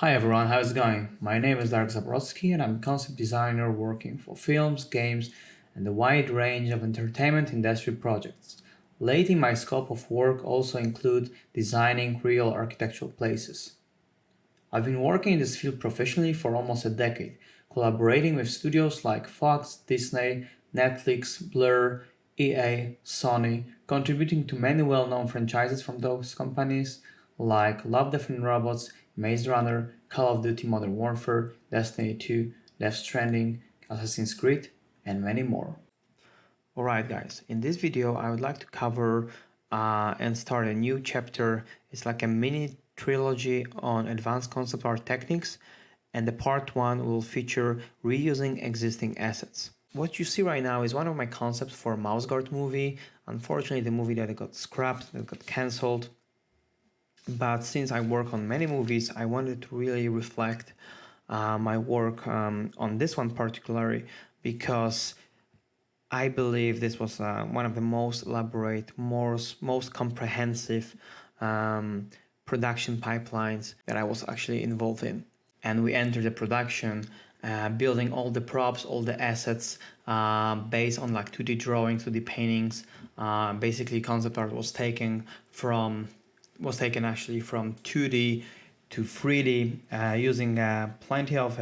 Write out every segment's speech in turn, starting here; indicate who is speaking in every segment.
Speaker 1: Hi everyone, how's it going? My name is Darek Zabrocki and I'm a concept designer working for films, games, and a wide range of entertainment industry projects. Lately, my scope of work also include designing real architectural places. I've been working in this field professionally for almost a decade, collaborating with studios like Fox, Disney, Netflix, Blur, EA, Sony, contributing to many well-known franchises from those companies like Love, Death and Robots, Maze Runner, Call of Duty Modern Warfare, Destiny 2, Death Stranding, Assassin's Creed, and many more. Alright guys, in this video I would like to cover and start a new chapter. It's like a mini trilogy on advanced concept art techniques, and the part 1 will feature reusing existing assets. What you see right now is one of my concepts for a mouse guard movie. Unfortunately, the movie that got scrapped, that got cancelled. But since I work on many movies, I wanted to really reflect my work on this one particularly, because I believe this was one of the most elaborate, most comprehensive production pipelines that I was actually involved in. And we entered the production building all the props, all the assets based on like 2D drawings, 2D paintings. Basically, concept art was taken actually from 2D to 3D using plenty of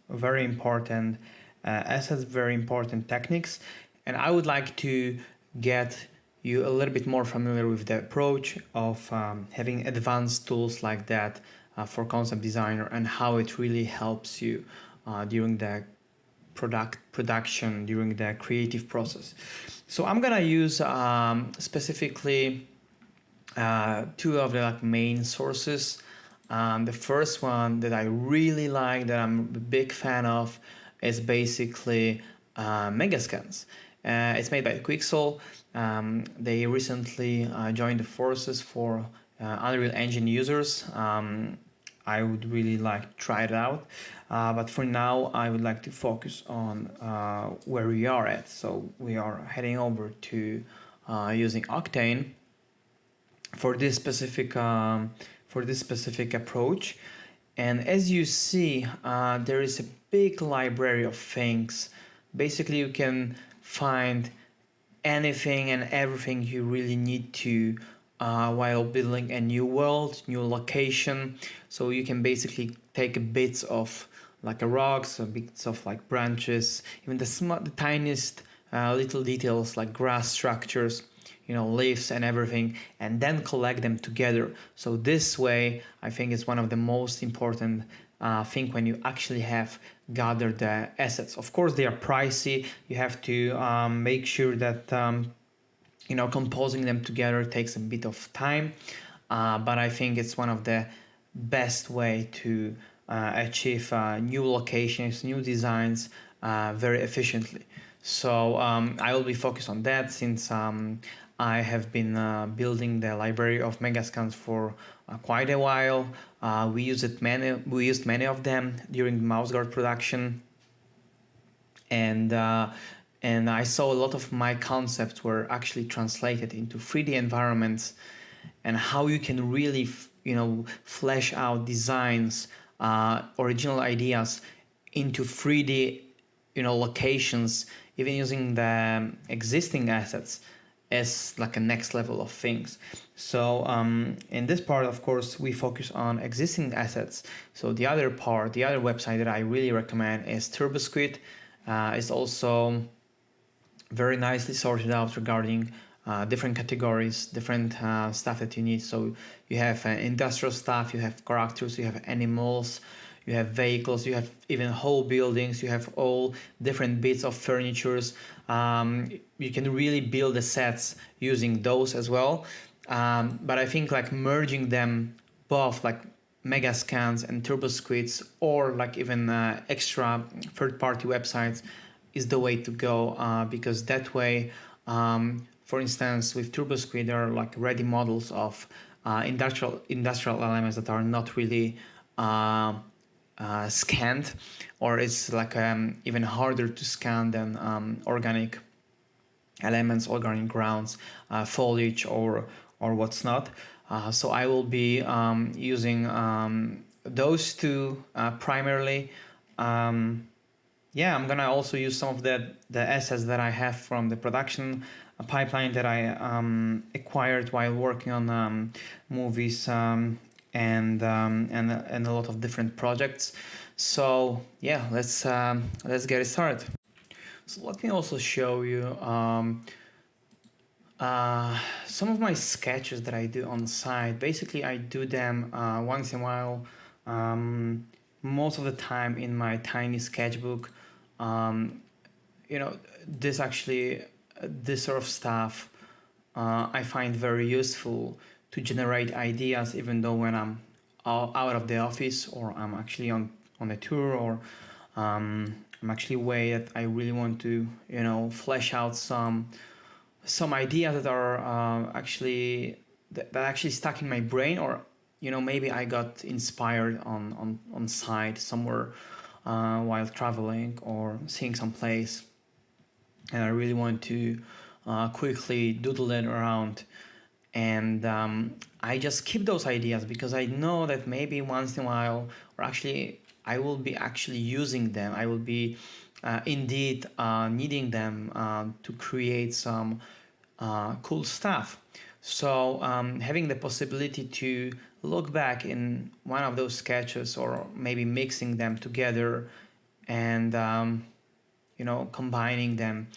Speaker 1: very important assets, very important techniques. And I would like to get you a little bit more familiar with the approach of having advanced tools like that for concept designer, and how it really helps you during the production, during the creative process. So I'm gonna use specifically two of the main sources. The first one that I really like, that I'm a big fan of, is basically Megascans. It's made by Quixel. They recently joined the forces for Unreal Engine users. I would really like to try it out, but for now I would like to focus on where we are at. So we are heading over to using Octane for this specific approach. And as you see, there is a big library of things. Basically, you can find anything and everything you really need to while building a new world, new location. So you can basically take bits of like a rocks, bits of like branches, even the tiniest little details like grass structures, leaves and everything, and then collect them together. So this way, I think is one of the most important thing when you actually have gathered the assets. Of course, they are pricey. You have to make sure that composing them together takes a bit of time, but I think it's one of the best way to achieve new locations, new designs very efficiently. So I will be focused on that, since I have been building the library of Megascans for quite a while. We used many of them during the mouse guard production, and I saw a lot of my concepts were actually translated into 3D environments, and how you can really flesh out designs, original ideas into 3D locations, even using the existing assets as like a next level of things. So in this part, of course, we focus on existing assets. So the other website that I really recommend is TurboSquid. It's also very nicely sorted out regarding different categories, different stuff that you need. So you have industrial stuff, you have characters, you have animals, you have vehicles, you have even whole buildings, you have all different bits of furnitures. You can really build the sets using those as well. But I think like merging them both, like Megascans and TurboSquids, or like even extra third-party websites, is the way to go, because that way, for instance, with TurboSquid, there are like ready models of industrial elements that are not really scanned, or it's like even harder to scan than organic elements, organic grounds, foliage, or what's not. So I will be using those two primarily. Yeah, I'm gonna also use some of the assets that I have from the production pipeline that I acquired while working on movies and a lot of different projects. So yeah, let's get it started. So let me also show you some of my sketches that I do on the side. Basically, I do them once in a while. Most of the time in my tiny sketchbook. You know, this actually, this sort of stuff I find very useful to generate ideas, even though when I'm out of the office or I'm actually on a tour or I'm actually away that I really want to, you know, flesh out some ideas that are actually that actually stuck in my brain, or you know, maybe I got inspired on site somewhere while traveling or seeing some place, and I really want to quickly doodle it around. And I just keep those ideas because I know that maybe once in a while, or actually I will be actually using them. I will be indeed needing them to create some cool stuff. So having the possibility to look back in one of those sketches, or maybe mixing them together and you know, combining them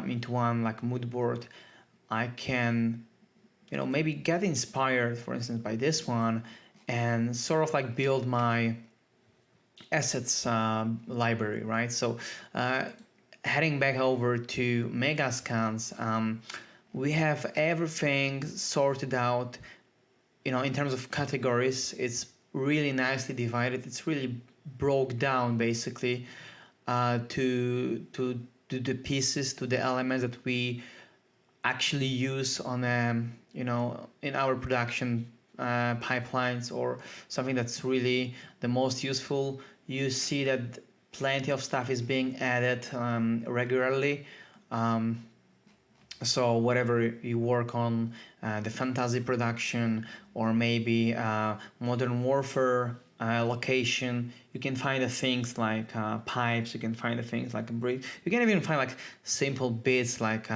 Speaker 1: into one like mood board, I can, you know, maybe get inspired, for instance, by this one, and sort of like build my assets library, right? So heading back over to Megascans, we have everything sorted out, you know, in terms of categories. It's really nicely divided. It's really broke down basically to the pieces, to the elements that we actually use on you know, in our production pipelines, or something that's really the most useful. You see that plenty of stuff is being added regularly. So whatever you work on, the fantasy production, or maybe modern warfare location, you can find the things like pipes, you can find the things like a brick, you can even find like simple bits like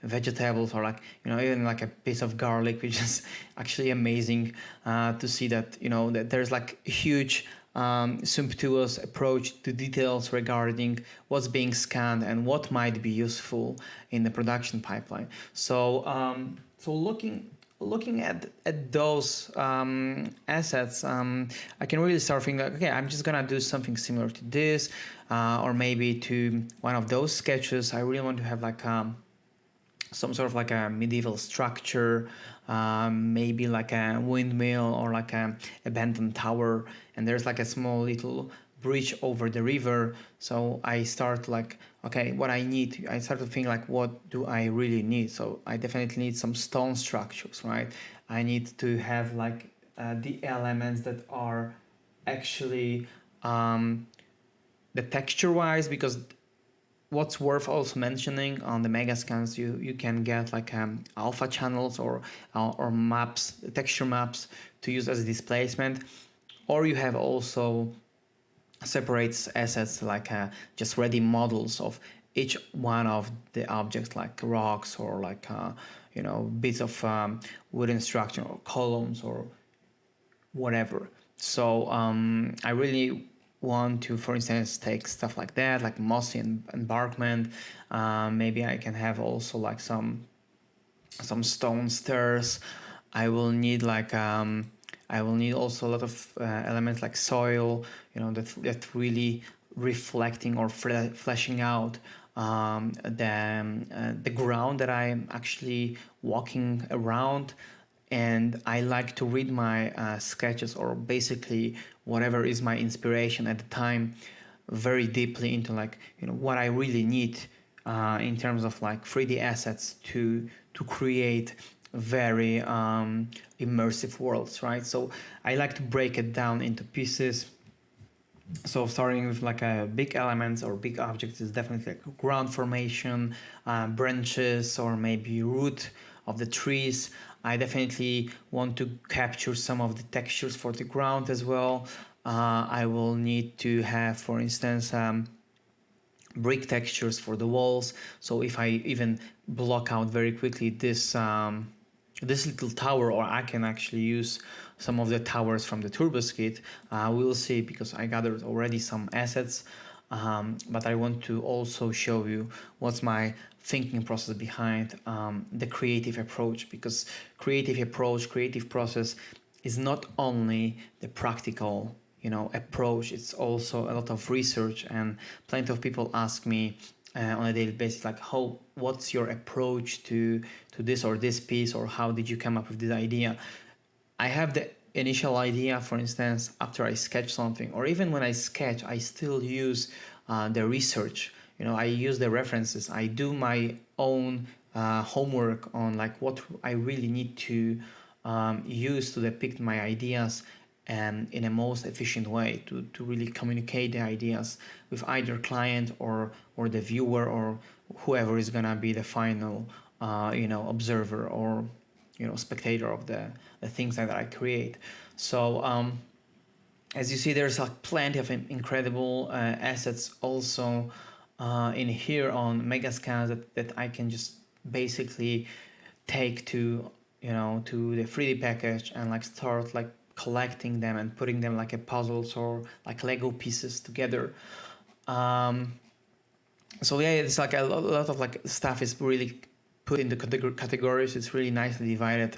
Speaker 1: vegetables, or like, you know, even like a piece of garlic, which is actually amazing to see that, you know, that there's like huge sumptuous approach to details regarding what's being scanned and what might be useful in the production pipeline. So so looking at those assets, I can really start thinking like, okay, I'm just gonna do something similar to this, or maybe to one of those sketches. I really want to have like some sort of like a medieval structure, maybe like a windmill, or like a abandoned tower, and there's like a small little bridge over the river. So I start like, okay, what I need, I start to think like, what do I really need? So I definitely need some stone structures, right? I need to have like the elements that are actually the texture wise, because what's worth also mentioning, on the Megascans, you can get like alpha channels or maps, texture maps to use as displacement, or you have also separate assets like just ready models of each one of the objects, like rocks, or like you know, bits of wooden structure, or columns, or whatever. So I really want to, for instance, take stuff like that, like mossy embankment. Maybe I can have also like some stone stairs. I will need like I will need also a lot of elements like soil, you know, that really reflecting or fleshing out the ground that I'm actually walking around. And I like to read my sketches, or basically whatever is my inspiration at the time, very deeply into like, you know, what I really need in terms of like 3D assets to create very immersive worlds, right? So I like to break it down into pieces. So starting with like a big elements or big objects is definitely like ground formation, branches, or maybe root of the trees. I definitely want to capture some of the textures for the ground as well. I will need to have, for instance, brick textures for the walls. So if I even block out very quickly this little tower, or I can actually use some of the towers from the TurboSquid, we'll see, because I gathered already some assets, but I want to also show you what's my thinking process behind the creative approach, because creative process is not only the practical approach, it's also a lot of research. And plenty of people ask me on a daily basis, like, what's your approach to this or this piece, or how did you come up with this idea? I have the initial idea, for instance, after I sketch something, or even when I sketch, I still use the research. I use the references. I do my own homework on like what I really need to use to depict my ideas and in a most efficient way to really communicate the ideas with either client or the viewer, or whoever is gonna be the final observer or spectator of the things that I create. So as you see, there's like plenty of incredible assets also in here on Megascans that I can just basically take to to the 3D package and like start like collecting them and putting them like a puzzles or like Lego pieces together. So yeah, it's like a lot of like stuff is really put into categories. It's really nicely divided.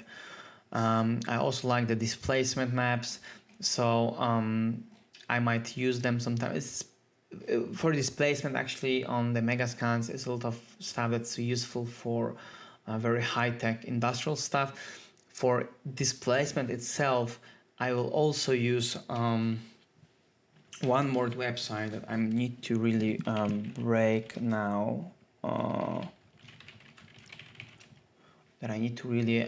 Speaker 1: I also like the displacement maps, so I might use them sometimes. For displacement, actually, on the Megascans, it's a lot of stuff that's useful for very high-tech industrial stuff. For displacement itself, I will also use one more website that I need to really break now. That I need to really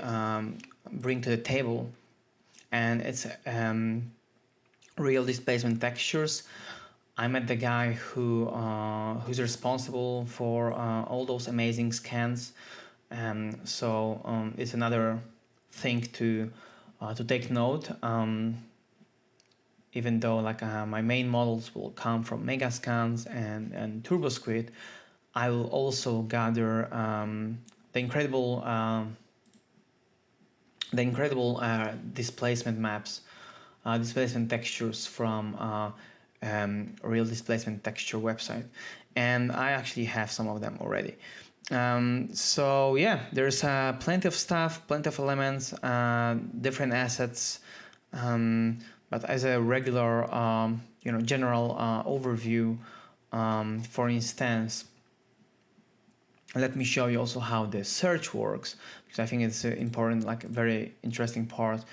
Speaker 1: bring to the table, and it's real displacement textures. I met the guy who's responsible for all those amazing scans, so it's another thing to take note. Even though like my main models will come from Megascans and TurboSquid, I will also gather the incredible displacement maps, displacement textures from real displacement texture website, and I actually have some of them already. So yeah, there's plenty of stuff, plenty of elements, different assets, but as a regular general overview, for instance, let me show you also how the search works, because I think it's important, like a very interesting part.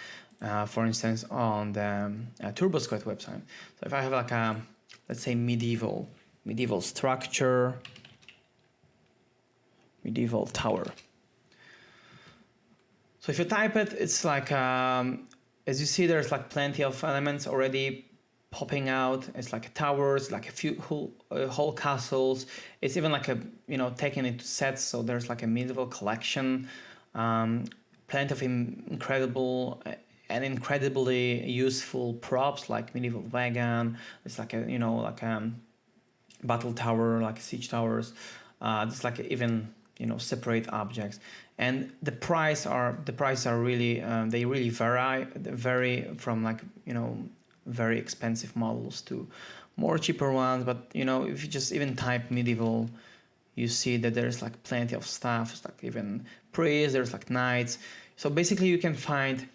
Speaker 1: For instance, on the TurboSquid website. So if I have like a, let's say, medieval structure, medieval tower. So if you type it, it's like, as you see, there's like plenty of elements already popping out. It's like towers, like a few whole castles. It's even like a, taken into sets. So there's like a medieval collection, plenty of incredible and incredibly useful props like medieval wagon. It's like a battle tower, like siege towers. It's like even separate objects, and the price are really they really vary from like very expensive models to more cheaper ones. But if you just even type medieval, you see that there's like plenty of stuff. It's like even priests, there's like knights. So basically you can find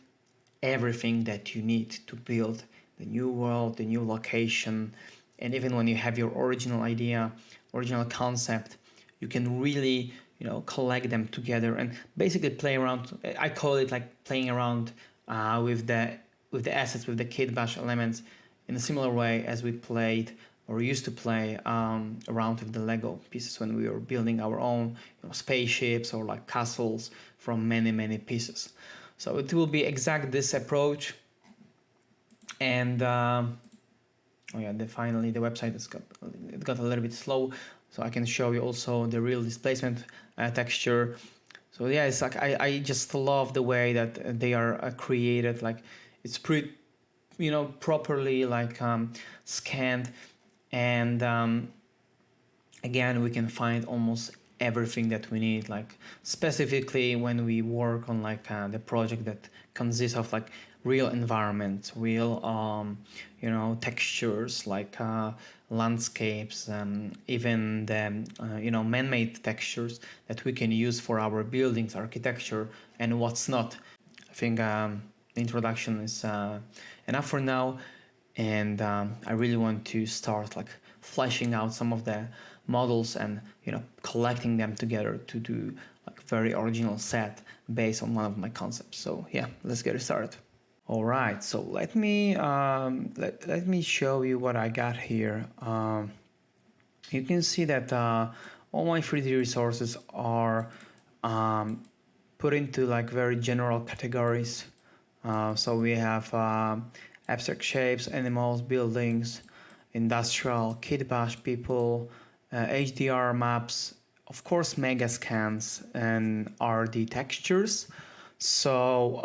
Speaker 1: everything that you need to build the new world, the new location. And even when you have your original idea, original concept, you can really collect them together and basically play around. I call it like playing around with the assets, with the kit bash elements, in a similar way as we played or used to play around with the Lego pieces when we were building our own spaceships or like castles from many pieces. So it will be exact this approach. And finally the website got a little bit slow, so I can show you also the real displacement texture. So yeah, it's like I just love the way that they are created. Like it's pretty properly like scanned, and again we can find almost everything that we need, like specifically when we work on like the project that consists of like real environments, real textures, like landscapes, even the man-made textures that we can use for our buildings, architecture, and what's not. I think the introduction is enough for now, and I really want to start like fleshing out some of the models and collecting them together to do like very original set based on one of my concepts. So yeah, let's get started. All right, so let me let me show you what I got here. You can see that all my 3D resources are put into like very general categories. So we have abstract shapes, animals, buildings, industrial, kit bash, people, HDR maps, of course Megascans, and RD textures. So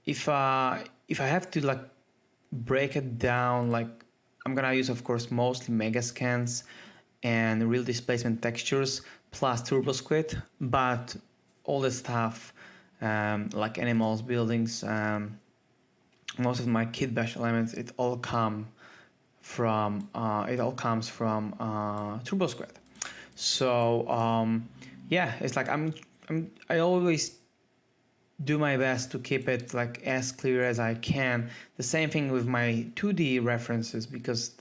Speaker 1: if I have to like break it down, like I'm gonna use of course mostly Megascans and real displacement textures plus TurboSquid, but all the stuff like animals, buildings, most of my kit bash elements, it all comes from TurboSquid. So yeah, it's like I always do my best to keep it like as clear as I can. The same thing with my 2D references, because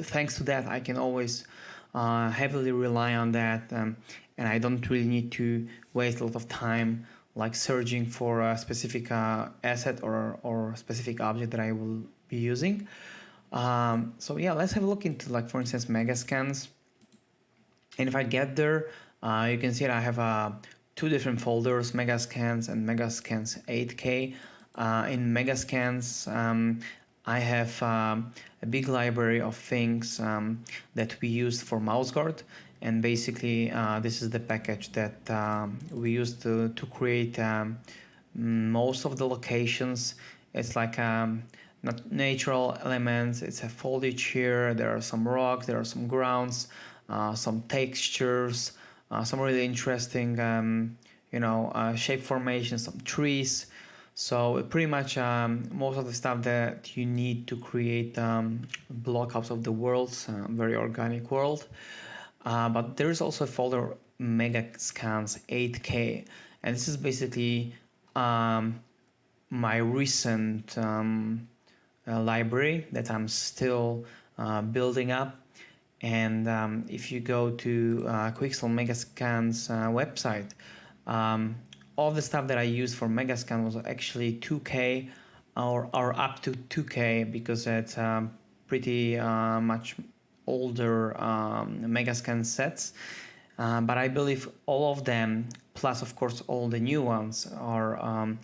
Speaker 1: thanks to that I can always heavily rely on that, and I don't really need to waste a lot of time like searching for a specific asset or specific object that I will be using. So yeah, let's have a look into like, for instance, Megascans. And if I get there, you can see that I have two different folders, Megascans and Megascans 8K. In Megascans, I have a big library of things that we used for mouse guard, and basically this is the package that we used to create most of the locations. It's like not natural elements, it's a foliage here, there are some rocks, there are some grounds, some textures, some really interesting shape formations, some trees. So pretty much most of the stuff that you need to create block-ups of the worlds, very organic world. But there is also a folder Megascans 8K, and this is basically my recent library that I'm still building up. And if you go to Quixel Megascans website, all the stuff that I used for Megascan was actually 2K or up to 2K, because it's pretty much older Megascan sets. But I believe all of them, plus of course all the new ones, are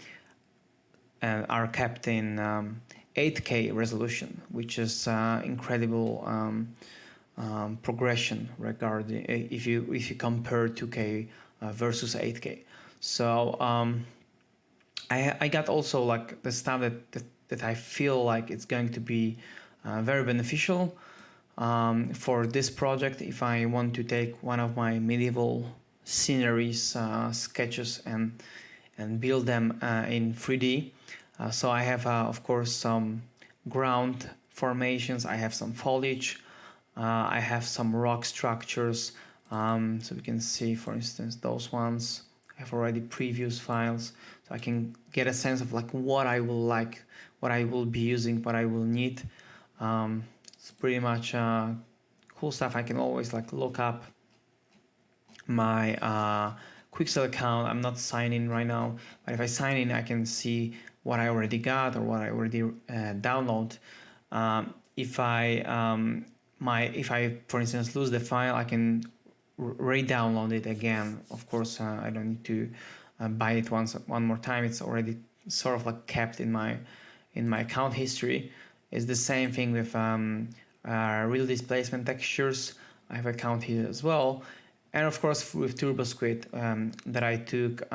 Speaker 1: kept in 8K resolution, which is incredible progression regarding if you compare 2K versus 8K. So I got also like the stuff that I feel like it's going to be very beneficial for this project if I want to take one of my medieval sceneries sketches and build them in 3D. So I have of course some ground formations, I have some foliage, I have some rock structures, so we can see, for instance, those ones. I have already previous files, so I can get a sense of like what I will like, what I will be using, what I will need. It's pretty much cool stuff. I can always like look up my Quixel account. I'm not signed in right now, but if I sign in, I can see what I already got or what I already download. If I for instance lose the file, I can re-download it again. Of course, I don't need to buy it one more time. It's already sort of like kept in my account history. It's the same thing with real displacement textures. I have account here as well, and of course with TurboSquid that I took,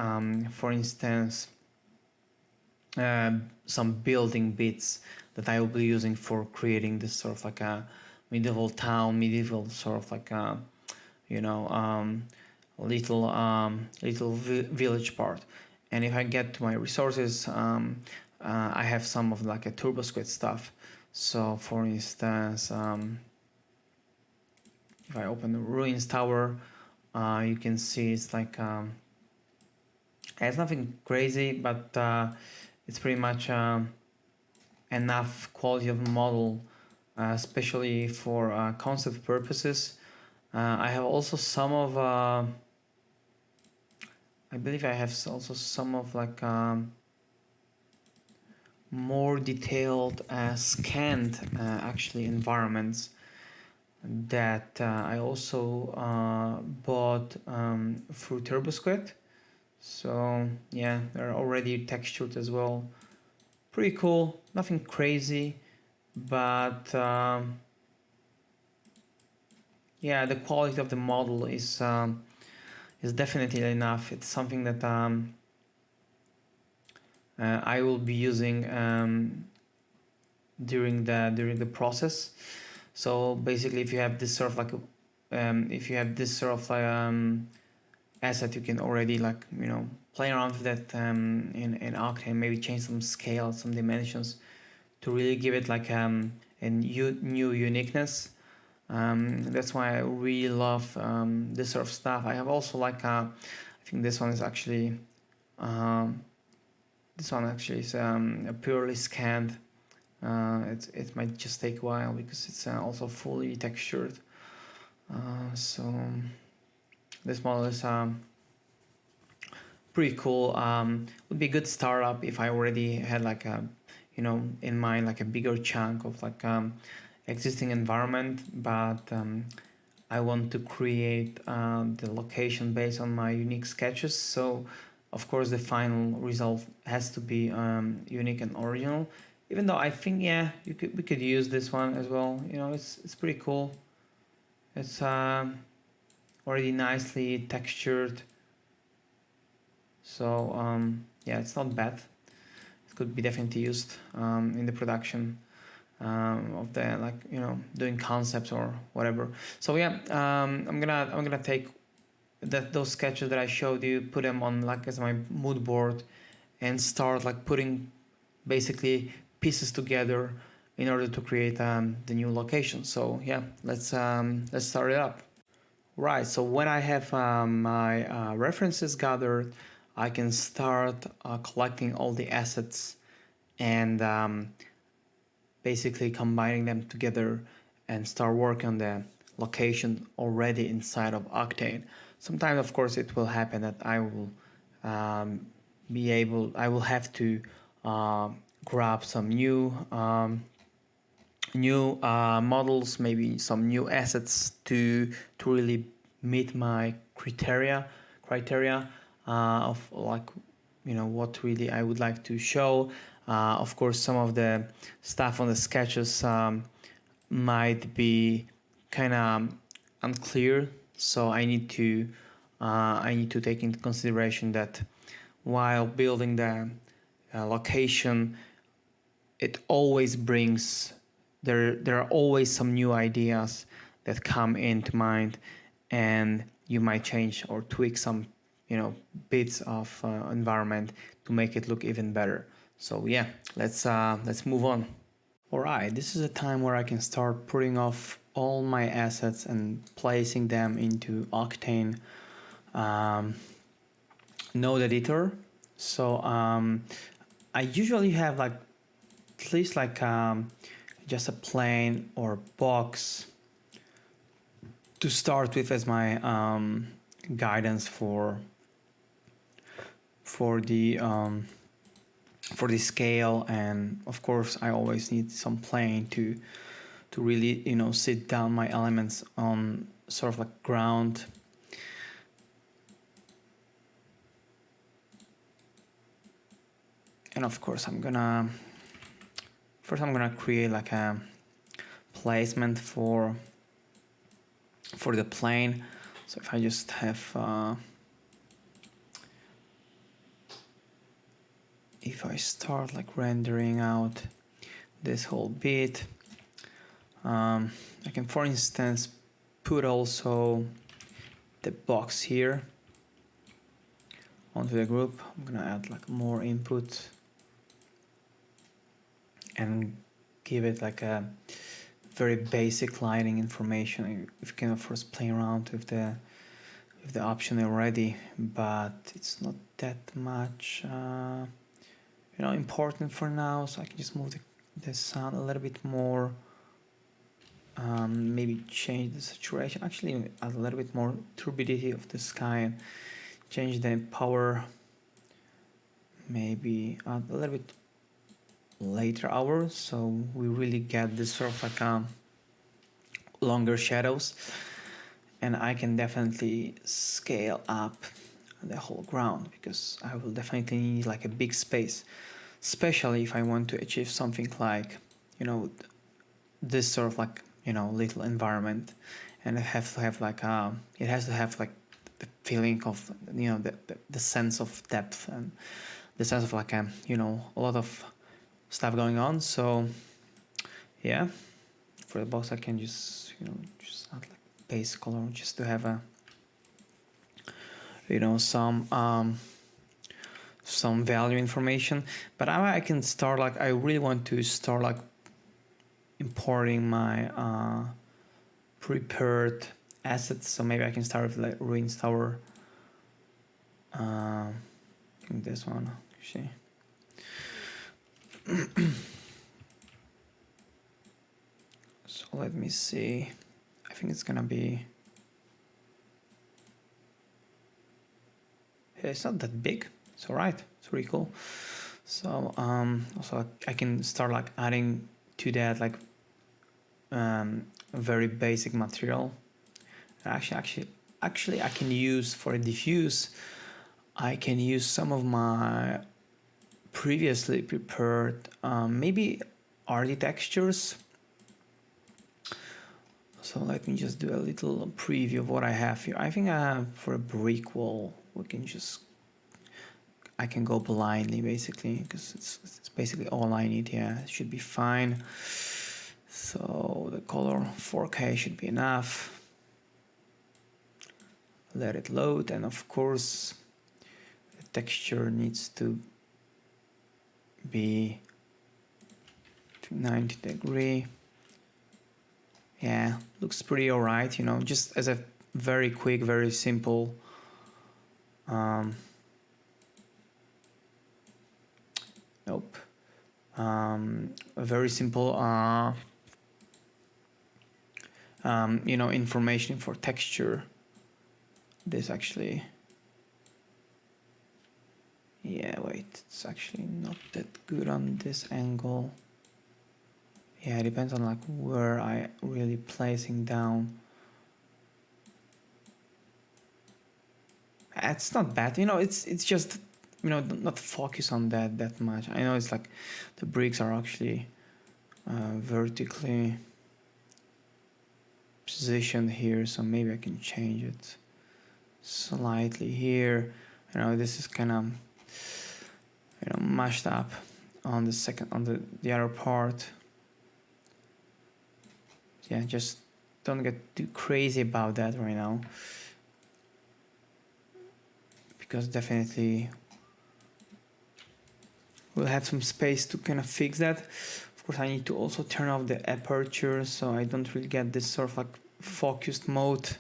Speaker 1: for instance, some building bits that I will be using for creating this sort of like a medieval town, medieval sort of like a, you know, little village part. And if I get to my resources, I have some of like a TurboSquid stuff. So for instance, if I open the ruins tower, you can see it's like it's nothing crazy, but it's pretty much enough quality of model, especially for concept purposes. I have also some of I believe I have also some of like more detailed scanned actually environments that I also bought through TurboSquid. So yeah, they're already textured as well. Pretty cool, nothing crazy, but yeah, the quality of the model is definitely enough. It's something that I will be using during the process. So basically, if you have this sort of like asset, you can already like, you know, play around with that in Octane, maybe change some scale, some dimensions to really give it like a new uniqueness. That's why I really love this sort of stuff. I have also like I think this one is actually is purely scanned. It might just take a while because it's also fully textured. So this model is pretty cool. Would be a good startup if I already had like a, you know, in mind like a bigger chunk of like existing environment, but I want to create the location based on my unique sketches. So of course the final result has to be unique and original. Even though I think, yeah, we could use this one as well. You know, it's pretty cool. It's already nicely textured. So yeah, it's not bad. It could be definitely used in the production of the, like, you know, doing concepts or whatever. So yeah, I'm gonna take those sketches that I showed you, put them on like as my mood board, and start like putting basically pieces together in order to create the new location. So yeah, let's start it up. Right. So when I have my references gathered, I can start collecting all the assets and basically combining them together and start working on the location already inside of Octane. Sometimes, of course, it will happen that I will I will have to grab some new models, maybe some new assets to really meet my criteria of like, you know, what really I would like to show. Of course, some of the stuff on the sketches might be kind of unclear, so I need to take into consideration that while building the location, it always brings there are always some new ideas that come into mind, and you might change or tweak some, you know, bits of environment to make it look even better. So yeah, let's move on. All right, this is a time where I can start putting off all my assets and placing them into Octane node editor. So I usually have like at least like just a plane or box to start with as my guidance for the scale. And of course I always need some plane to really, you know, sit down my elements on sort of like ground. And of course I'm gonna create like a placement for the plane. So if I just have if I start like rendering out this whole bit, I can, for instance, put also the box here onto the group. I'm gonna add like more input and give it like a very basic lighting information. If you can of course play around with the option already, but it's not that much important for now, so I can just move the sound a little bit more, maybe change the saturation, actually add a little bit more turbidity of the sky, and change the power, maybe add a little bit later hours, so we really get this sort of like longer shadows. And I can definitely scale up the whole ground, because I will definitely need like a big space, especially if I want to achieve something like, this sort of like, little environment. And it has to have like the feeling of, the sense of depth and the sense of like a lot of stuff going on. So yeah, for the box I can just add like base color just to have a some value information. But I can start like, I really want to start like importing my prepared assets, so maybe I can start with like Ruins Tower, this one actually. So let me see, I think it's gonna be, it's not that big, it's all right, it's really cool. So also I can start like adding to that like very basic material. Actually I can use for a diffuse, I can use some of my previously prepared maybe RT textures. So let me just do a little preview of what I have here. I think for a brick wall I can go blindly basically, because it's basically all I need. Yeah, it should be fine. So the color 4K should be enough. Let it load, and of course the texture needs to be to 90 degree. Yeah, looks pretty alright, just as a very quick, very simple nope, a very simple information for texture. This actually, yeah, wait, it's actually not that good on this angle. Yeah, it depends on like where I really placing down. It's not bad, it's just not focus on that much. I know it's like the bricks are actually vertically positioned here, so maybe I can change it slightly here. This is kind of mashed up on the other part. Yeah, just don't get too crazy about that right now, because definitely we'll have some space to kind of fix that. Of course, I need to also turn off the aperture, so I don't really get this sort of like focused mode.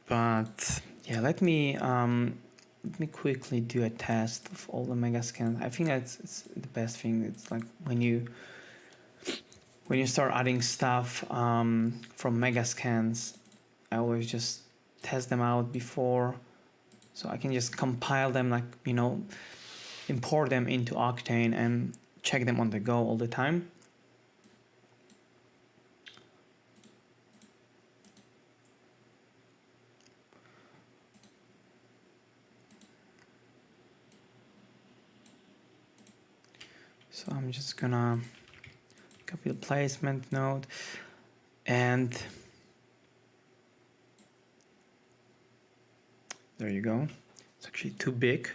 Speaker 1: But yeah, let me quickly do a test of all the Megascans. I think it's the best thing. It's like when you start adding stuff from Megascans, I always just test them out before, so I can just compile them, like import them into Octane and check them on the go all the time. So I'm just gonna copy the placement node, and there you go. It's actually too big.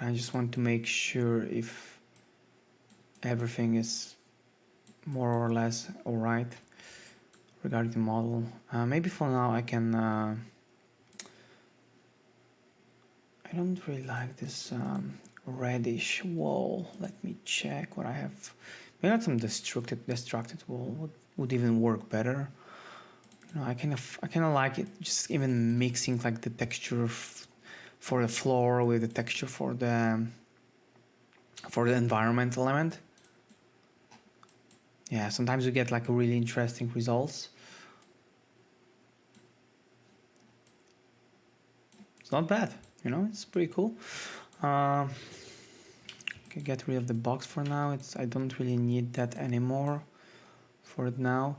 Speaker 1: I just want to make sure if everything is more or less alright regarding the model. Maybe for now I can I don't really like this reddish wall. Let me check what I have. Maybe some destructed wall would even work better. You know, I kind of like it, just even mixing like the texture for the floor with the texture for the environment element. Yeah, sometimes you get like really interesting results. It's not bad, you know, it's pretty cool. Can get rid of the box for now. I don't really need that anymore for now.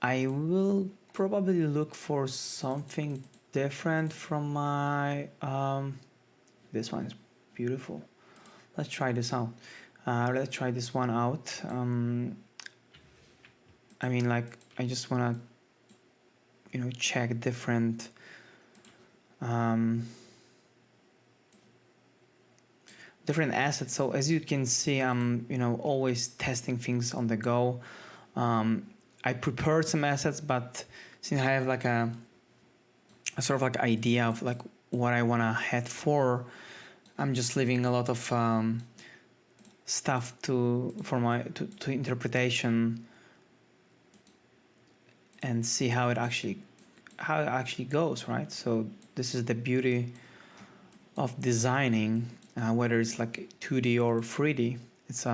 Speaker 1: I will probably look for something different from my this one is beautiful. Let's try this out. Let's try this one out. I mean, like, I just wanna, you know, check different different assets. So as you can see, I'm, you know, always testing things on the go. I prepared some assets, but since I have like a sort of like idea of like what I want to head for, I'm just leaving a lot of stuff to interpretation and see how it actually goes, right? So this is the beauty of designing, whether it's like 2D or 3D. It's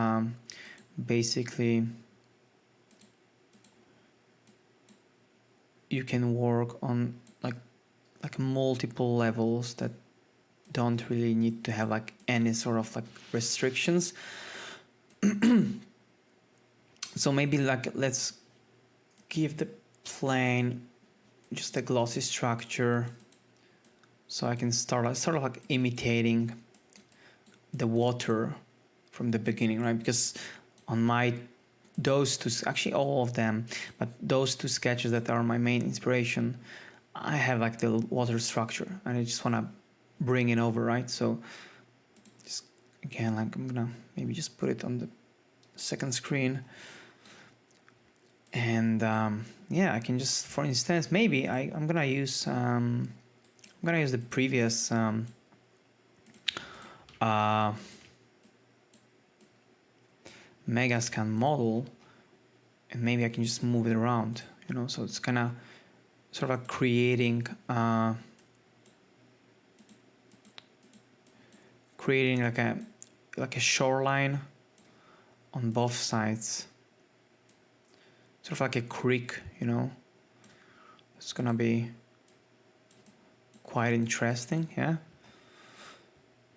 Speaker 1: basically you can work on like multiple levels that don't really need to have like any sort of like restrictions. So maybe like let's give the plane just a glossy structure, so I can start sort of like imitating the water from the beginning, right? Because on those two, actually all of them, but those two sketches that are my main inspiration, I have like the water structure and I just want to bring it over, right? So just again, like I'm gonna maybe just put it on the second screen, and yeah, I can just, for instance, maybe I'm gonna use the previous Megascan model, and maybe I can just move it around, you know, so it's kind of sort of creating like a shoreline on both sides, sort of like a creek, you know. It's gonna be quite interesting.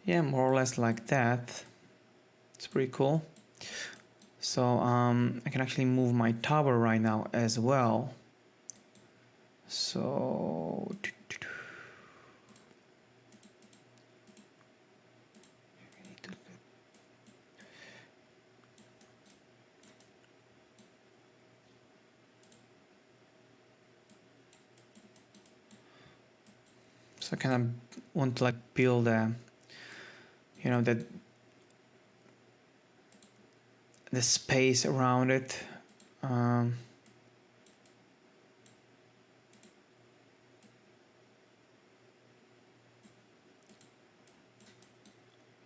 Speaker 1: Yeah, more or less like that. It's pretty cool. So I can actually move my tower right now as well. So I kind of want to like build a, you know, the space around it.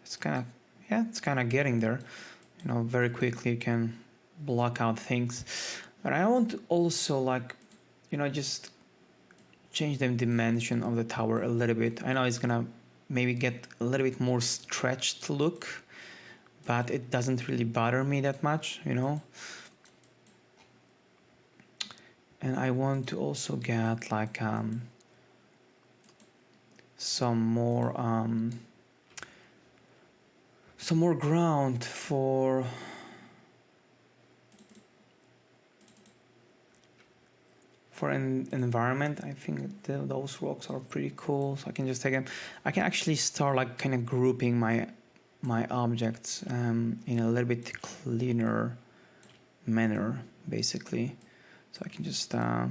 Speaker 1: It's kind of getting there, you know. Very quickly you can block out things, but I want also, like, you know, just change the dimension of the tower a little bit. I know it's gonna maybe get a little bit more stretched look, but it doesn't really bother me that much, you know. And I want to also get like some more ground for an environment. I think those rocks are pretty cool, so I can just take them. I can actually start like kind of grouping my objects in a little bit cleaner manner, basically. So I can just do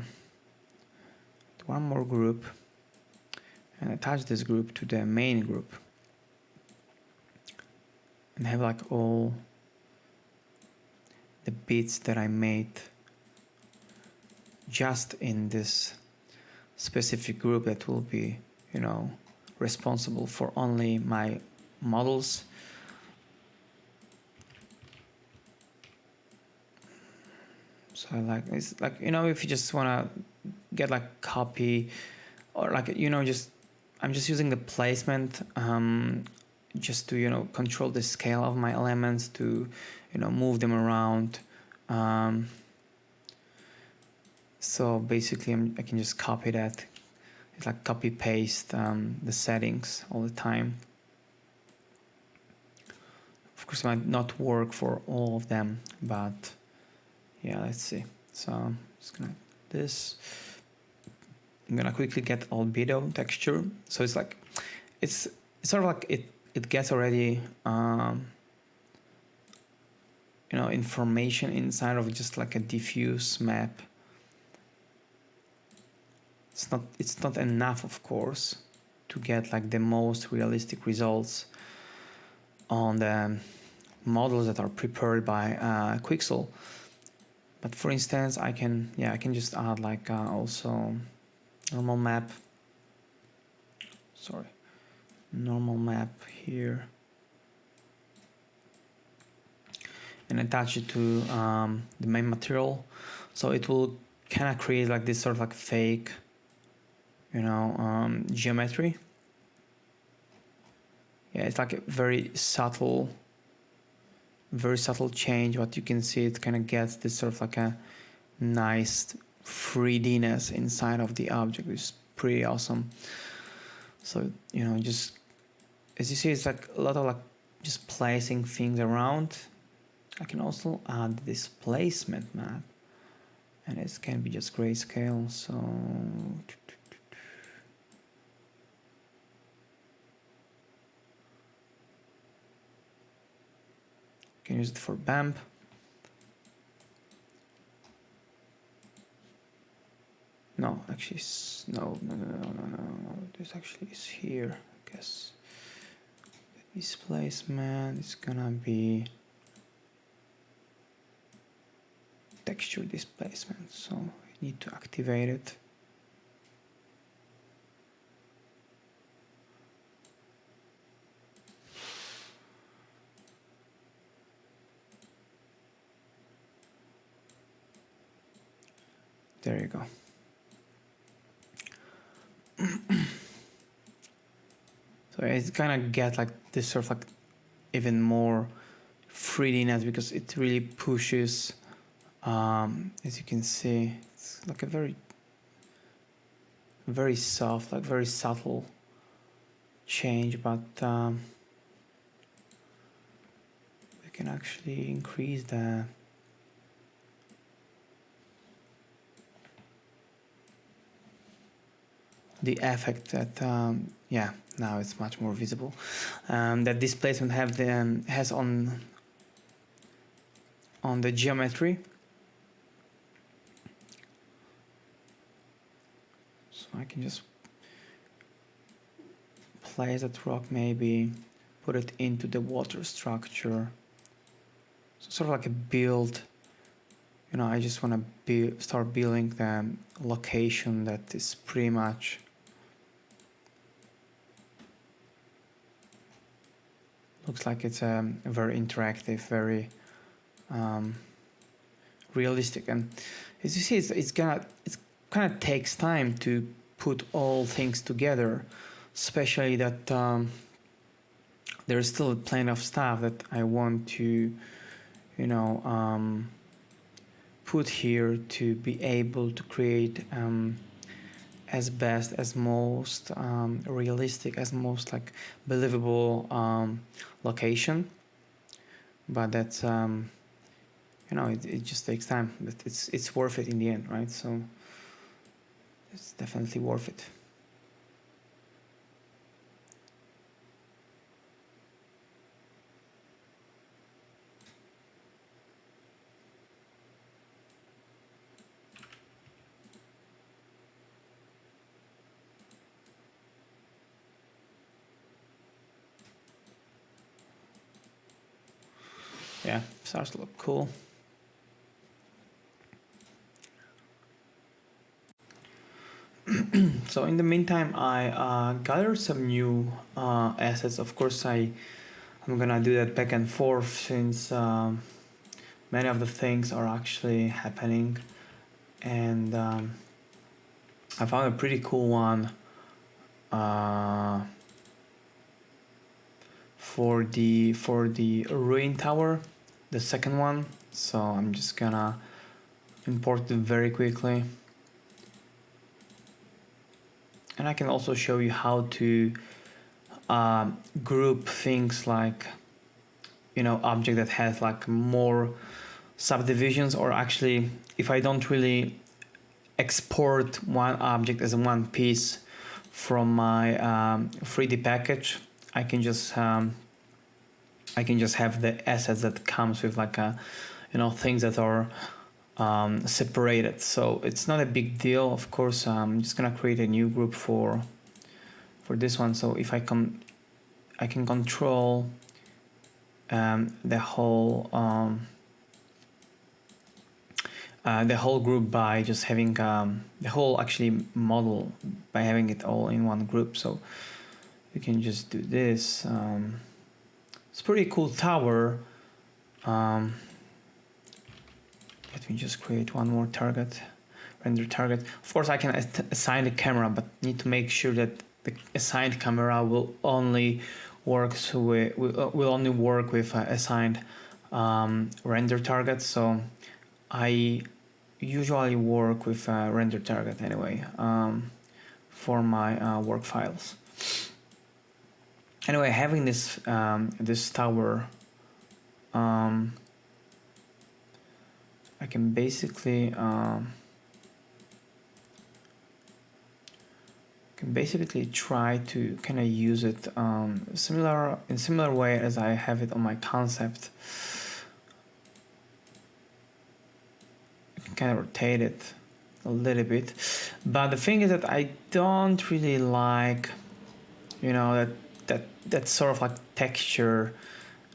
Speaker 1: one more group, and attach this group to the main group and have like all the bits that I made just in this specific group that will be, you know, responsible for only my models. So it's like, you know, if you just want to get like copy or like, you know, I'm just using the placement just to, you know, control the scale of my elements, to, you know, move them around. So basically I can just copy that. It's like copy paste the settings all the time. Of course it might not work for all of them, but yeah, let's see. So I'm just gonna do this. I'm gonna quickly get albedo texture. So it's like, it's sort of like it gets already you know, information inside of just like a diffuse map. It's not enough, of course, to get like the most realistic results on the models that are prepared by Quixel. But for instance, I can just add like also normal map. Sorry, normal map here, and attach it to the main material. So it will kind of create like this sort of like fake, you know, geometry. Yeah, it's like a very subtle change, but you can see it kind of gets this sort of like a nice 3D-ness inside of the object, which is pretty awesome. So, you know, just as you see, it's like a lot of like just placing things around. I can also add this placement map, and it can be just grayscale. So you can use it for BAMP. No, actually, no. This actually is here, I guess. The displacement is gonna be texture displacement, so I need to activate it. There you go. So it's kind of get like this sort of like even more 3D-ness, because it really pushes, as you can see, it's like a very soft, like very subtle change, but we can actually increase the effect that yeah, now it's much more visible, that displacement has on the geometry. So I can just place that rock, maybe put it into the water structure, so sort of like a build. You know, I just want to start building the location that is pretty much looks like it's very interactive, very realistic. And as you see, it's kind of takes time to put all things together, especially that there's still plenty of stuff that I want to, you know, put here to be able to create as best, as most realistic, as most like believable location. But that's you know, it just takes time, but it's worth it in the end, right? So it's definitely worth it. Yeah, starts to look cool. So in the meantime, I gathered some new assets. Of course, I'm gonna do that back and forth since many of the things are actually happening, and I found a pretty cool one for the ruin tower, the second one. So I'm just gonna import it very quickly, and I can also show you how to group things like, you know, object that has like more subdivisions, or actually if I don't really export one object as one piece from my 3D package, I can just have the assets that comes with like a, you know, things that are separated. So it's not a big deal. Of course, I'm just gonna create a new group for this one. So if I can control the whole group by just having the whole actually model by having it all in one group. So you can just do this. It's a pretty cool tower. Let me just create one more target, render target. Of course, I can assign the camera, but need to make sure that the assigned camera will only work with assigned render targets. So I usually work with render target anyway for my work files. Anyway, having this this tower, I can basically try to kind of use it similar way as I have it on my concept. I can kind of rotate it a little bit, but the thing is that I don't really like, you know, that sort of like texture.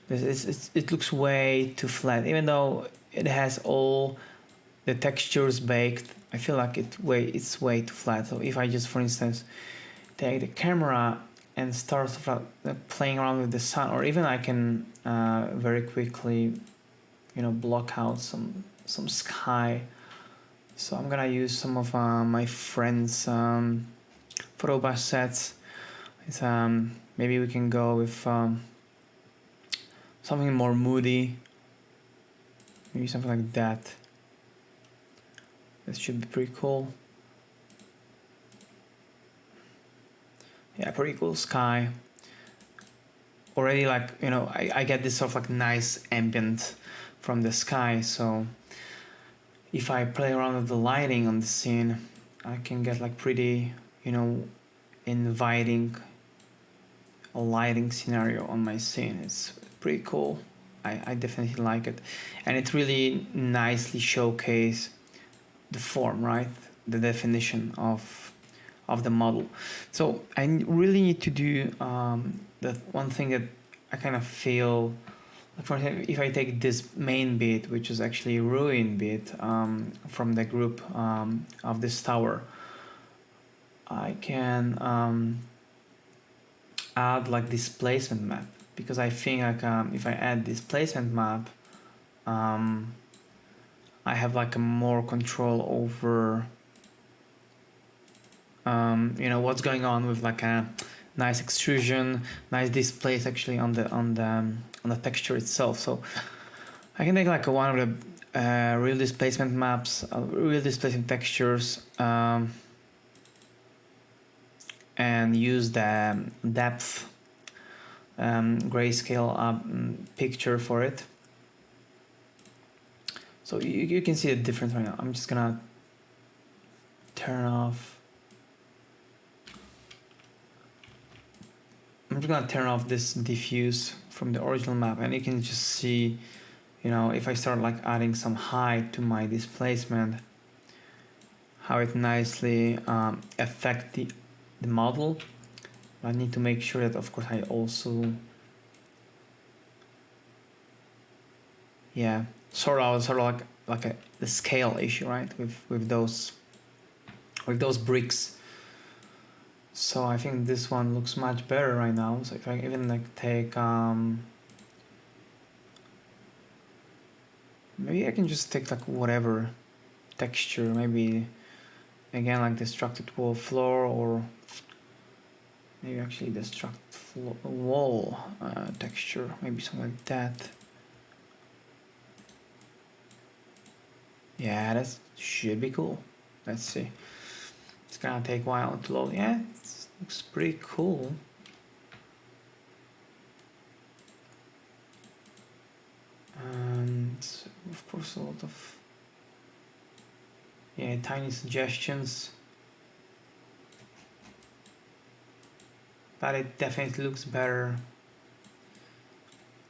Speaker 1: It looks way too flat, even though it has all the textures baked. I feel like it's way too flat. So if I just, for instance, take the camera and start sort of playing around with the sun, or even I can very quickly, you know, block out some sky. So I'm gonna use some of my friends' photo brush sets. It's, maybe we can go with something more moody, maybe something like that. This should be pretty cool. Yeah, pretty cool sky. Already, like, you know, I get this sort of like nice ambient from the sky. So if I play around with the lighting on the scene, I can get like pretty, you know, inviting a lighting scenario on my scene. It's pretty cool. I definitely like it, and it really nicely showcases the form, right? The definition of the model. So I really need to do that one thing that I kind of feel. For example, if I take this main bit, which is actually ruin bit from the group of this tower, I can add like displacement map, because I think like if I add displacement map, I have like a more control over you know, what's going on with like a nice extrusion, nice displays actually on the texture itself. So I can take like one of the real displacement maps, real displacement textures, and use the depth grayscale picture for it. So you can see the difference right now. I'm just gonna turn off. I'm just gonna turn off this diffuse from the original map, and you can just see, you know, if I start like adding some height to my displacement, how it nicely affect the model. I need to make sure that, of course, I also yeah, sort of like the scale issue, right? With those bricks. So I think this one looks much better right now. So if I even like take maybe I can just take like whatever texture, maybe again like destructed wall floor, or maybe actually destruct wall texture, maybe something like that. Yeah, that should be cool. Let's see. It's gonna take a while to load. Yeah, it looks pretty cool. And of course a lot of tiny suggestions, but it definitely looks better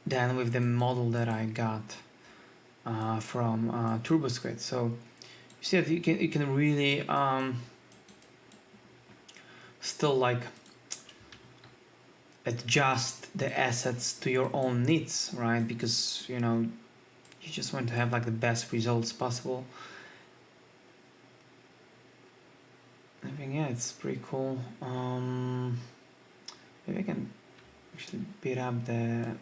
Speaker 1: than with the model that I got from TurboSquid. So you see that you can really still like adjust the assets to your own needs, right? Because you know you just want to have like the best results possible. I think yeah, it's pretty cool. Maybe I can actually beat up the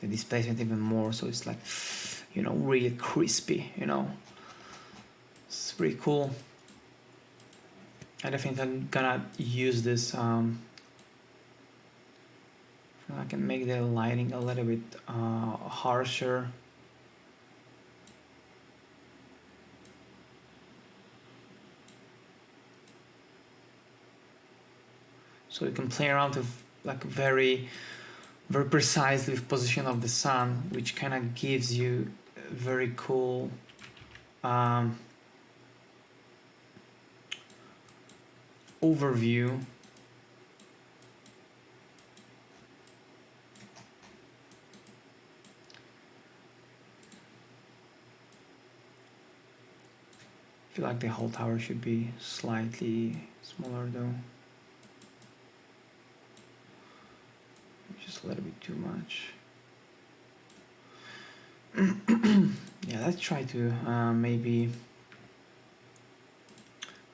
Speaker 1: displacement even more, so it's like, you know, really crispy, you know. It's pretty cool. I definitely am gonna use this. I can make the lighting a little bit harsher. So you can play around with like very precisely with position of the sun, which kind of gives you a very cool overview. I feel like the whole tower should be slightly smaller though. Just a little bit too much. Yeah, let's try to maybe.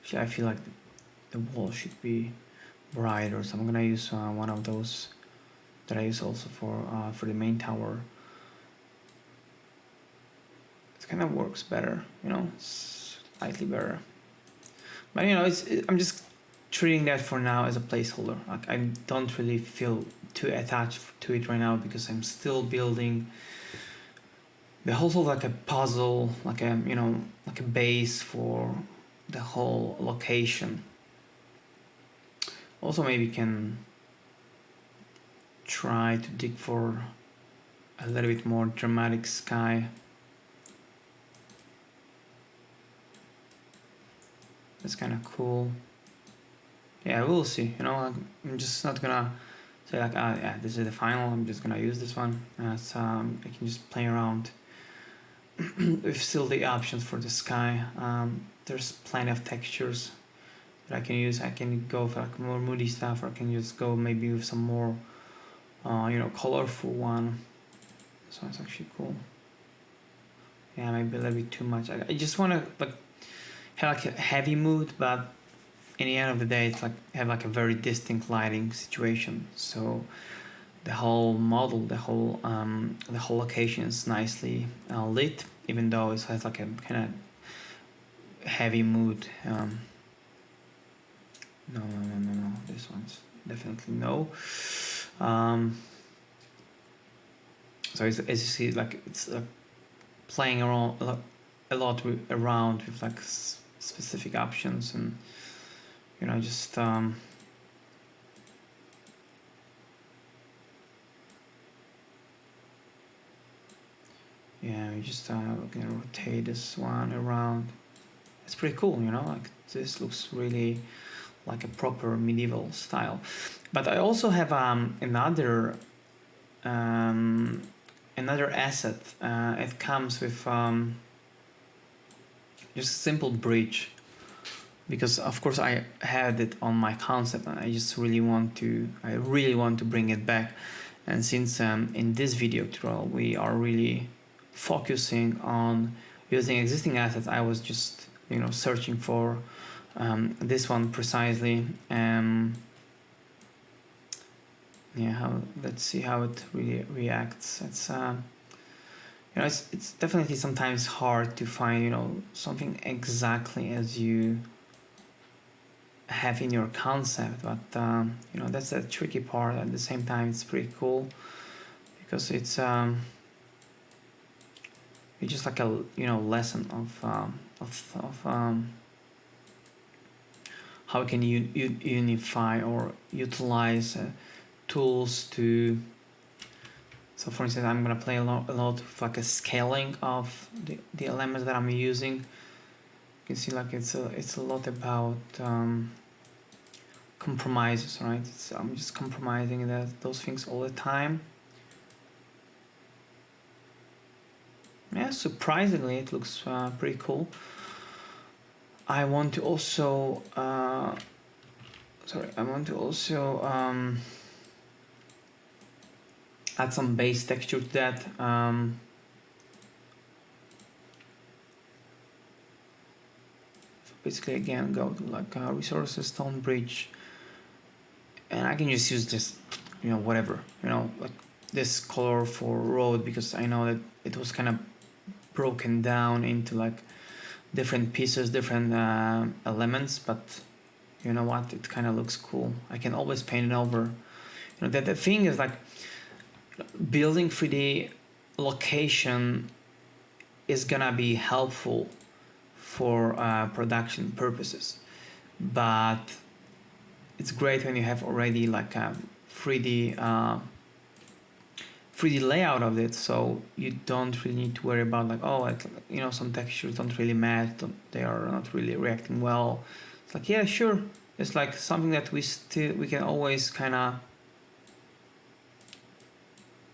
Speaker 1: Actually, I feel like the wall should be brighter, so I'm gonna use one of those that I use also for the main tower. It kind of works better, you know, slightly better. But you know, I'm just treating that for now as a placeholder. Like I don't really feel too attached to it right now because I'm still building the whole sort of like a puzzle, like a, you know, like a base for the whole location. Also maybe can try to dig for a little bit more dramatic sky. That's kind of cool. Yeah, we'll see. You know, I'm just not gonna say like, yeah, this is the final. I'm just gonna use this one. So I can just play around with still the options for the sky. There's plenty of textures that I can use. I can go for like more moody stuff, or I can just go maybe with some more, you know, colorful one. So it's actually cool. Yeah, maybe a little bit too much. I just want to like have like a heavy mood, but in the end of the day, it's like have like a very distinct lighting situation. So the whole model, the whole location is nicely lit, even though it has like a kind of heavy mood. No. This one's definitely no. So as you see, like it's playing around a lot around with like specific options, and you know, just yeah, we just can rotate this one around. It's pretty cool, you know, like this looks really like a proper medieval style. But I also have another asset. It comes with just a simple bridge, because of course I had it on my concept and I really want to bring it back. And since in this video tutorial we are really focusing on using existing assets, I was just searching for this one precisely. Let's see how it really reacts. It's definitely sometimes hard to find something exactly as you have in your concept, but that's the tricky part. At the same time, it's pretty cool because it's just like a lesson of how can you unify or utilize tools to. So for instance, I'm gonna play a lot with like a scaling of the elements that I'm using. You can see like it's a lot about compromises, right? I'm just compromising those things all the time. Yeah, surprisingly, it looks pretty cool. I want to also add some base texture to that. So basically, again, go to like resources, stone bridge, and I can just use this, whatever, like this color for road, because I know that it was kind of broken down into like different pieces, different elements, but you know what, it kind of looks cool. I can always paint it over. That the thing is like building 3D location is gonna be helpful for production purposes, but it's great when you have already like a 3D layout of it, so you don't really need to worry about like some textures don't really match, they are not really reacting well. It's like, yeah, sure, it's like something that we can always kind of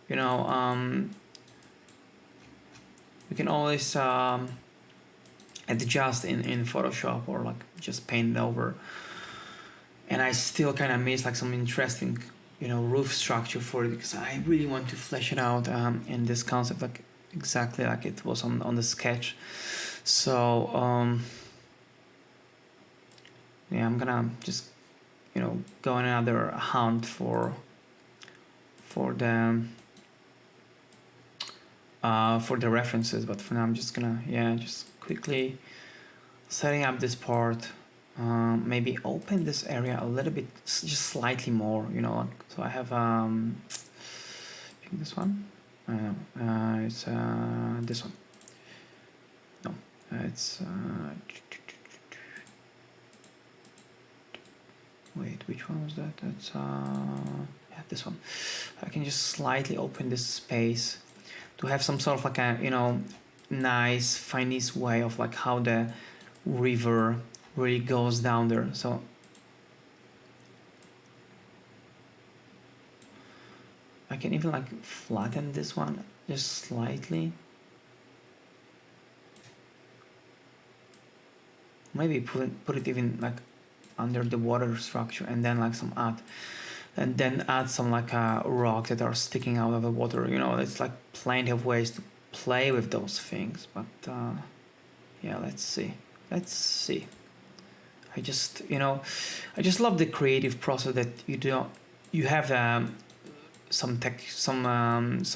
Speaker 1: we can always adjust in Photoshop or like just paint it over. And I still kind of miss like some interesting roof structure for it, because I really want to flesh it out in this concept, like exactly like it was on the sketch. So yeah, I'm gonna just go on another hunt for the references, but for now I'm just gonna just quickly setting up this part. Maybe open this area a little bit, just slightly more, so I have this one. It's this one. No, it's wait, which one was that? That's yeah, this one. I can just slightly open this space to have some sort of like a nice finesse way of like how the river really goes down there. So I can even like flatten this one just slightly. Maybe put it even like under the water structure, and then like add some like rocks that are sticking out of the water. It's like plenty of ways to play with those things, but yeah, let's see. I just love the creative process that you have some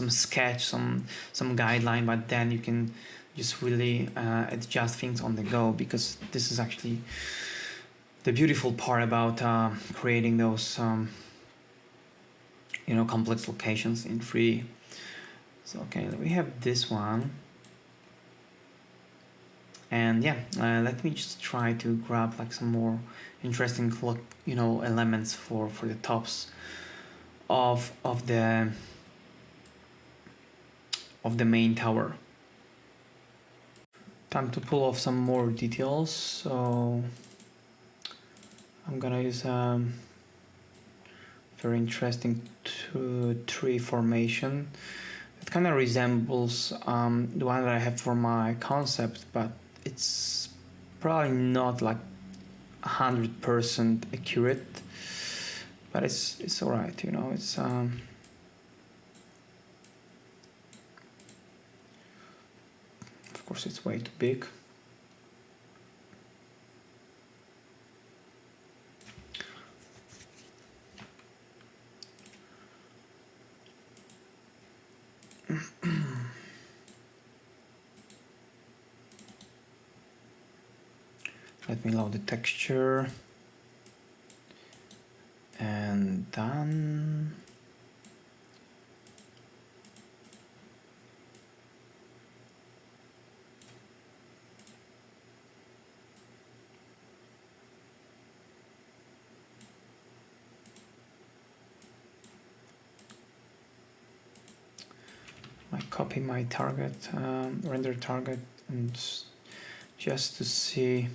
Speaker 1: sketch, some guideline, but then you can just really adjust things on the go, because this is actually the beautiful part about creating those complex locations in 3D. So okay, we have this one. And yeah, let me just try to grab like some more interesting elements for the tops of the main tower. Time to pull off some more details. So I'm gonna use very interesting tree formation. It kind of resembles the one that I have for my concept, but it's probably not like 100% accurate, but it's all right. It's course it's way too big. Let me load the texture. And done. I copy my target, render target, and just to see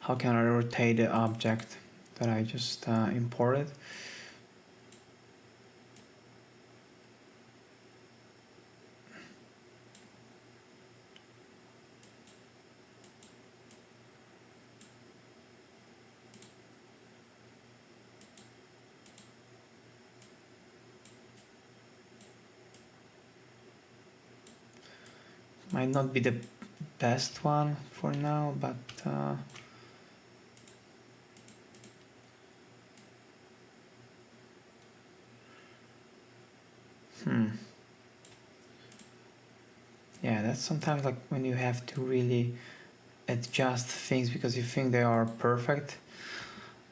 Speaker 1: how can I rotate the object that I just imported. Might not be the best one for now, but yeah, that's sometimes like when you have to really adjust things because you think they are perfect,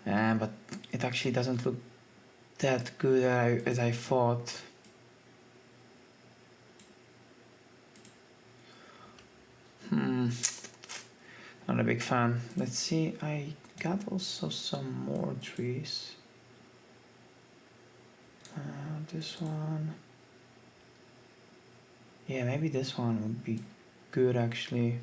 Speaker 1: but it actually doesn't look that good as I thought. Not a big fan. Let's see, I got also some more trees. This one. Yeah, maybe this one would be good actually.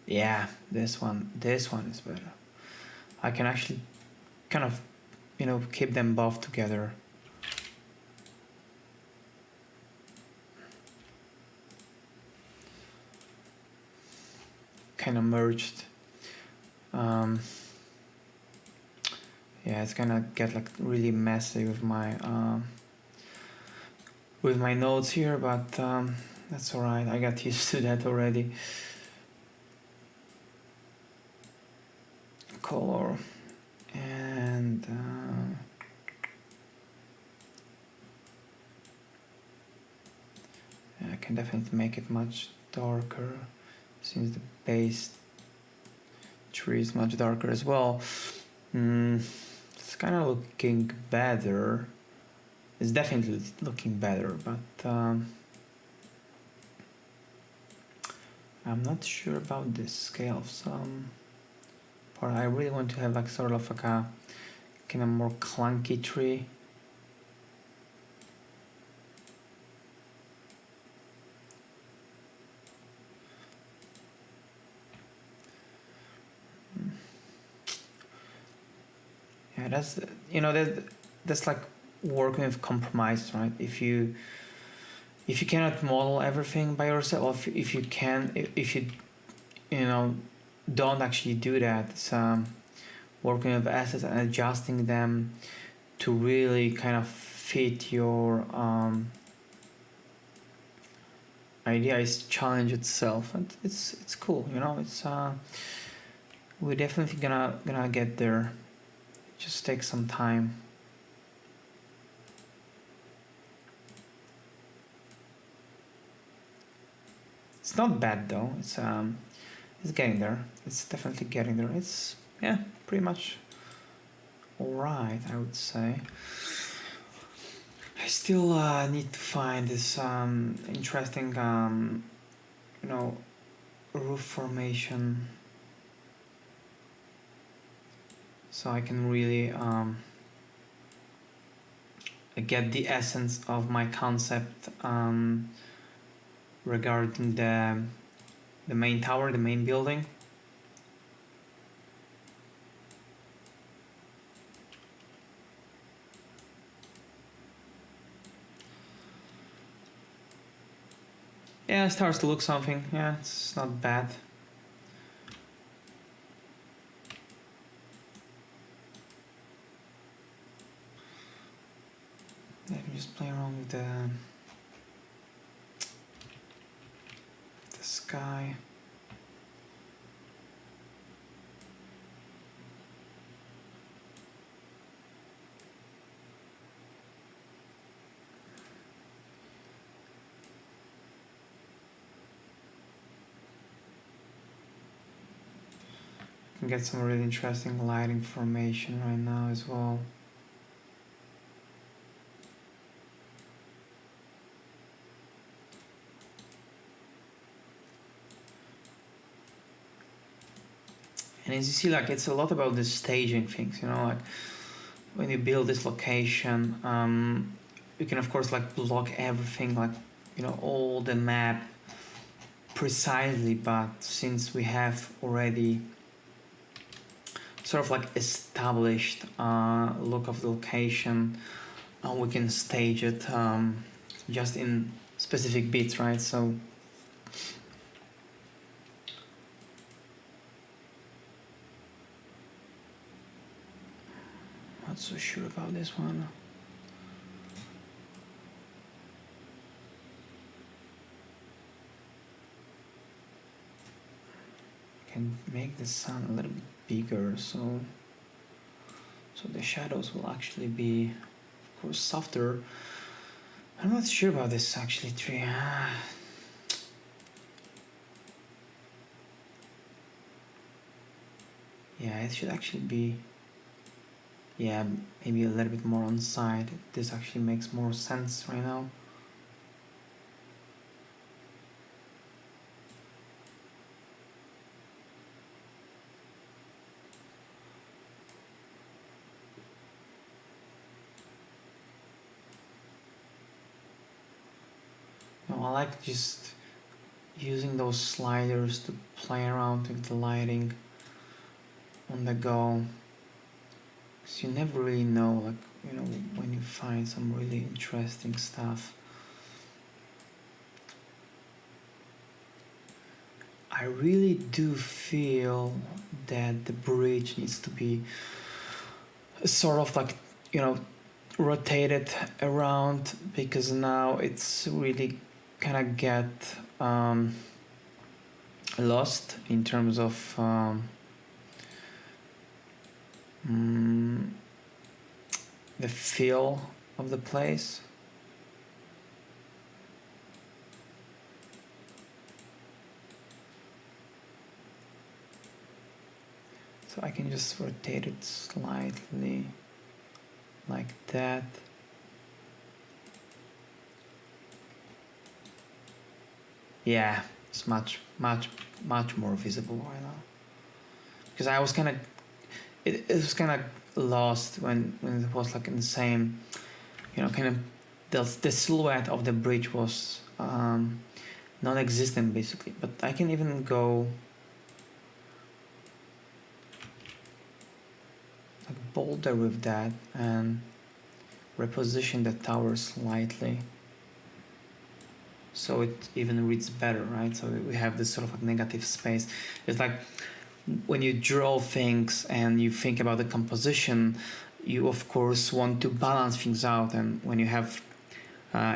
Speaker 1: Yeah, this one is better. I can actually kind of, keep them both together. Kind of merged. Yeah, it's gonna get like really messy with my nodes here, but that's alright. I got used to that already. Color and I can definitely make it much darker since the base tree is much darker as well. It's kind of looking better. It's definitely looking better, but I'm not sure about the scale of some part. I really want to have like sort of like a kind of more clunky tree. Yeah, that's like working with compromises, right? If you cannot model everything by yourself, or if you don't actually do that, it's working with assets and adjusting them to really kind of fit your idea is challenge itself, and it's cool, it's we're definitely gonna get there. Just take some time. It's not bad though. It's getting there. It's definitely getting there. It's pretty much alright, I would say. I still need to find this interesting roof formation, so I can really get the essence of my concept regarding the main tower, the main building. Yeah, it starts to look something. Yeah, it's not bad. just play around with the sky. You can get some really interesting lighting formation right now as well. And as you see, like, it's a lot about the staging things, you know, like when you build this location, you can of course like block everything, like, you know, all the map precisely, but since we have already sort of like established look of the location, we can stage it just in specific bits, right? So not so sure about this one. Can make the sun a little bit bigger, so the shadows will actually be, of course, softer. I'm not sure about this actually, tree. Yeah, it should actually be, yeah, maybe a little bit more on side. This actually makes more sense right now. No, I like just using those sliders to play around with the lighting on the go. Because you never really know, like, you know, when you find some really interesting stuff. I really do feel that the bridge needs to be sort of like, you know, rotated around, because now it's really kind of get lost in terms of the feel of the place. So I can just rotate it slightly like that. Yeah, it's much more visible right now. Because I was kind of, it was kind of lost when it was like in the same, you know, kind of the silhouette of the bridge was non-existent basically. But I can even go like bolder with that and reposition the tower slightly, so it even reads better, right? So we have this sort of like negative space. It's like when you draw things and you think about the composition, you of course want to balance things out, and when you have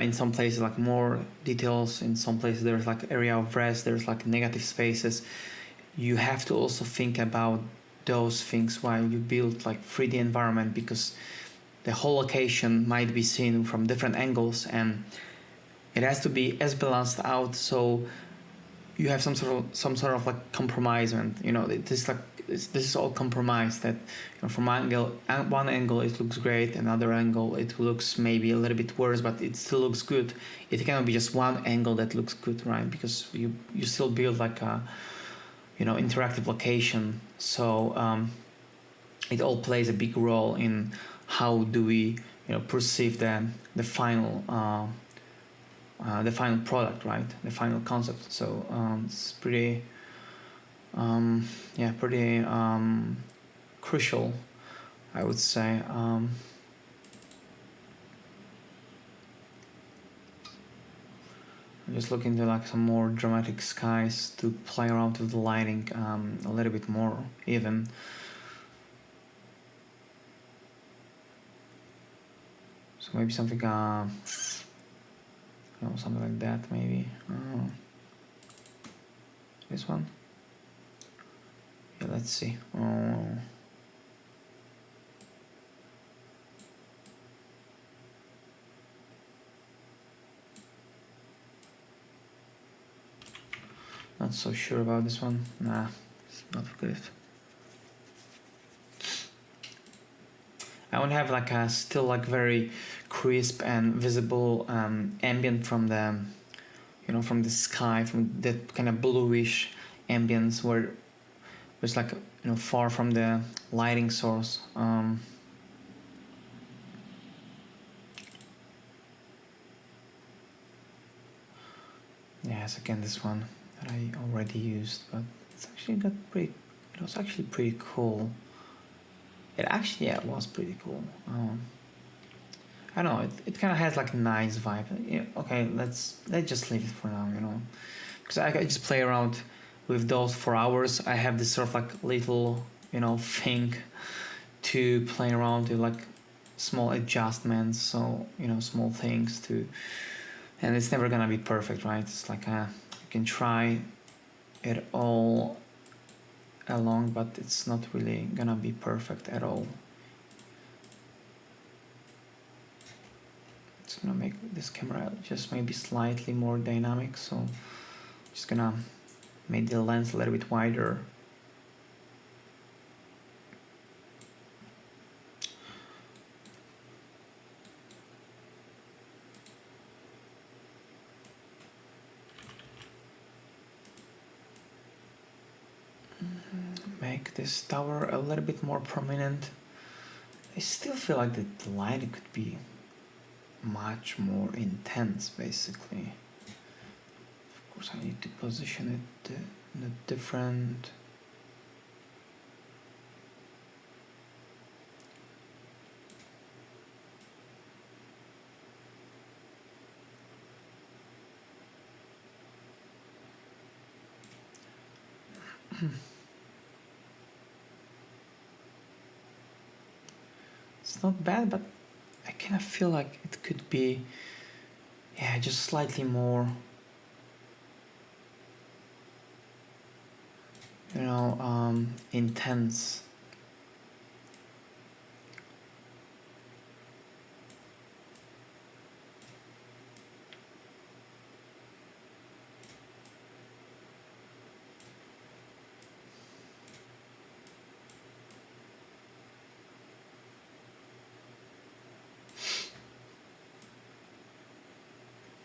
Speaker 1: in some places like more details, in some places there's like area of rest, there's like negative spaces, you have to also think about those things while you build like 3D environment, because the whole location might be seen from different angles and it has to be as balanced out, so you have some sort of like compromise. And you know, this is all compromised, that, you know, from one angle it looks great, another angle it looks maybe a little bit worse, but it still looks good. It cannot be just one angle that looks good, right? Because you still build like a, you know, interactive location. So it all plays a big role in how do we, you know, perceive the final product, right? The final concept. So it's pretty, pretty crucial, I would say. I'm just looking to like some more dramatic skies to play around with the lighting a little bit more even. So maybe something, you know, something like that, maybe. This one. Yeah, let's see. Not so sure about this one. Nah, it's not good. I want to have like a still like very crisp and visible ambient from the, you know, from the sky, from that kind of bluish ambience where it's like, you know, far from the lighting source. Yes, again this one that I already used, but it's actually got pretty. It was actually pretty cool. It actually, yeah, it was pretty cool. I don't know. It kind of has like a nice vibe. Yeah, okay, let's just leave it for now. You know, because I just play around with those for hours. I have this sort of like little, you know, thing to play around with, like small adjustments. So, you know, small things to, and it's never gonna be perfect, right? It's like you can try it all along, but it's not really gonna be perfect at all. It's gonna make this camera just maybe slightly more dynamic, so just gonna make the lens a little bit wider. Make this tower a little bit more prominent. I still feel like the lighting could be much more intense, basically. Of course, I need to position it in a different. It's not bad, but I kind of feel like it could be, yeah, just slightly more, you know, intense.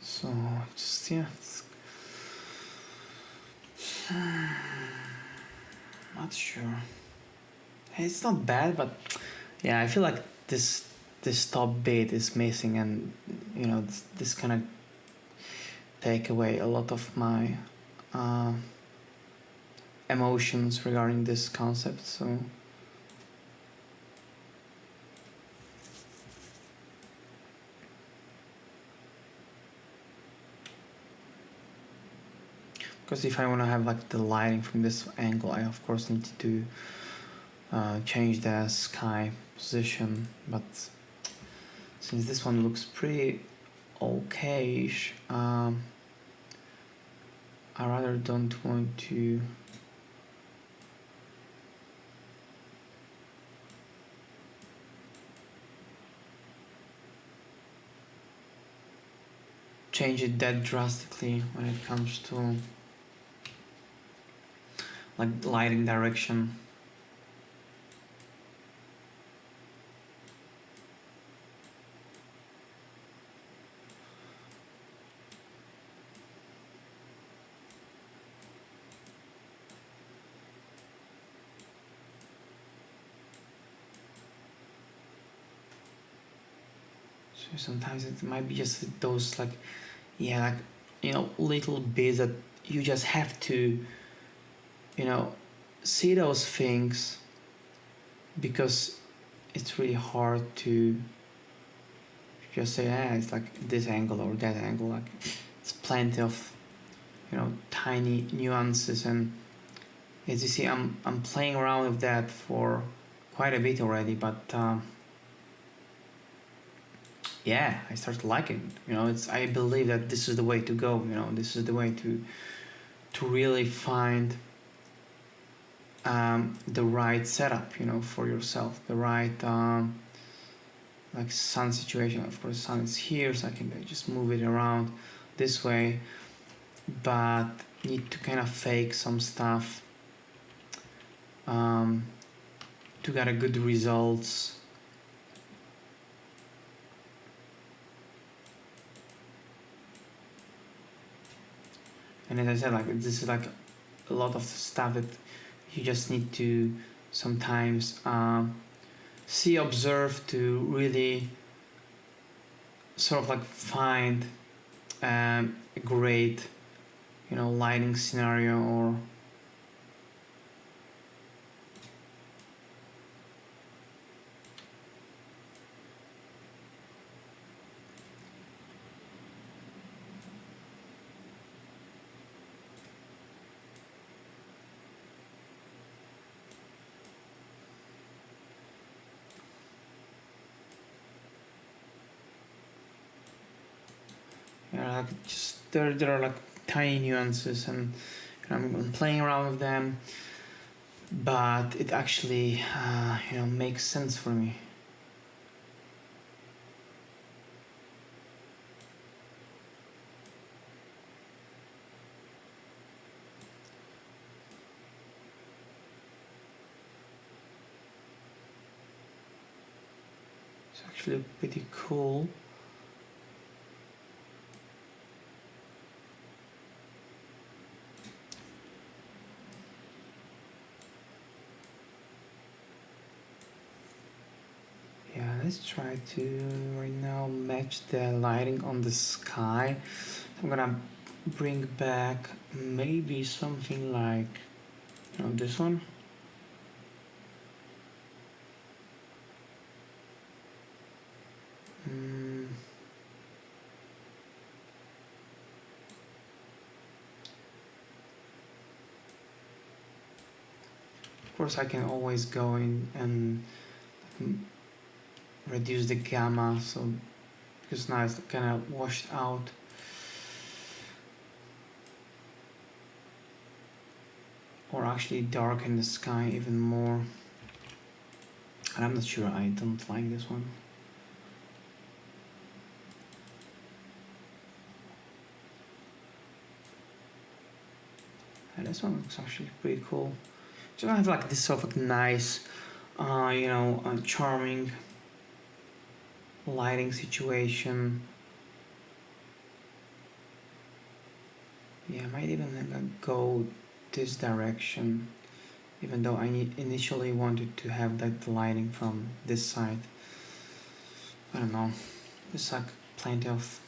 Speaker 1: So just, yeah, not sure. It's not bad, but yeah, I feel like this top bit is missing, and you know, this kind of take away a lot of my emotions regarding this concept. So because if I want to have like the lighting from this angle, I of course need to change the sky position, but since this one looks pretty okay-ish, I rather don't want to change it that drastically when it comes to like lighting direction. So sometimes it might be just those like, yeah, like, you know, little bits that you just have to, you know, see those things, because it's really hard to just say, ah, it's like this angle or that angle. Like, it's plenty of, you know, tiny nuances, and as you see, I'm playing around with that for quite a bit already, but yeah, I started liking it. You know, I believe that this is the way to go. You know, this is the way to really find the right setup. You know, for yourself, the right like sun situation. Of course, sun is here, so I can just move it around this way, but need to kind of fake some stuff to get a good results. And as I said, like this is like a lot of stuff that you just need to sometimes see, observe to really sort of like find a great, you know, lighting scenario or like just there are like tiny nuances, and I'm playing around with them, but it actually you know, makes sense for me. It's actually pretty cool. Let's try to right now match the lighting on the sky. I'm gonna bring back maybe something like, you know, this one. Of course, I can always go in and reduce the gamma, so because now it's kind of washed out. Or actually darken the sky even more. And I'm not sure, I don't like this one. And this one looks actually pretty cool. So I have like this sort of nice, you know, charming lighting situation. Yeah, I might even go this direction, even though I initially wanted to have that lighting from this side. I don't know, there's like plenty of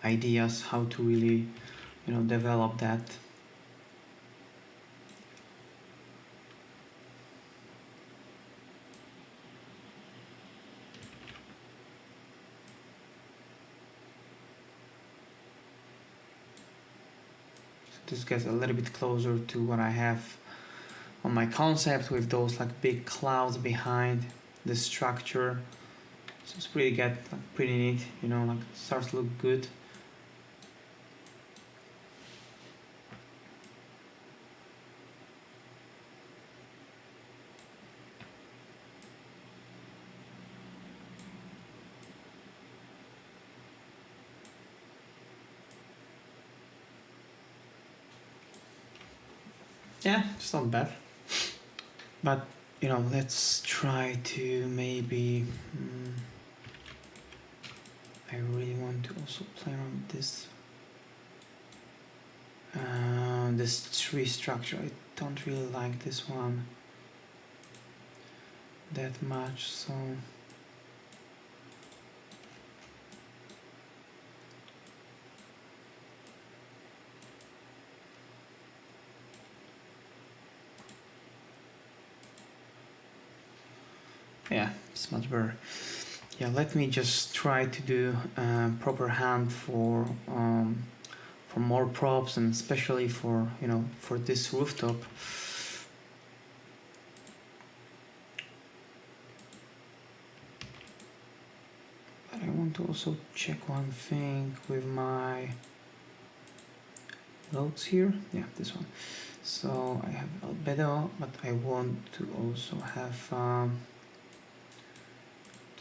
Speaker 1: ideas how to really, you know, develop that. This gets a little bit closer to what I have on my concept, with those like big clouds behind the structure. So it's pretty pretty neat, you know, like starts to look good. Yeah, it's not bad. But, you know, let's try to maybe... I really want to also play around with this. This tree structure. I don't really like this one that much, so... Yeah, it's much better. Yeah, let me just try to do proper hand for more props, and especially for, you know, for this rooftop. to also check one thing with my loads here. Yeah, this one. So I have albedo, but I want to also have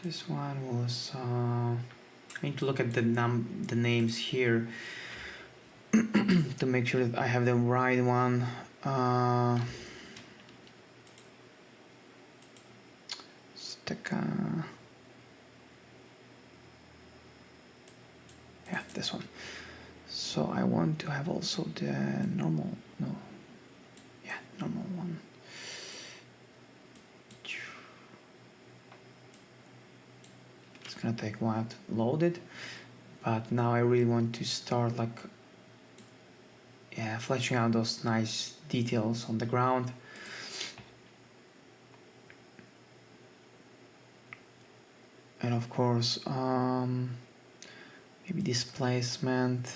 Speaker 1: this one was I need to look at the names here to make sure that I have the right one. Yeah, this one. So I want to have also the normal, normal one. It's gonna take a while to load it, but now I really want to start like, fleshing out those nice details on the ground. And of course, maybe displacement.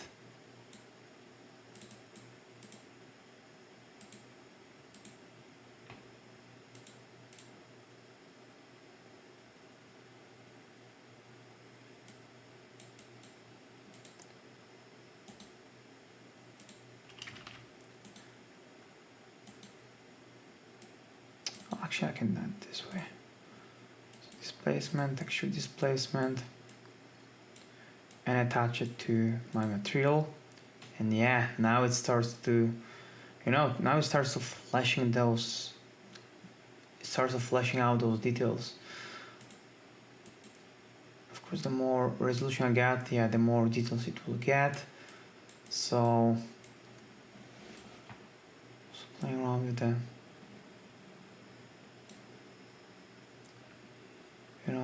Speaker 1: Actually, I can do it this way. So displacement, texture displacement, and attach it to my material. And yeah, now it starts to, now it starts to fleshing those. It starts to fleshing out those details. Of course, the more resolution I get, the more details it will get. So playing around with the,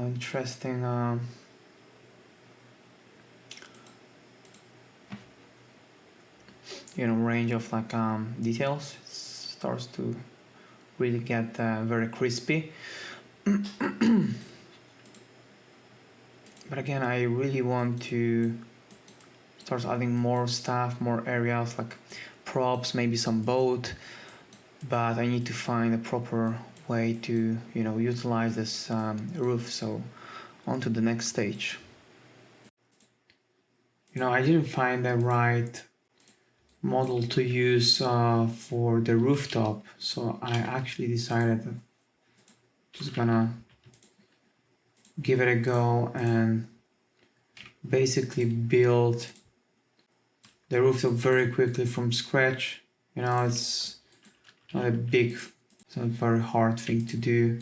Speaker 1: interesting range of like details. It starts to really get very crispy. But again, I really want to start adding more stuff, more areas like props, maybe some boat, but I need to find a proper way to utilize this roof. So on to the next stage. I didn't find the right model to use for the rooftop, so I actually decided that just gonna give it a go and basically build the rooftop very quickly from scratch. It's not it's not a very hard thing to do.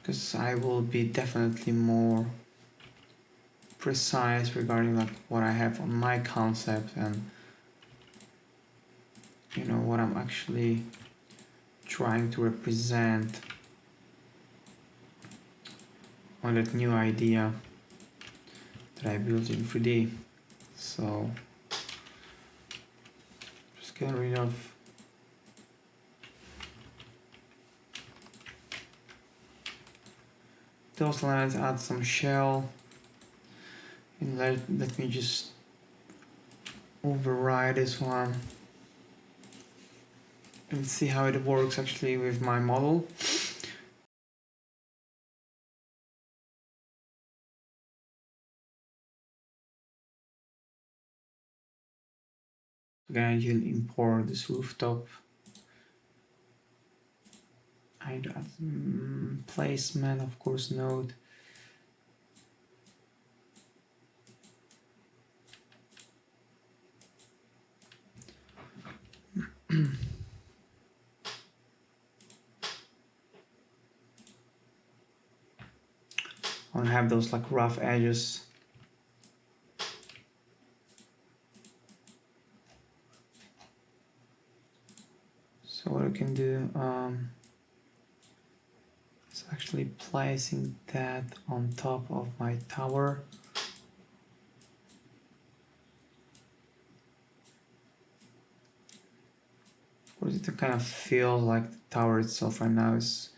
Speaker 1: Because I will be definitely more precise regarding like what I have on my concept and what I'm actually trying to represent on that new idea that I built in 3D. So just getting rid of those lines, add some shell, and let me just override this one and see how it works actually with my model. Again, you'll import this rooftop. I got placement, of course, node. I want to have those like rough edges. So what I can do is actually placing that on top of my tower. Of course, it kind of feels like the tower itself right now is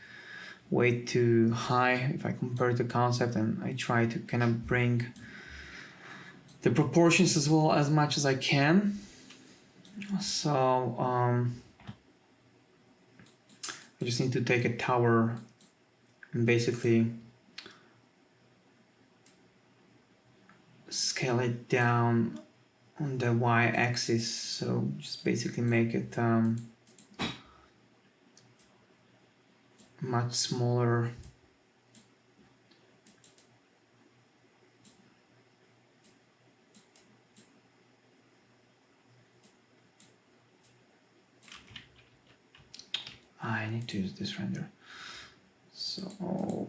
Speaker 1: way too high if I compare the concept, and I try to kind of bring the proportions as well as much as I can. So I just need to take a tower and basically scale it down on the y-axis, so just basically make it much smaller. I need to use this render. So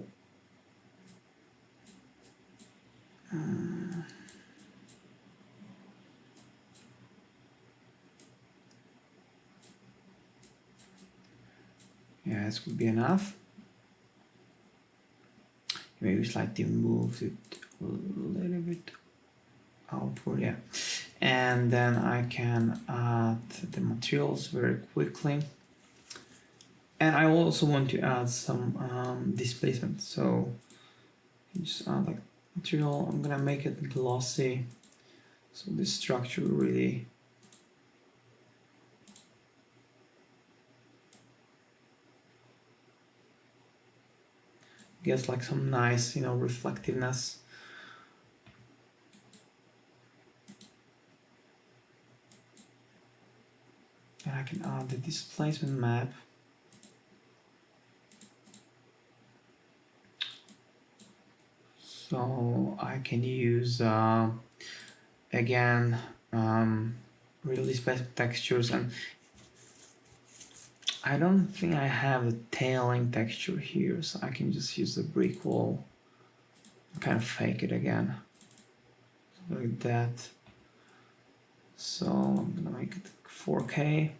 Speaker 1: yeah, this would be enough. Maybe slightly move it a little bit outward, yeah. And then I can add the materials very quickly. And I also want to add some displacement. So just add like material. I'm gonna make it glossy, so this structure really gets like some nice, reflectiveness. And I can add the displacement map. So I can use again really specific textures, and I don't think I have a tailing texture here, so I can just use the brick wall, kind of fake it again like that. So I'm gonna make it 4K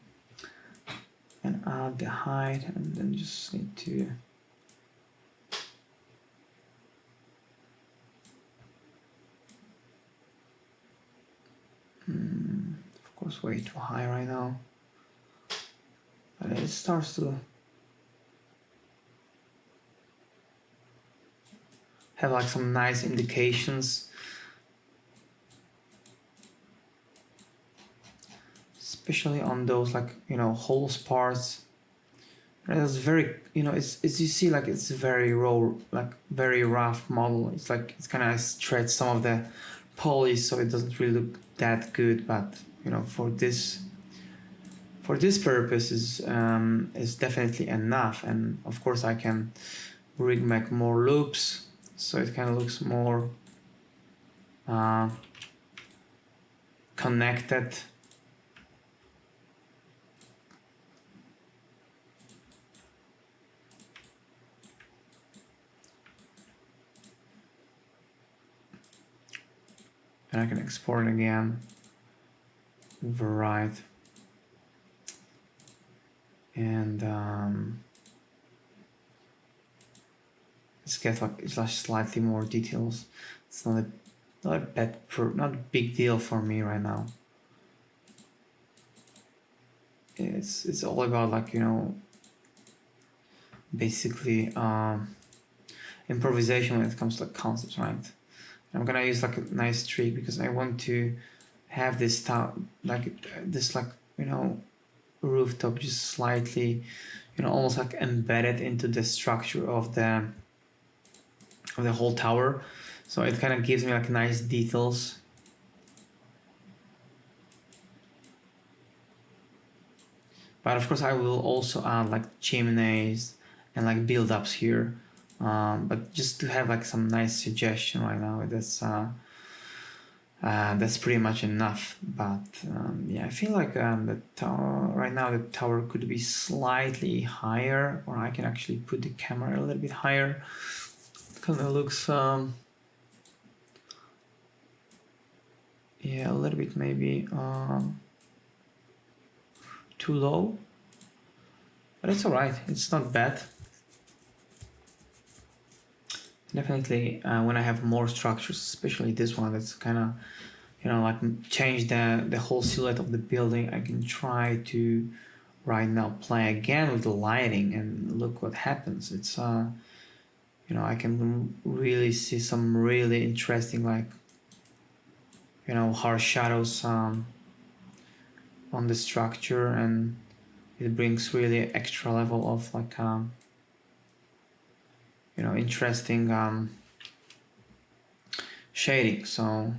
Speaker 1: and add the height, and then just need to of course way too high right now, but it starts to have like some nice indications, especially on those like holes parts. And it's very it's you see like it's very raw, like very rough model. It's like it's kind of stretched some of the poly, so it doesn't really look that good, but for this purpose is definitely enough. And of course I can rig make more loops, so it kind of looks more connected. And I can export it again, override, and let's get like it's like slightly more details. It's not a big deal for me right now. It's all about like basically improvisation when it comes to like concepts, right? I'm gonna use like a nice trick because I want to have this rooftop just slightly almost like embedded into the structure of the whole tower, so it kind of gives me like nice details. But of course I will also add like chimneys and like build-ups here. But just to have like some nice suggestion right now, that's pretty much enough. But yeah, I feel like the tower right now, the tower could be slightly higher, or I can actually put the camera a little bit higher. Kind of looks yeah, a little bit maybe too low, but it's all right. It's not bad. Definitely, when I have more structures, especially this one, that's kind of, you know, like change the whole silhouette of the building, I can try to right now play again with the lighting and look what happens. It's you know, I can really see some really interesting, like, you know, harsh shadows on the structure, and it brings really extra level of like you know, interesting shading. So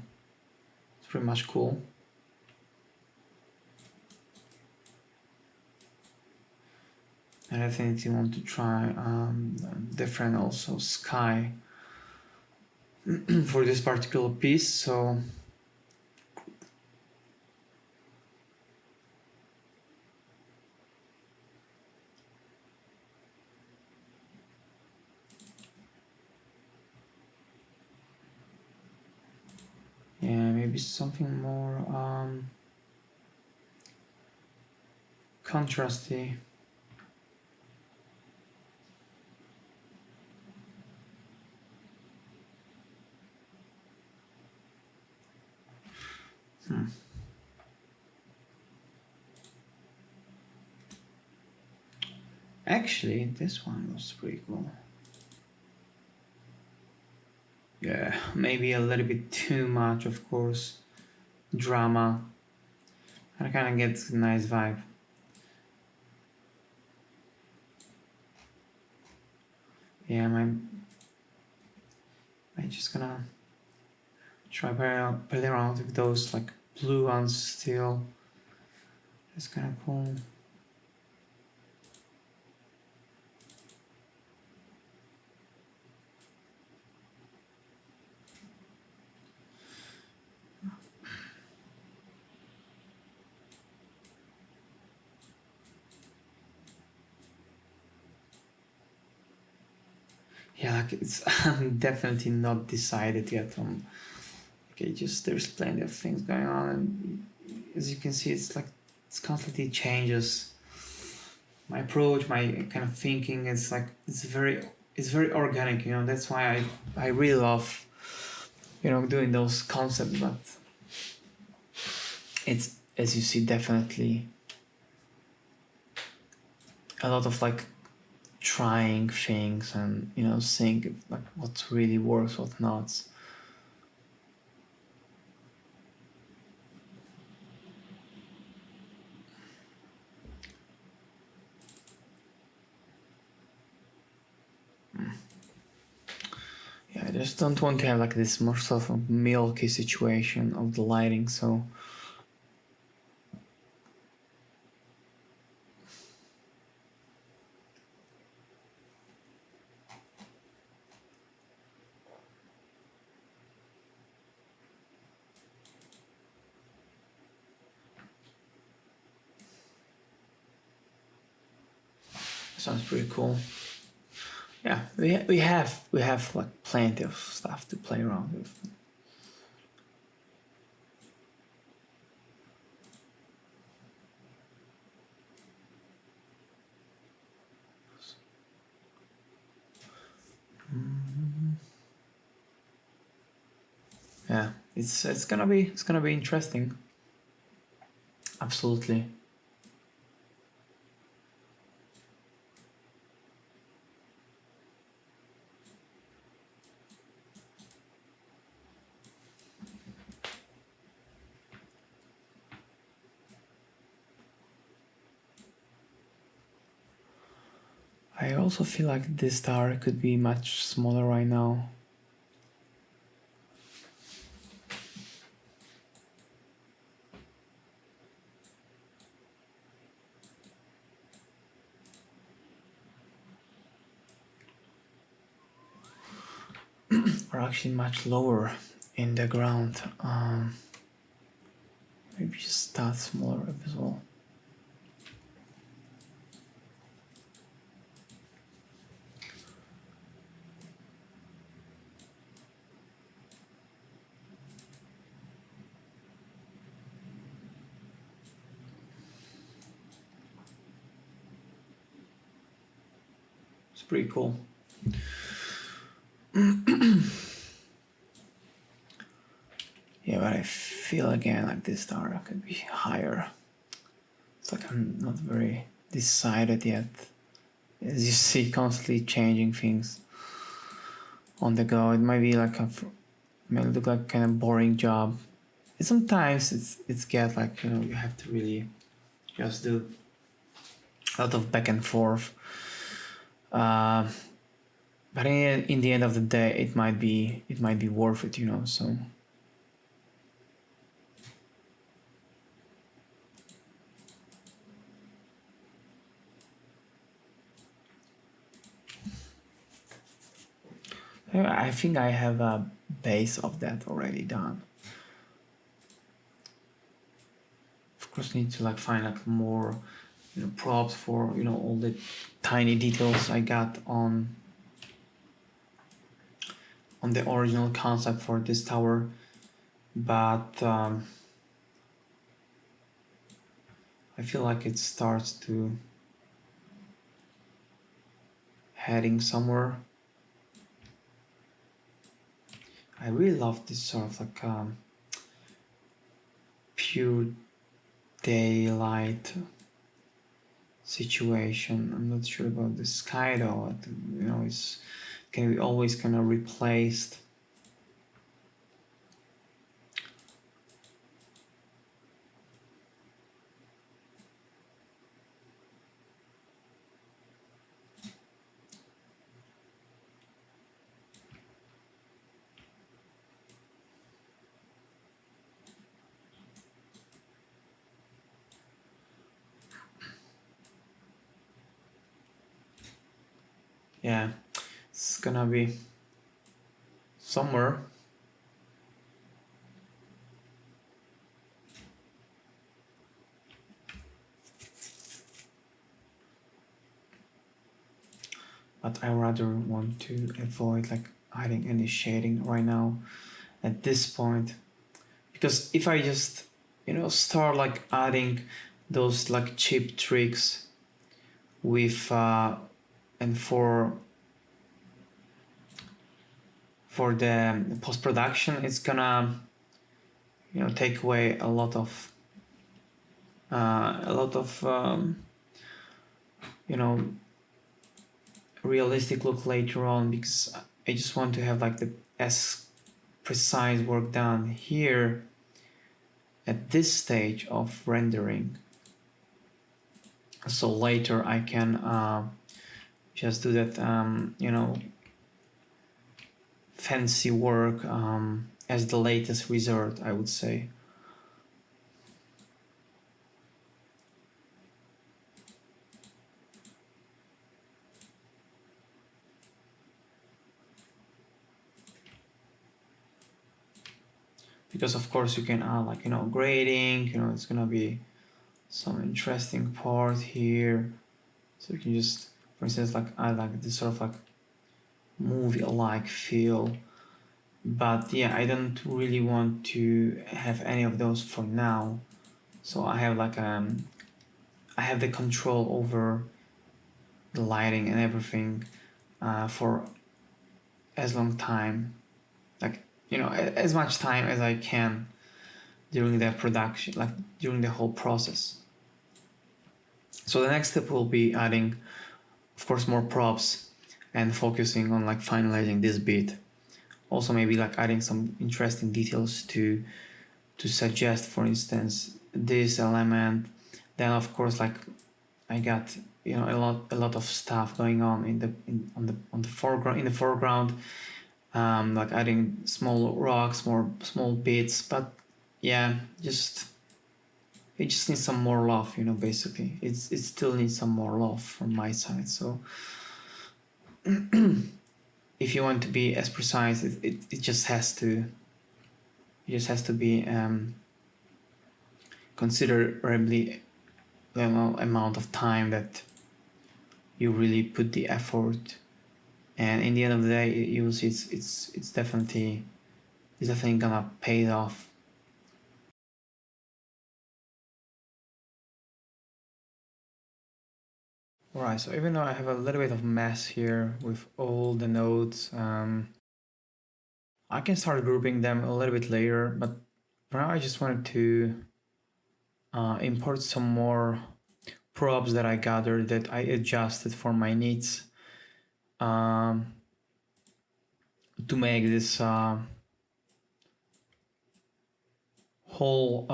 Speaker 1: it's pretty much cool. And I think you want to try different also sky for this particular piece. So yeah, maybe something more contrasty. Actually, this one was pretty cool. Yeah, maybe a little bit too much, of course. Drama. I kind of get a nice vibe. Yeah, I'm just gonna try play around with those like blue ones still. It's kind of cool. Yeah, like it's I'm definitely not decided yet on. Okay, just there's plenty of things going on, and as you can see, it's like it's constantly changes. My approach, my kind of thinking, it's like it's very organic. You know, that's why I really love, you know, doing those concepts. But it's, as you see, definitely a lot of like trying things and, you know, seeing if, like what really works, what not. Yeah, I just don't want to have like this more sort of milky situation of the lighting, so sounds pretty cool. Yeah, we have like plenty of stuff to play around with. Yeah, it's gonna be interesting. Absolutely. I also feel like this tower could be much smaller right now. are actually much lower in the ground. Maybe just that smaller as well. It's pretty cool. Yeah, but I feel again like this tower could be higher. It's like I'm not very decided yet. As you see, constantly changing things on the go. It might be like may look like kind of boring job. And sometimes it's get like, you know, you have to really just do a lot of back and forth. But in the end of the day, it might be worth it, you know. So I think I have a base of that already done. Of course, need to like find like more, you know, props for, you know, all the tiny details I got on the original concept for this tower, but I feel like it starts to heading somewhere. I really love this sort of like pure daylight situation. I'm not sure about the sky though. You know, it's can be always kind of replaced. Yeah, it's gonna be somewhere. But I rather want to avoid like adding any shading right now at this point, because if I just, you know, start like adding those like cheap tricks with and for the post-production, it's gonna, you know, take away a lot of you know, realistic look later on, because I just want to have like the as precise work done here at this stage of rendering, so later I can just do that you know, fancy work as the latest result, I would say. Because of course you can add like, you know, grading, you know, it's gonna be some interesting part here. So you can just, for instance, like I like this sort of like movie-like feel. But yeah, I don't really want to have any of those for now. So I have like I have the control over the lighting and everything for as long time, like, you know, as much time as I can during the production, like during the whole process. So the next step will be adding, of course, more props and focusing on like finalizing this bit. Also maybe like adding some interesting details to suggest, for instance, this element. Then of course, like I got, you know, a lot of stuff going on on the foreground, like adding small rocks, more small bits. But yeah, it just needs some more love, you know. Basically, it still needs some more love from my side. So if you want to be as precise, it just has to be considerably the amount of time that you really put the effort, and in the end of the day you will see it's definitely gonna pay off. Alright, so even though I have a little bit of mess here with all the nodes, I can start grouping them a little bit later, but for now I just wanted to import some more props that I gathered that I adjusted for my needs, to make this whole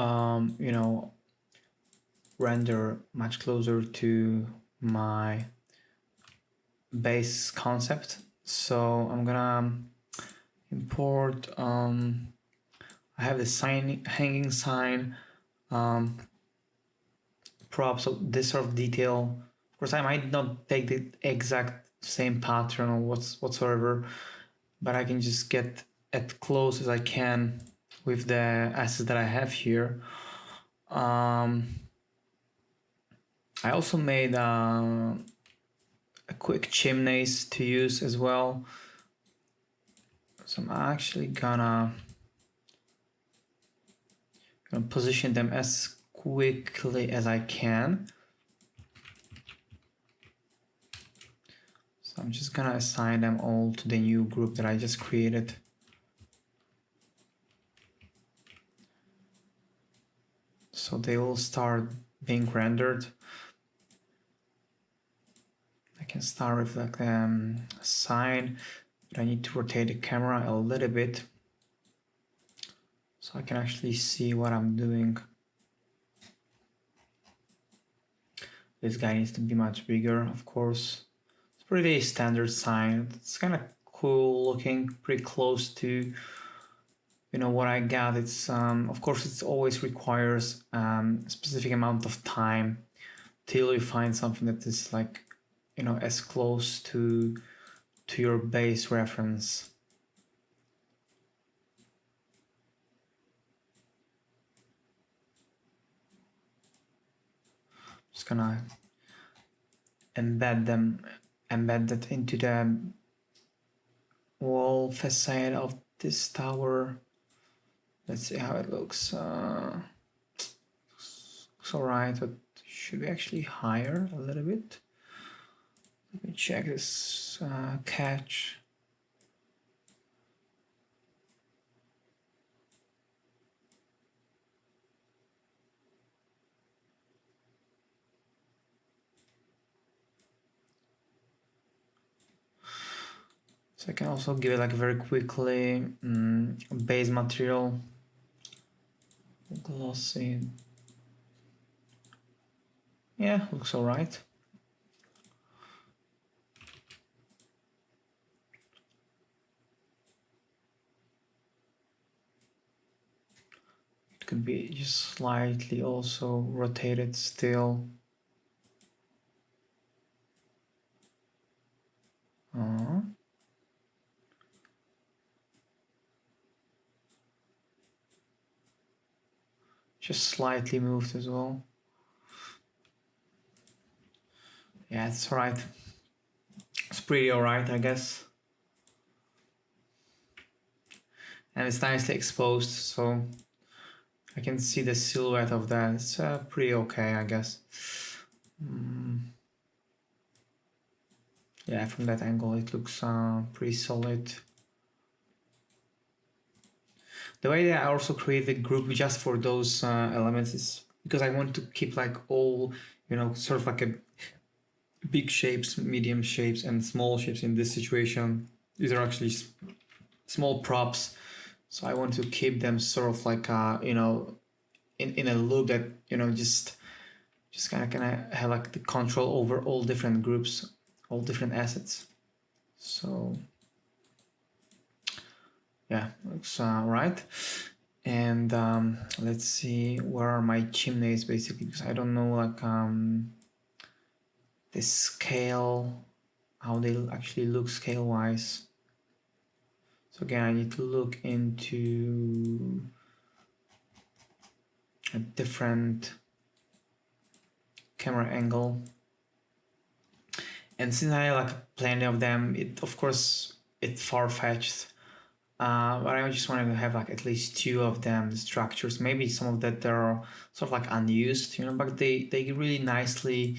Speaker 1: render much closer to my base concept. So I'm gonna import I have the hanging sign props of this sort of detail. Of course, I might not take the exact same pattern or whatsoever, but I can just get as close as I can with the assets that I have here. I also made a quick chimneys to use as well. So I'm actually gonna position them as quickly as I can. So I'm just gonna assign them all to the new group that I just created. So they will start being rendered. I can start with like a sign, but I need to rotate the camera a little bit so I can actually see what I'm doing. This guy needs to be much bigger, of course. It's pretty standard sign. It's kind of cool looking, pretty close to what I got. It's of course it always requires a specific amount of time till you find something that is like as close to your base reference. Just gonna embed that into the wall facade of this tower. Let's see how it looks. Looks alright, but should be actually higher a little bit. Let me check this catch. So I can also give it like very quickly base material, glossy. Yeah, looks alright. It could be just slightly also rotated still. Just slightly moved as well. Yeah, it's alright. It's pretty alright, I guess. And it's nicely exposed, so I can see the silhouette of that. It's pretty okay, I guess. Yeah, from that angle it looks pretty solid. The way that I also create the group just for those elements is because I want to keep like all, sort of like a big shapes, medium shapes, and small shapes in this situation. These are actually small props. So I want to keep them sort of like, in a loop that, just kind of have like the control over all different groups, all different assets. So yeah, looks right. And let's see, where are my chimneys basically, because I don't know like the scale, how they actually look scale wise. So again, I need to look into a different camera angle. And since I have like plenty of them, of course it's far-fetched. But I just wanted to have like at least 2 of them, the structures. Maybe some of that are sort of like unused, you know, but they really nicely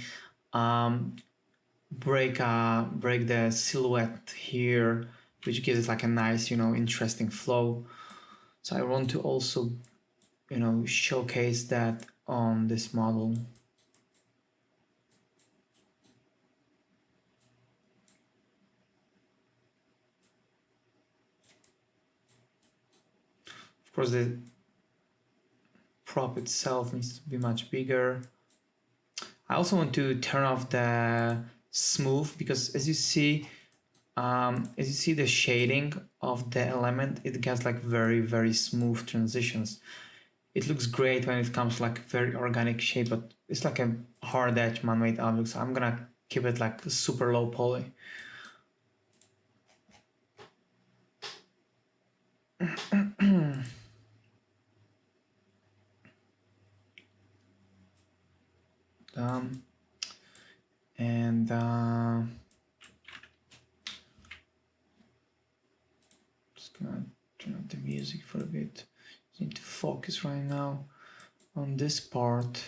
Speaker 1: break the silhouette here, which gives it like a nice, you know, interesting flow. So I want to also, you know, showcase that on this model. Of course, the prop itself needs to be much bigger. I also want to turn off the smooth, because as you see the shading of the element, it gets like very smooth transitions. It looks great when it comes to like very organic shape, but it's like a hard edge man-made object, so I'm gonna keep it like super low poly. And just gonna turn up the music for a bit. Just need to focus right now on this part.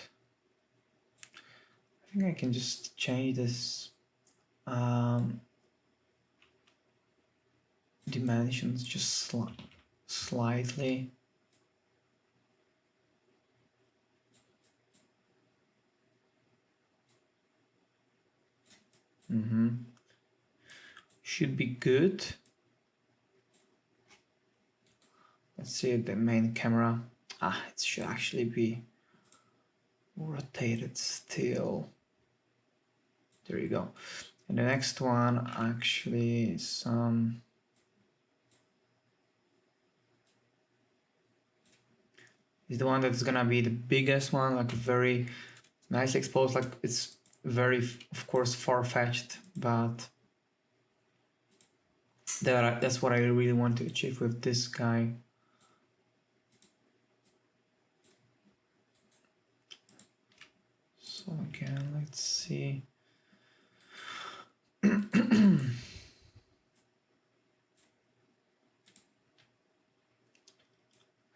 Speaker 1: I think I can just change this dimensions just slightly. Should be good. Let's see the main camera. It should actually be rotated still. There you go. And the next one actually is the one that's gonna be the biggest one, like very nicely exposed. Like it's very, of course, far-fetched, but that's what I really want to achieve with this guy. So again, let's see. And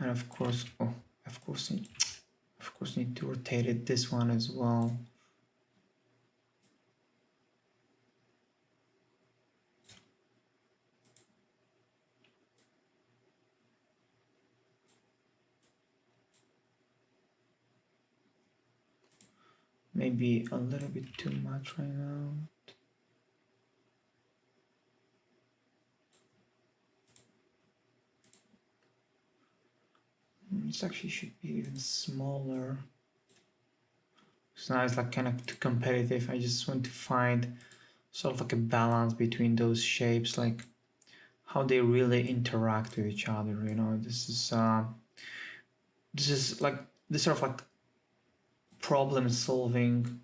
Speaker 1: of course, need to rotate it this one as well. Maybe a little bit too much right now. This actually should be even smaller. So now it's like kind of too competitive. I just want to find sort of like a balance between those shapes, like how they really interact with each other. You know, this is like this sort of like problem solving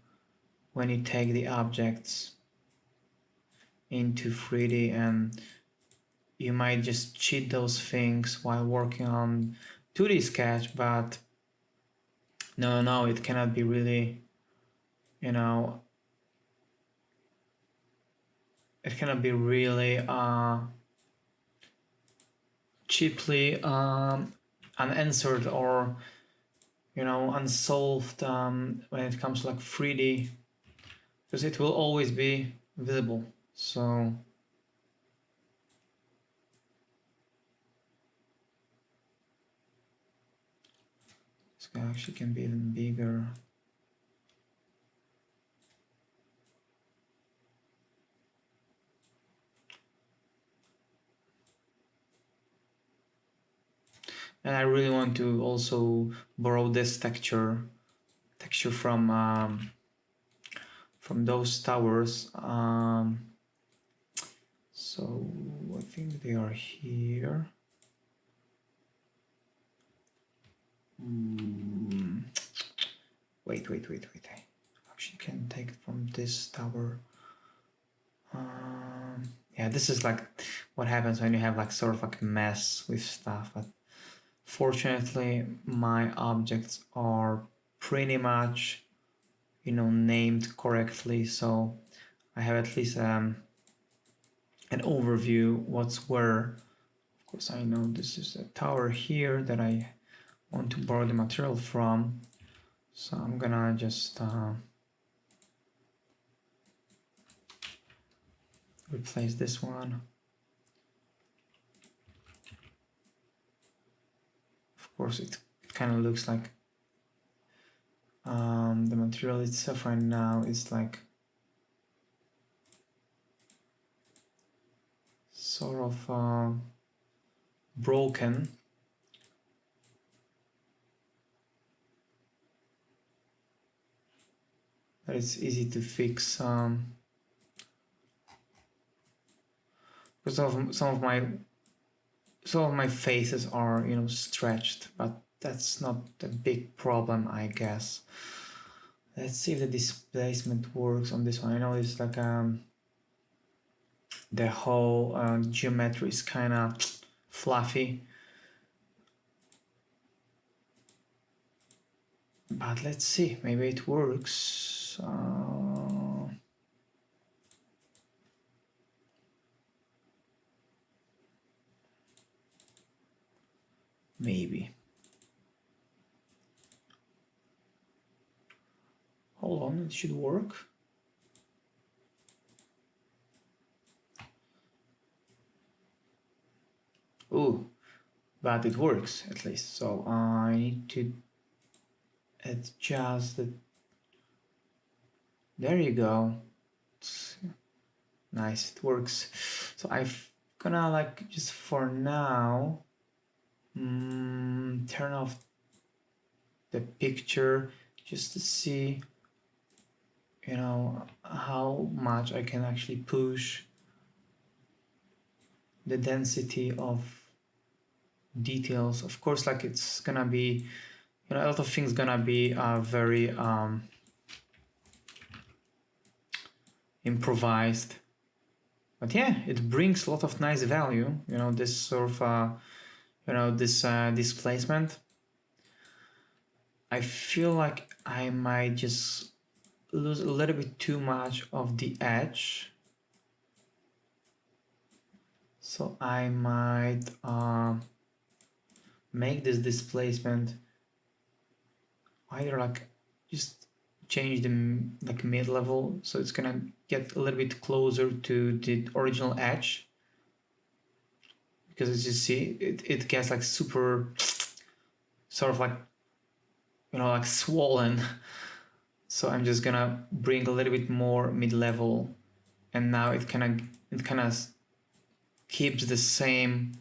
Speaker 1: when you take the objects into 3D, and you might just cheat those things while working on 2D sketch, but no, it cannot be really, you know, it cannot be really cheaply unanswered or, you know, unsolved when it comes to like 3D, because it will always be visible. So this guy actually can be even bigger. And I really want to also borrow this texture from those towers. So I think they are here. Wait. I actually can take it from this tower. Yeah, this is like what happens when you have like sort of like a mess with stuff. But fortunately, my objects are pretty much, you know, named correctly, so I have at least an overview what's where. Of course, I know this is a tower here that I want to borrow the material from, so I'm gonna just replace this one. Of course, it kind of looks like the material itself right now is like sort of broken. But it's easy to fix. Because some of my faces are, you know, stretched, but that's not a big problem, I guess. Let's see if the displacement works on this one. I know it's like the whole geometry is kind of fluffy, but let's see, maybe it works. Maybe. Hold on, it should work. Ooh, but it works at least. So I need to adjust the. There you go. It's nice, it works. So I'm gonna like just for now turn off the picture just to see, you know, how much I can actually push the density of details. Of course, like it's gonna be, you know, a lot of things gonna be very improvised, but yeah, it brings a lot of nice value, you know, this sort of you know, this displacement. I feel like I might just lose a little bit too much of the edge, so I might make this displacement either like just change the like mid-level, so it's gonna get a little bit closer to the original edge, because as you see, it gets like super sort of like, you know, like swollen. So I'm just gonna bring a little bit more mid-level, and now it kind of keeps the same,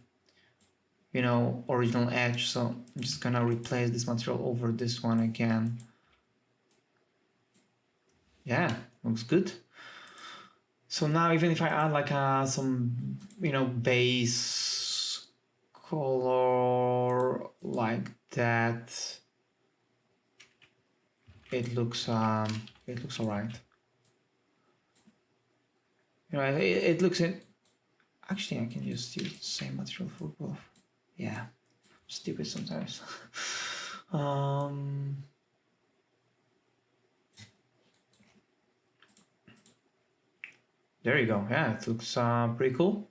Speaker 1: you know, original edge. So I'm just gonna replace this material over this one again. Yeah, looks good. So now even if I add like some, you know, base color like that, it looks all right. You know, it looks in. Actually, I can just use the same material for both. Yeah, stupid sometimes. There you go. Yeah, it looks pretty cool.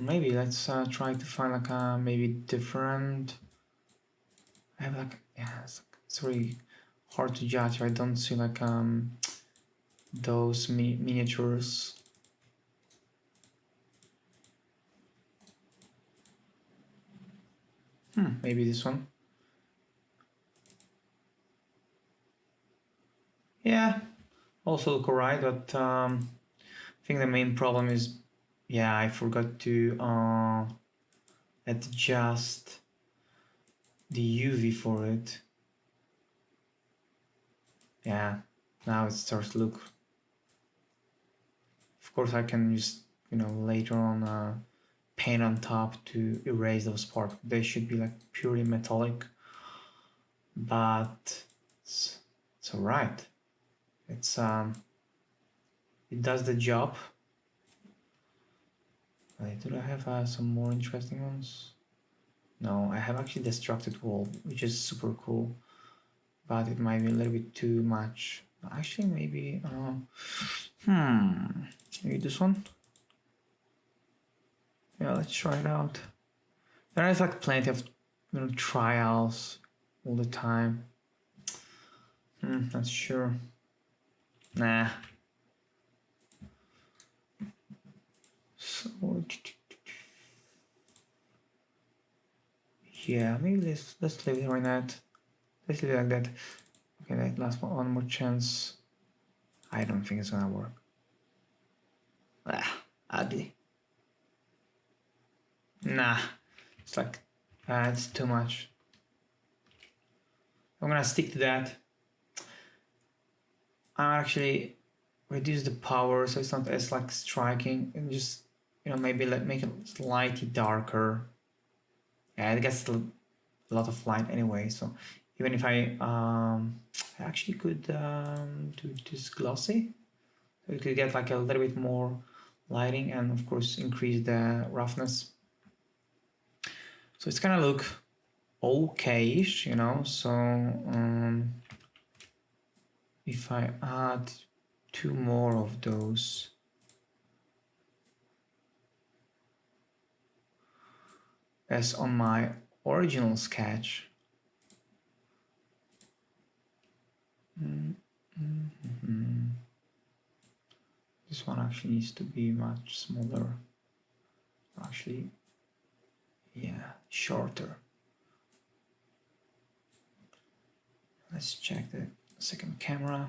Speaker 1: Maybe let's try to find like a maybe different. I have like, yeah, it's really hard to judge. I don't see like those miniatures. Maybe this one. Yeah, also look alright, but I think the main problem is, yeah, I forgot to adjust the UV for it. Yeah, now it starts to look. Of course, I can just, you know, later on paint on top to erase those parts. They should be like purely metallic. but it's all right. It's it does the job. Wait, do I have some more interesting ones? No, I have actually destructed wall, which is super cool, but it might be a little bit too much. Actually, maybe maybe this one. Yeah, let's try it out. There is like plenty of trials all the time. Not sure. Nah. So yeah, maybe let's leave it like that. Let's leave it like that. Okay, that last one more chance. I don't think it's gonna work. Ugly. Nah, it's like it's too much. I'm gonna stick to that. I actually reduce the power so it's not as like striking, and just maybe make it slightly darker. Yeah, it gets a lot of light anyway, so even if I actually could do this glossy, so you could get like a little bit more lighting and of course increase the roughness. So it's gonna look okay-ish, so if I add 2 more of those, as on my original sketch, this one actually needs to be much smaller, actually, yeah, shorter. Let's check the second camera.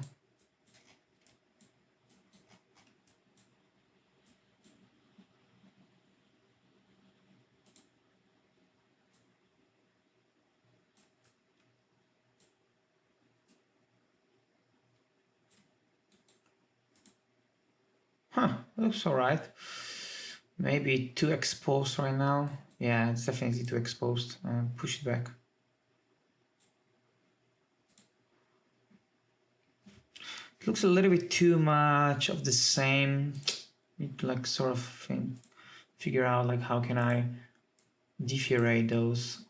Speaker 1: Looks alright. Maybe too exposed right now. Yeah, it's definitely too exposed. Push it back. It looks a little bit too much of the same. Need to like sort of figure out like how can I differentiate those.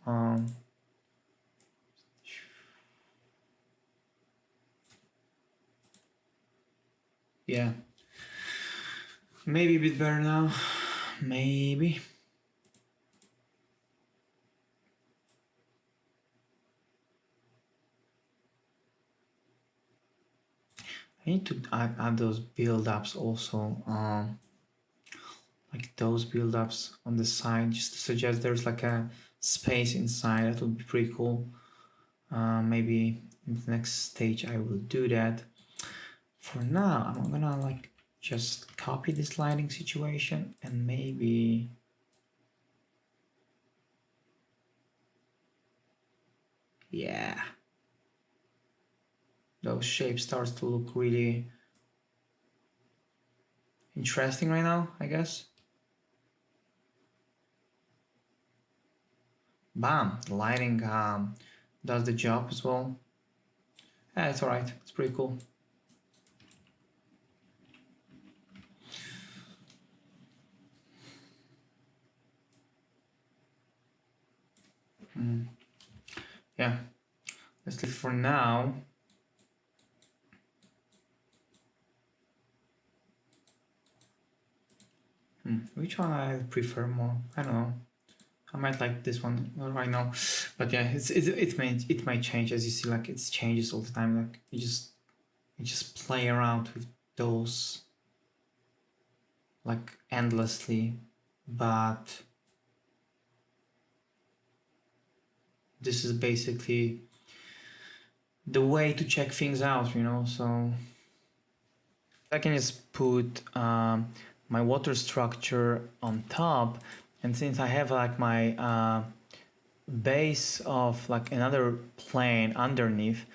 Speaker 1: Yeah, maybe a bit better now. Maybe. I need to add those build-ups also, like those build-ups on the side, just to suggest there's like a space inside. That would be pretty cool. Maybe in the next stage I will do that. For now, I'm gonna like just copy this lighting situation and maybe yeah, those shapes starts to look really interesting right now, I guess. Bam, the lighting does the job as well. Yeah, it's alright, it's pretty cool. Yeah, let's leave for now. Which one I prefer more? I don't know. I might like this one right now, but yeah, it might change, as you see. Like it changes all the time. Like you just play around with those like endlessly, but this is basically the way to check things out, so I can just put my water structure on top, and since I have like my base of like another plane underneath,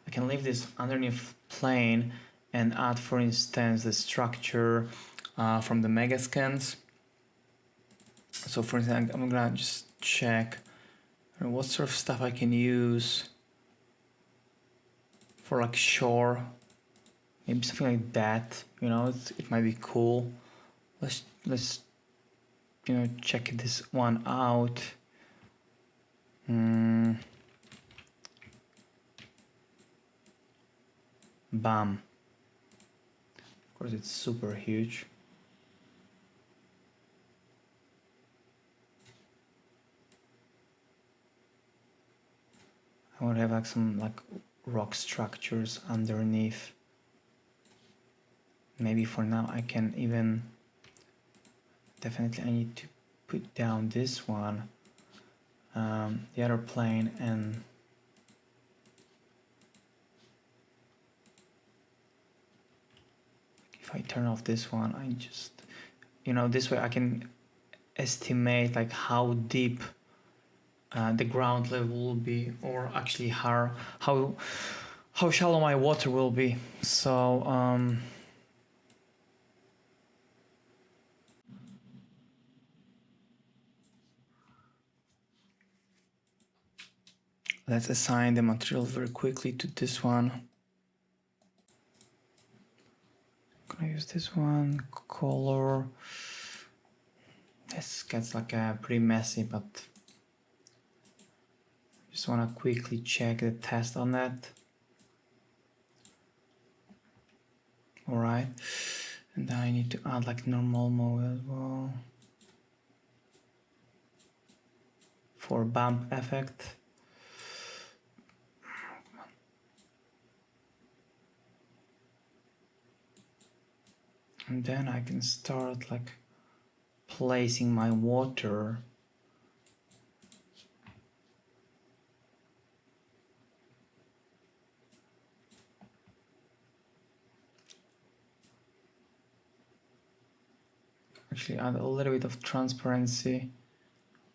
Speaker 1: I can leave this underneath plane and add, for instance, the structure from the Megascans. So for instance, I'm gonna just check what sort of stuff I can use. for like shore, maybe something like that. You know, it might be cool. Let's you know, check this one out. Bam. Of course, it's super huge. I want to have like some like rock structures underneath. Maybe for now I can even definitely I need to put down this one, the other plane, and if I turn off this one, I just, you know, this way I can estimate like how deep the ground level will be, or actually how shallow my water will be. So let's assign the material very quickly to this one. I'm gonna use this one, color. This gets like pretty messy, but just want to quickly check the test on that. All right, and then I need to add like normal mode as well for bump effect. And then I can start like placing my water. Actually add a little bit of transparency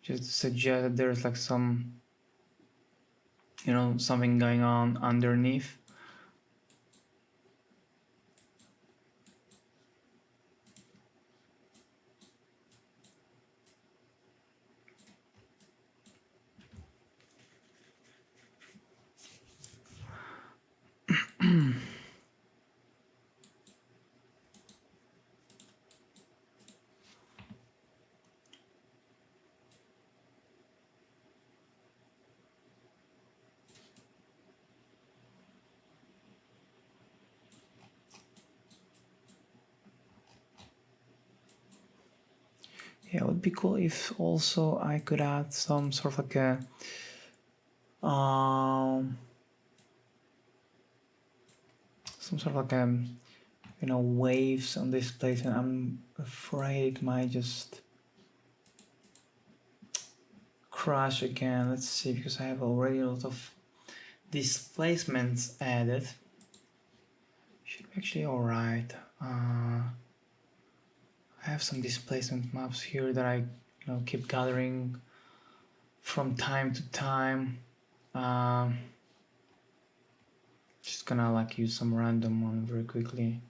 Speaker 1: just to suggest that there's like some, you know, something going on underneath. Yeah, it would be cool if also I could add some sort of like a some sort of like you know, waves on this place, and I'm afraid it might just crash again. Let's see, because I have already a lot of displacements added. Should be actually all right. I have some displacement maps here that I, you know, keep gathering from time to time. Just gonna like use some random one very quickly,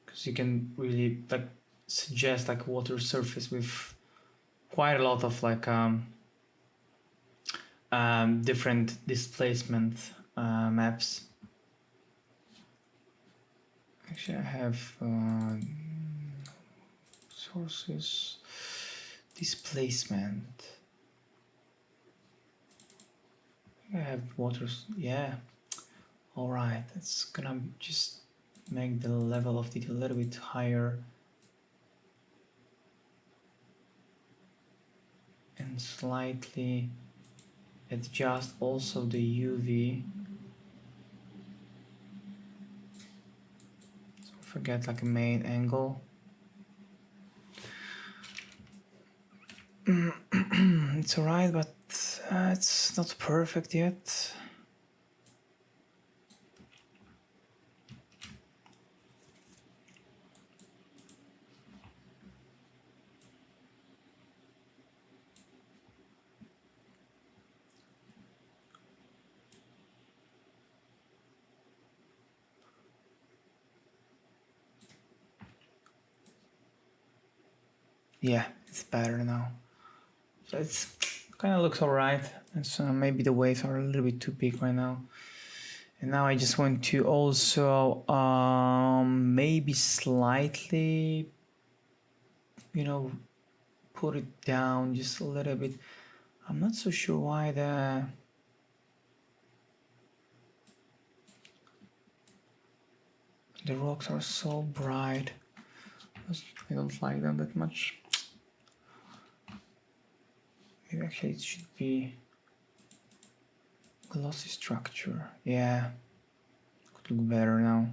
Speaker 1: because you can really like suggest like water surface with quite a lot of like different displacement maps. Actually, I have sources, displacement. I have waters. Yeah. All right. That's gonna just make the level of detail a little bit higher, and slightly adjust also the UV. So forget like a main angle. It's alright, but it's not perfect yet. Yeah, it's better now. So it's kind of looks alright. And so maybe the waves are a little bit too big right now. And now I just want to also maybe slightly, you know, put it down just a little bit. I'm not so sure why the rocks are so bright. I don't like them that much. Maybe actually it should be glossy structure. Yeah, could look better now.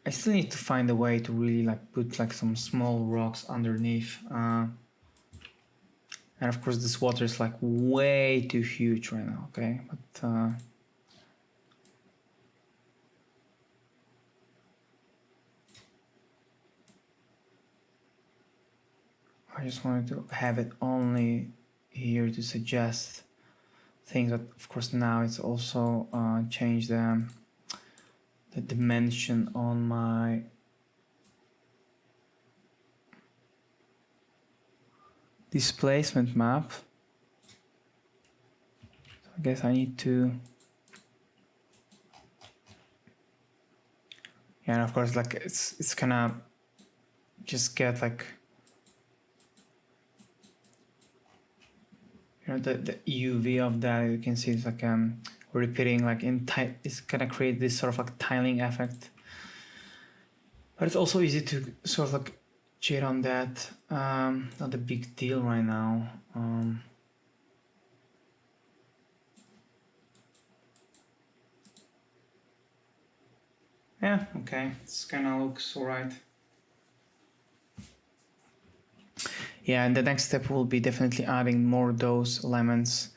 Speaker 1: I still need to find a way to really like put like some small rocks underneath. And of course this water is like way too huge right now, okay? But I just wanted to have it only here to suggest things, but of course now it's also changed the dimension on my displacement map. So I guess I need to, yeah, and of course like it's gonna just get like, you know, the UV of that, you can see it's like repeating like in type. It's gonna create this sort of like tiling effect, but it's also easy to sort of like cheat on that. Not a big deal right now. Yeah, okay, it's kind of looks alright. Yeah, and the next step will be definitely adding more of those elements,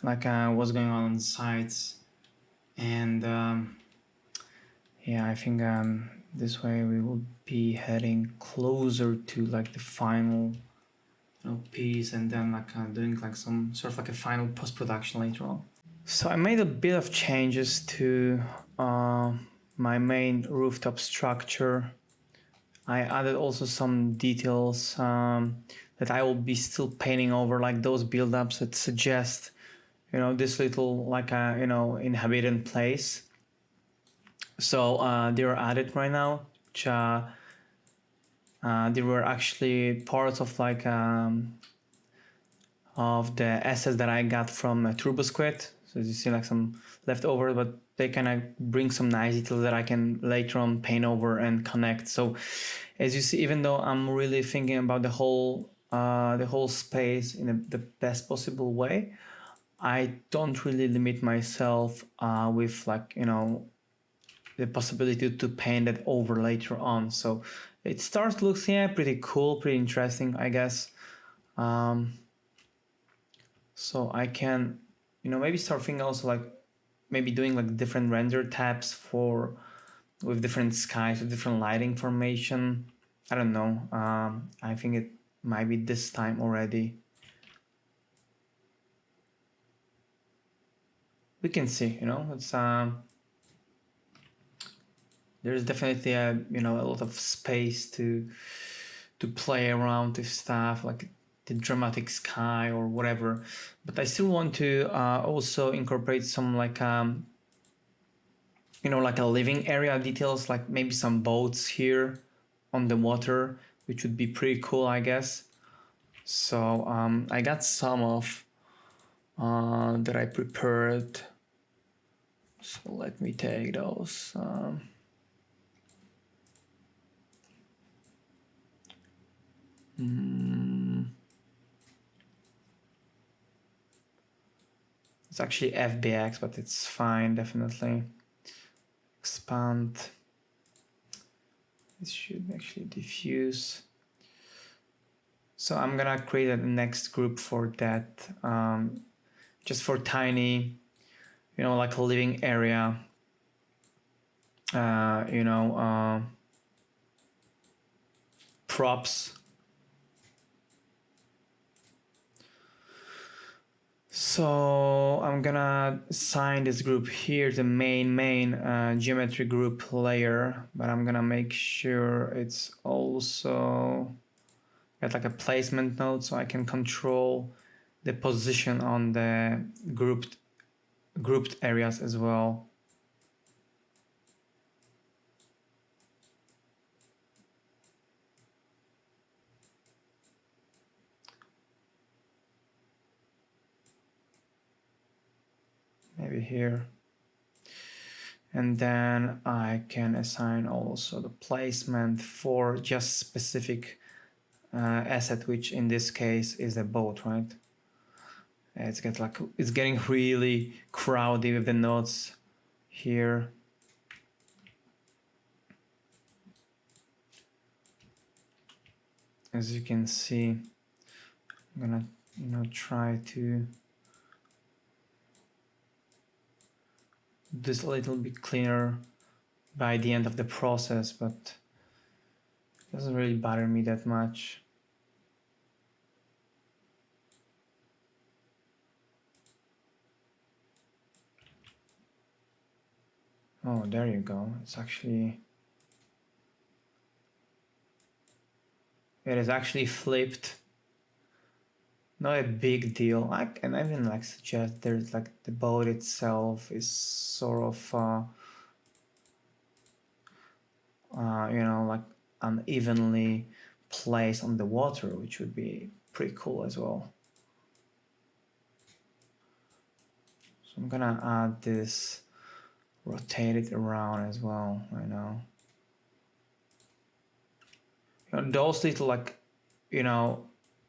Speaker 1: like what's going on the sides. And yeah, I think this way we will be heading closer to like the final, you know, piece, and then like doing like some sort of like a final post-production later on. So I made a bit of changes to my main rooftop structure. I added also some details that I will be still painting over, like those build-ups that suggest, you know, this little like a, you know, inhabited place. So they are added right now, which they were actually parts of like of the assets that I got from TurboSquid. So you see like some leftover, but they kind of bring some nice details that I can later on paint over and connect. So as you see, even though I'm really thinking about the whole space in the best possible way, I don't really limit myself with like, you know, the possibility to paint it over later on. So it starts to look, yeah, pretty cool, pretty interesting, I guess. So I can, you know, maybe start thinking also like maybe doing like different render tabs for with different skies, with different lighting formation. I don't know. I think it might be this time already. We can see, you know, it's there's definitely a, you know, a lot of space to play around with stuff like the dramatic sky or whatever, but I still want to also incorporate some like you know, like a living area details, like maybe some boats here on the water, which would be pretty cool, I guess. So I got some of that I prepared, so let me take those. It's actually FBX, but it's fine, definitely. Expand. This should actually diffuse. So I'm gonna create a next group for that, just for tiny, you know, like a living area, you know, props. So I'm gonna assign this group here the main geometry group layer, but I'm gonna make sure it's also got like a placement node so I can control the position on the grouped areas as well. Maybe here. And then I can assign also the placement for just specific asset, which in this case is a boat, right? It's getting really crowded with the nodes here. As you can see, I'm gonna try to this a little bit cleaner by the end of the process, but it doesn't really bother me that much. Oh, there you go. It is actually flipped. Not a big deal. I can even like suggest there's like the boat itself is sort of like unevenly placed on the water, which would be pretty cool as well. So I'm gonna add this, rotate it around as well right now. Those little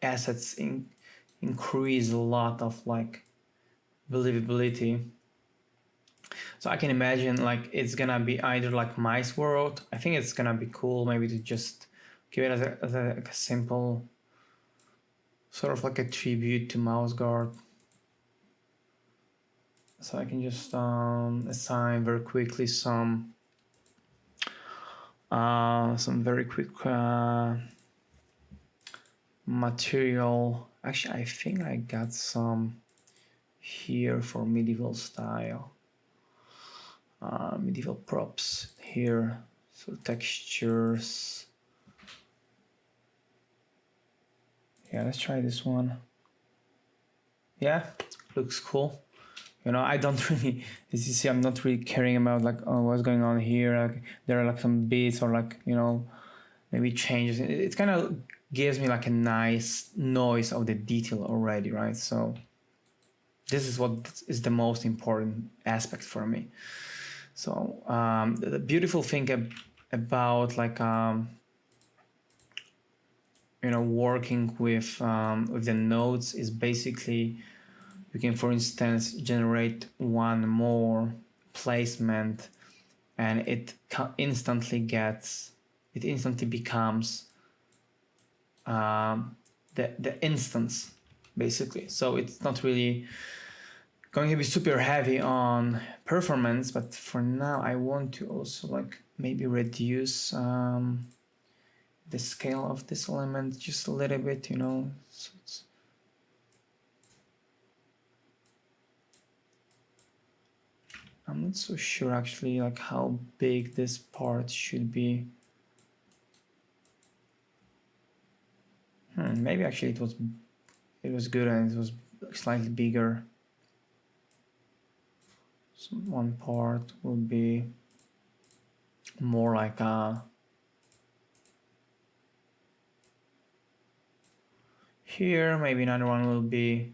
Speaker 1: assets increase a lot of believability. So I can imagine it's gonna be either like Mice World. I think it's gonna be cool maybe to just give it as a simple sort of like a tribute to Mouse Guard. So I can just assign very quickly some very quick material. Actually, I think I got some here for medieval style. Medieval props here. So textures. Yeah, let's try this one. Yeah, looks cool. I don't really, as you see, I'm not really caring about what's going on here. There are some bits or maybe changes. It kind of gives me a nice noise of the detail already, right? So this is what is the most important aspect for me. So the beautiful thing about working with the nodes is basically you can, for instance, generate one more placement, and it instantly becomes the instance, basically. So it's not really going to be super heavy on performance, but for now I want to also maybe reduce the scale of this element just a little bit, So I'm not so sure actually how big this part should be. Maybe actually it was good and it was slightly bigger. So one part will be more like here, maybe another one will be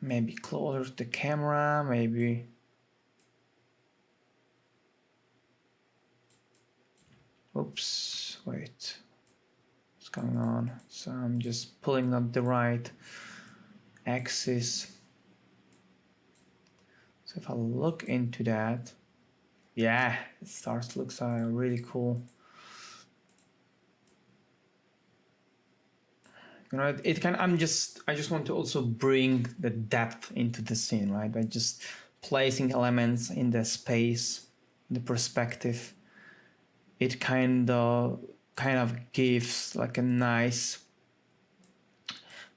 Speaker 1: maybe closer to the camera, maybe. Oops, wait. What's going on? So I'm just pulling up the right axis. So if I look into that, yeah, it starts to look really cool. I just want to also bring the depth into the scene, right? By just placing elements in the space, the perspective, it kind of gives like a nice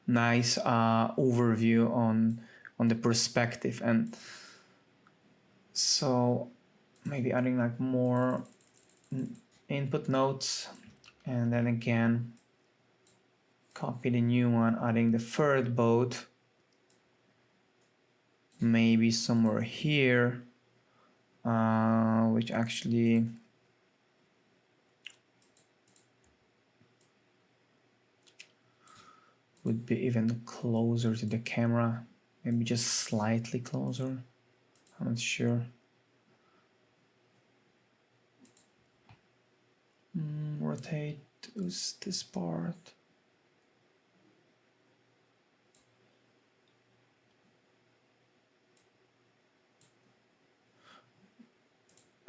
Speaker 1: overview on the perspective. And so maybe adding like more input nodes, and then again copy the new one, adding the third boat maybe somewhere here, which actually would be even closer to the camera, maybe just slightly closer, I'm not sure. Rotate this part.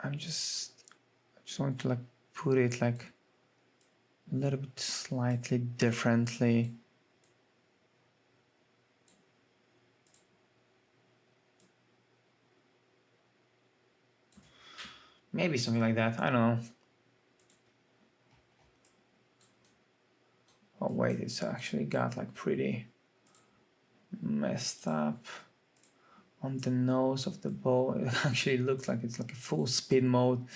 Speaker 1: I just want to like put it like a little bit slightly differently. Maybe something like that, I don't know. Oh wait, it's actually got like pretty messed up on the nose of the bow. It actually looks like it's like a full speed mode.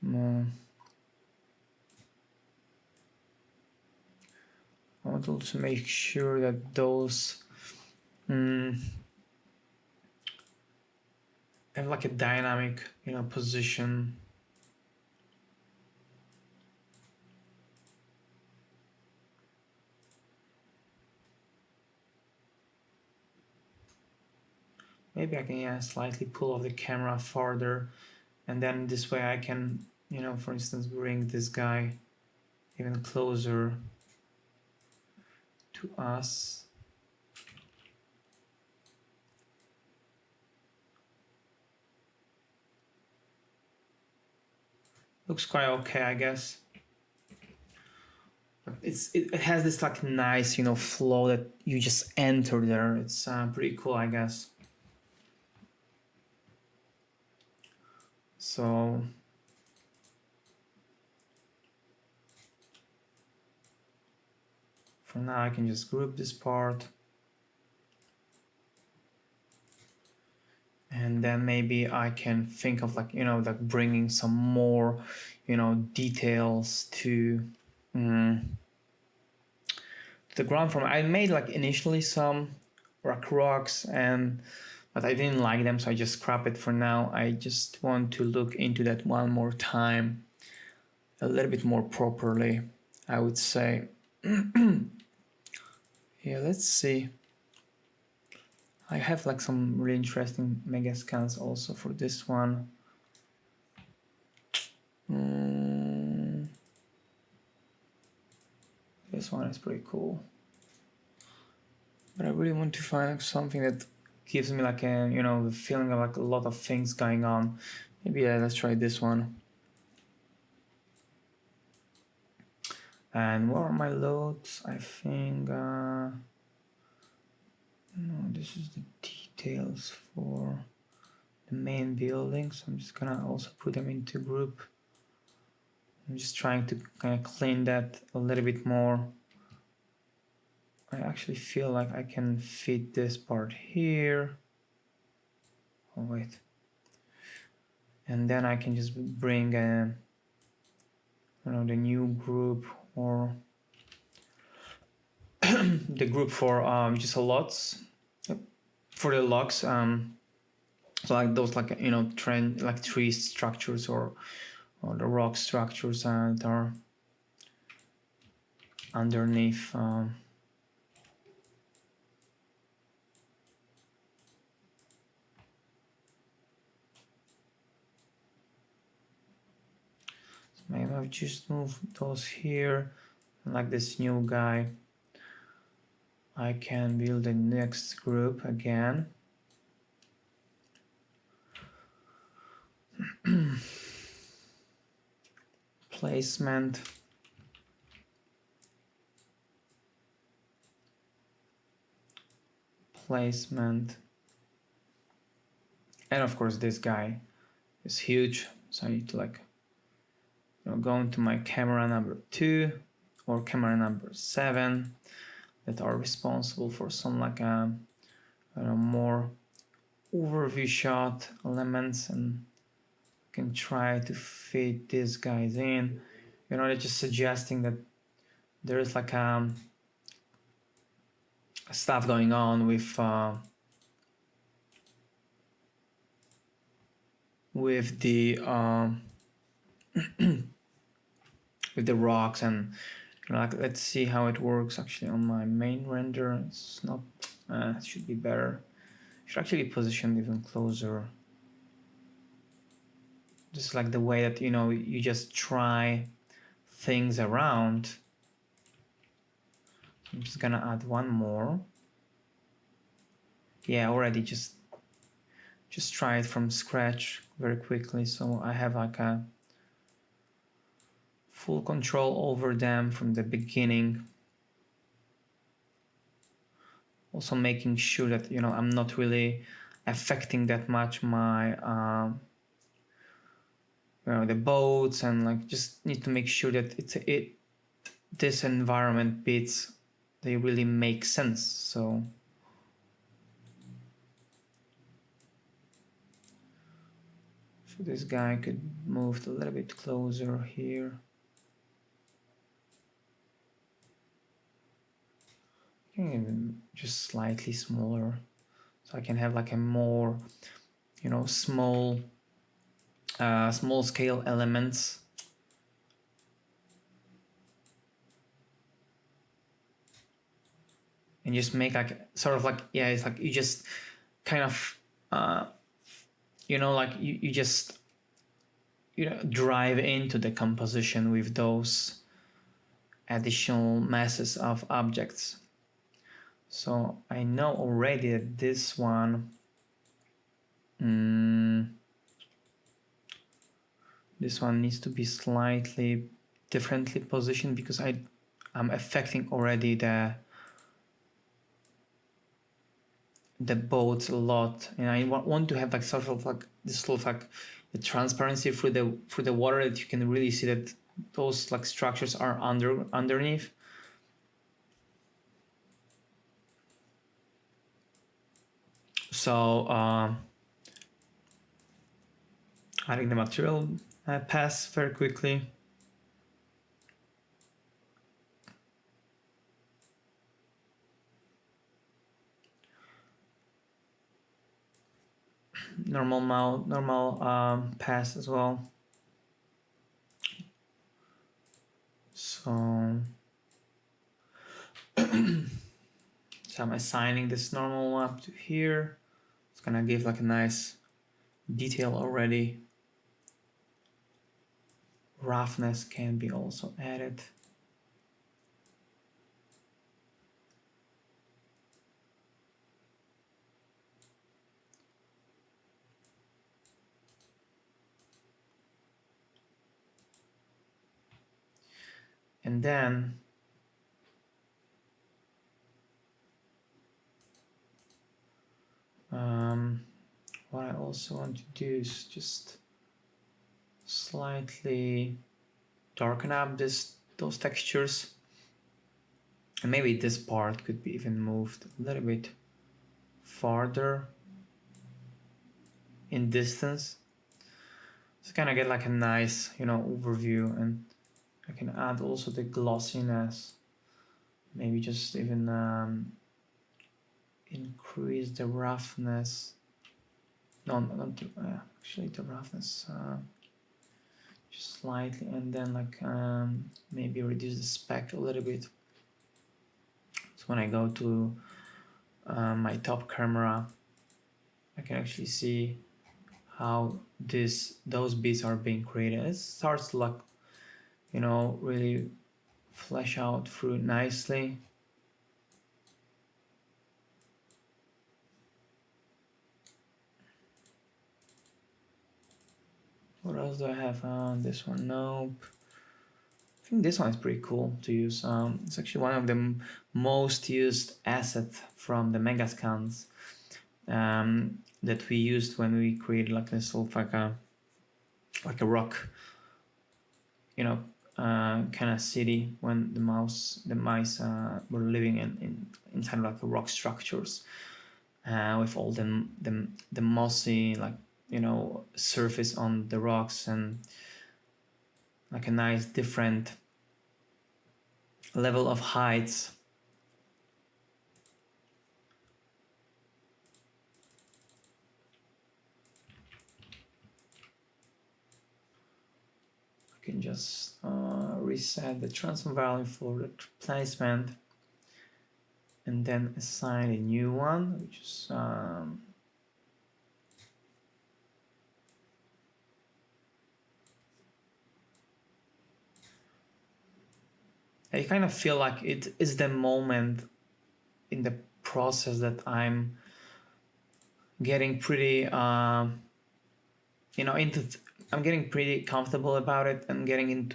Speaker 1: I want to also make sure that those have like a dynamic, position. Maybe I can slightly pull off the camera farther, and then this way I can, for instance, bring this guy even closer to us. Looks quite okay, I guess. But it has this like nice, flow that you just enter there. It's pretty cool, I guess. So for now I can just group this part, and then maybe I can think of like like bringing some more details to the ground form. I made like initially some rocks, but I didn't like them, so I just scrap it for now. I just want to look into that one more time, a little bit more properly, I would say. Yeah, let's see. I have like some really interesting Megascans also for this one. This one is pretty cool, but I really want to find like something that gives me like a the feeling of like a lot of things going on. Maybe let's try this one. And what are my loads? I think no, this is the details for the main building, so I'm just gonna also put them into group. I'm just trying to kind of clean that a little bit more. I actually feel like I can fit this part here. Oh wait. And then I can just bring the new group, or the group for just a lots for the logs. So like those like trend like tree structures or the rock structures that are underneath. Maybe I'll just move those here, like this new guy. I can build the next group again. Placement. And of course this guy is huge, so I need to like go into my camera number 2 or camera number 7 that are responsible for some like more overview shot elements, and can try to fit these guys in. They're just suggesting that there is like stuff going on with the with the rocks, and like let's see how it works actually on my main render. It's not it should be better. Should actually position even closer. Just like the way that you just try things around. I'm just gonna add one more. Yeah, already just try it from scratch very quickly, so I have like a full control over them from the beginning. Also making sure that I'm not really affecting that much my the boats, and like just need to make sure that this environment bits, they really make sense. So this guy could move a little bit closer here. Even just slightly smaller, so I can have like a more small scale elements. And just make like sort of like, yeah, it's like you just kind of like you just drive into the composition with those additional masses of objects. So I know already that this one needs to be slightly differently positioned, because I'm affecting already the boats a lot, and I want to have like sort of like this sort of like the transparency through the water, that you can really see that those like structures are underneath. So adding the material pass very quickly. Normal pass as well. So I'm assigning this normal up to here. It's gonna give like a nice detail already. Roughness can be also added. And then what I also want to do is just slightly darken up those textures, and maybe this part could be even moved a little bit farther in distance. So kind of get like a nice overview, and I can add also the glossiness, maybe just even increase the roughness. No, not actually the roughness, just slightly, and then like maybe reduce the spec a little bit. So when I go to my top camera, I can actually see how those bits are being created. It starts to like really flesh out through nicely. What else do I have on this one? Nope. I think this one is pretty cool to use. It's actually one of the most used assets from the Megascans. that we used when we created like this sort of like a rock, you know, kind of city when the mice were living inside like rock structures, with all the mossy, like, you know, surface on the rocks, and like a nice different level of heights. I can just reset the transform value for the placement, and then assign a new one, which is I kind of feel like it is the moment in the process that I'm getting pretty, you know, I'm getting pretty comfortable about it, and getting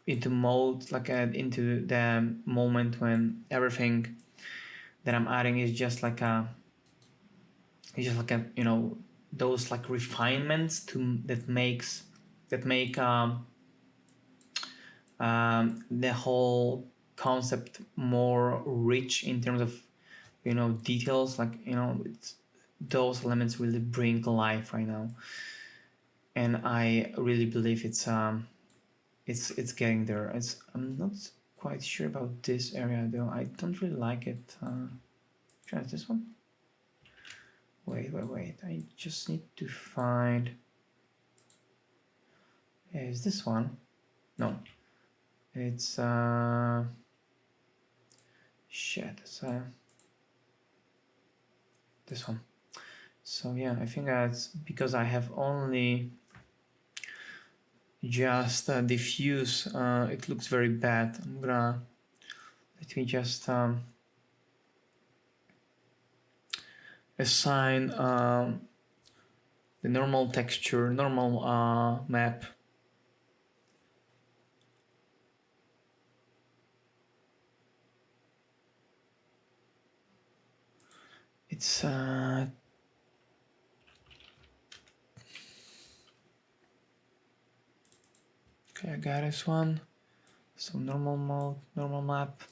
Speaker 1: into mode, like into the moment when everything that I'm adding is just like it's just like you know, those like refinements that make the whole concept more rich in terms of, you know, details. Like, you know, those elements really bring life right now, and I really believe it's getting there. I'm not quite sure about this area though. I don't really like it. Try this one. Wait. I just need to find. Is this one? No. It's shit. It's this one. So yeah, I think that's because I have only just diffuse. It looks very bad. I'm gonna let me just assign the normal texture, normal map. It's okay, I got this one. So normal mode, normal map.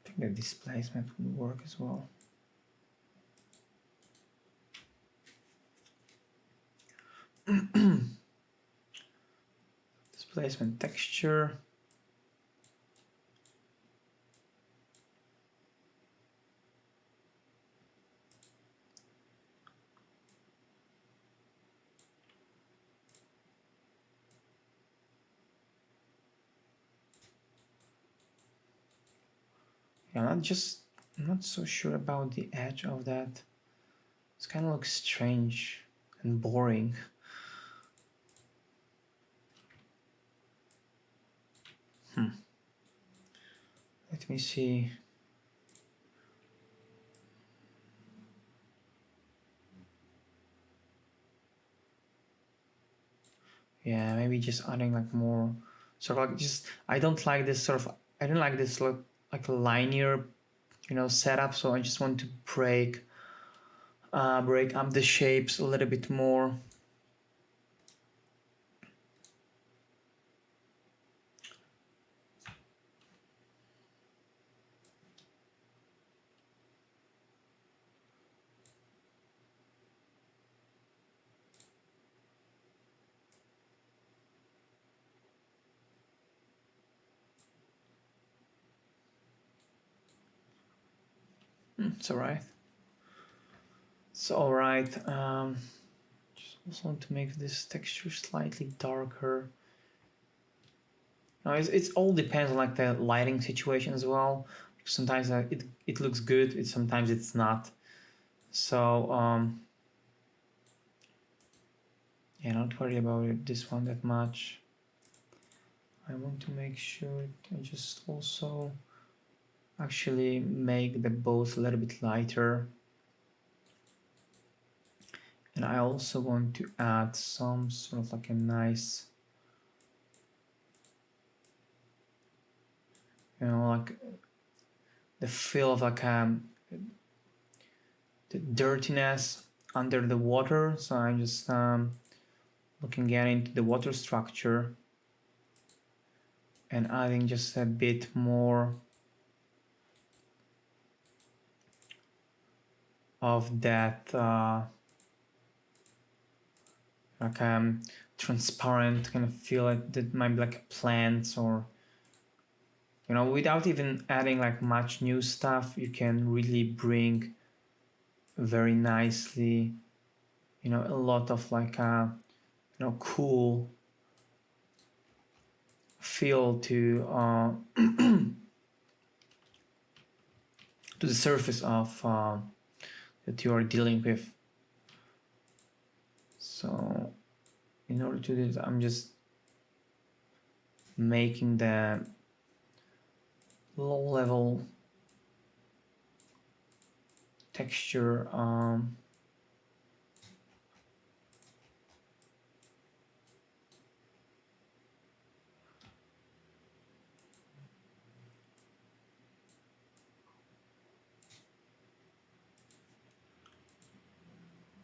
Speaker 1: I think the displacement would work as well. Displacement texture. Yeah, I'm not so sure about the edge of that. It kind of looks strange and boring. Let me see. Yeah, maybe just adding like more sort of like just I don't like this sort of I don't like this look like a linear, you know, setup. So I just want to break up the shapes a little bit more. It's alright. It's alright. Just also want to make this texture slightly darker. Now it's all depends on like the lighting situation as well. Sometimes it looks good. Sometimes it's not. So yeah, not worry about this one that much. I want to make sure I just also actually make the bows a little bit lighter. And I also want to add some sort of like a nice, you know, like the feel of like the dirtiness under the water. So I'm just looking at into the water structure and adding just a bit more of that like transparent kind of feel. That might be like plants, or you know, without even adding like much new stuff, you can really bring very nicely, you know, a lot of like you know, cool feel to to the surface of that you are dealing with. So in order to do this, I'm just making the low level texture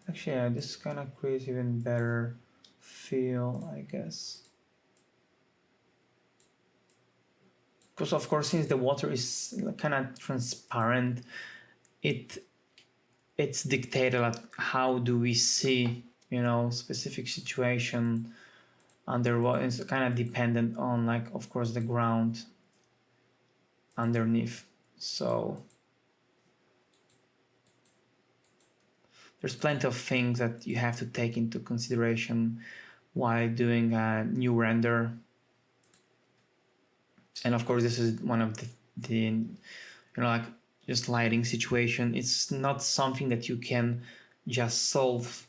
Speaker 1: actually, yeah, this kind of creates even better feel, I guess. Because of course, since the water is kind of transparent, it's dictated like how do we see, you know, specific situation underwater. It's kind of dependent on, like, of course, the ground underneath. So there's plenty of things that you have to take into consideration while doing a new render. And of course, this is one of the you know, like just lighting situation. It's not something that you can just solve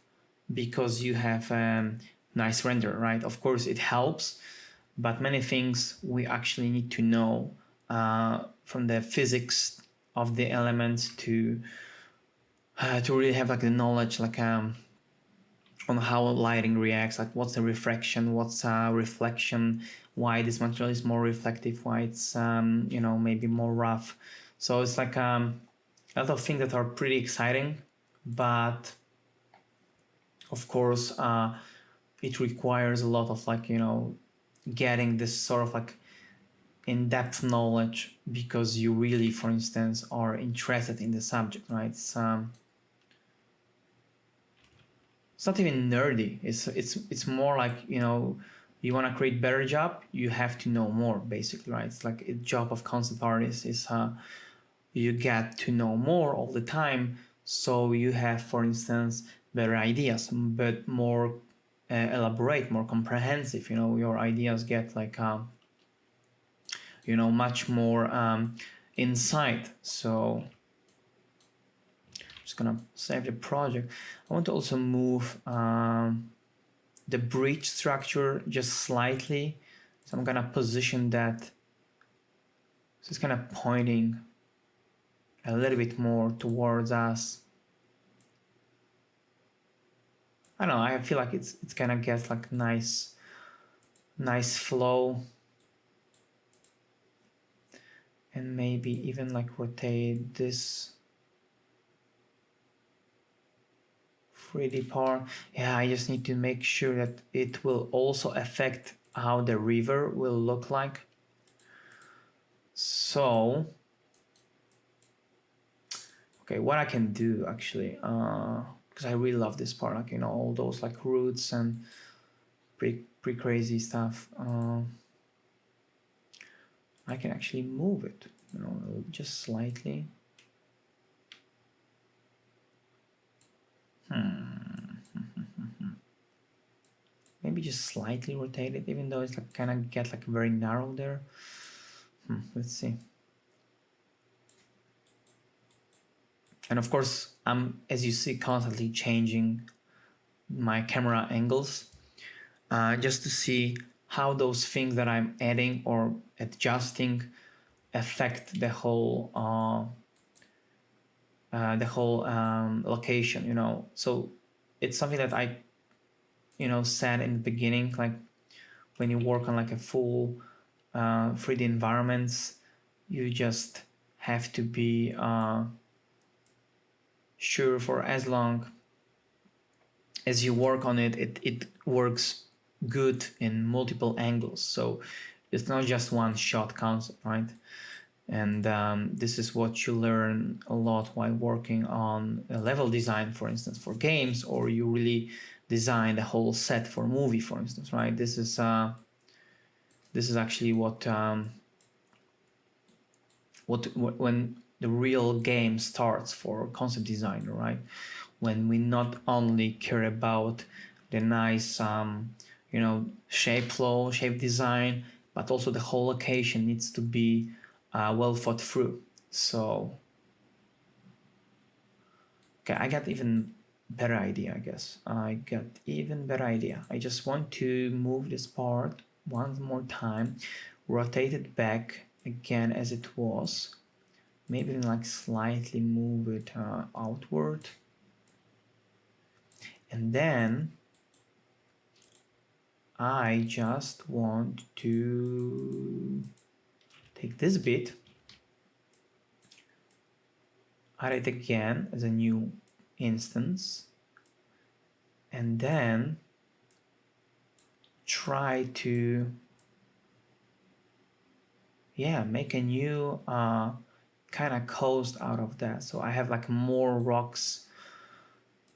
Speaker 1: because you have a nice render, right? Of course, it helps, but many things we actually need to know from the physics of the elements to really have like the knowledge, like on how lighting reacts, like what's the refraction, what's reflection, why this material is more reflective, why it's you know, maybe more rough. So it's like a lot of things that are pretty exciting, but of course it requires a lot of, like, you know, getting this sort of like in-depth knowledge because you really, for instance, are interested in the subject, right? It's not even nerdy. It's more like, you know, you want to create better job, you have to know more, basically, right? It's like a job of concept artist is you get to know more all the time, so you have, for instance, better ideas, but more elaborate, more comprehensive. You know, your ideas get like you know, much more insight. So just gonna save the project. I want to also move the bridge structure just slightly. So I'm gonna position that so it's kind of pointing a little bit more towards us. I don't know, I feel like it's gonna get like nice flow. And maybe even like rotate this 3D part. Yeah, I just need to make sure that it will also affect how the river will look like. So, okay, what I can do actually, because I really love this part, like, you know, all those like roots and pretty crazy stuff. I can actually move it, you know, just slightly. Maybe just slightly rotate it, even though it's like kind of get like very narrow there. Let's see. And of course, I'm, as you see, constantly changing my camera angles just to see how those things that I'm adding or adjusting affect the whole location, you know. So it's something that I, you know, said in the beginning, like when you work on like a full 3D environments, you just have to be sure for as long as you work on it, it works good in multiple angles. So it's not just one shot concept, right? And this is what you learn a lot while working on a level design, for instance, for games, or you really design the whole set for a movie, for instance, right? This is actually what when the real game starts for concept designer, right? When we not only care about the nice you know, shape flow, shape design, but also the whole location needs to be well thought through. So okay, I got even better idea, I guess. I got even better idea. I just want to move this part one more time, rotate it back again as it was, maybe like slightly move it outward, and then I just want to take this bit, add it again as a new instance, and then try to, yeah, make a new kind of coast out of that. So I have like more rocks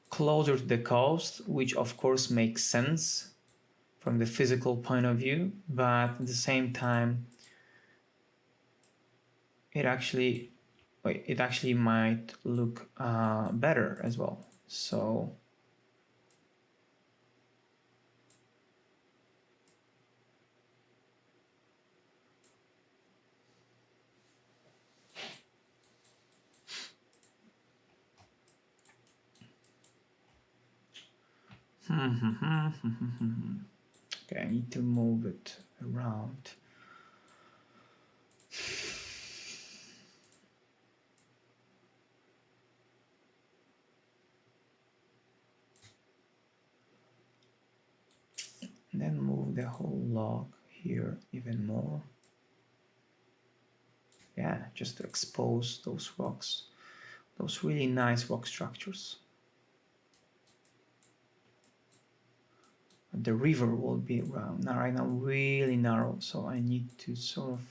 Speaker 1: closer to the coast, which of course makes sense from the physical point of view, but at the same time it actually might look better as well. So okay, I need to move it around. And then move the whole log here even more. Yeah, just to expose those rocks, those really nice rock structures. The river will be around now, right now really narrow, so I need to sort of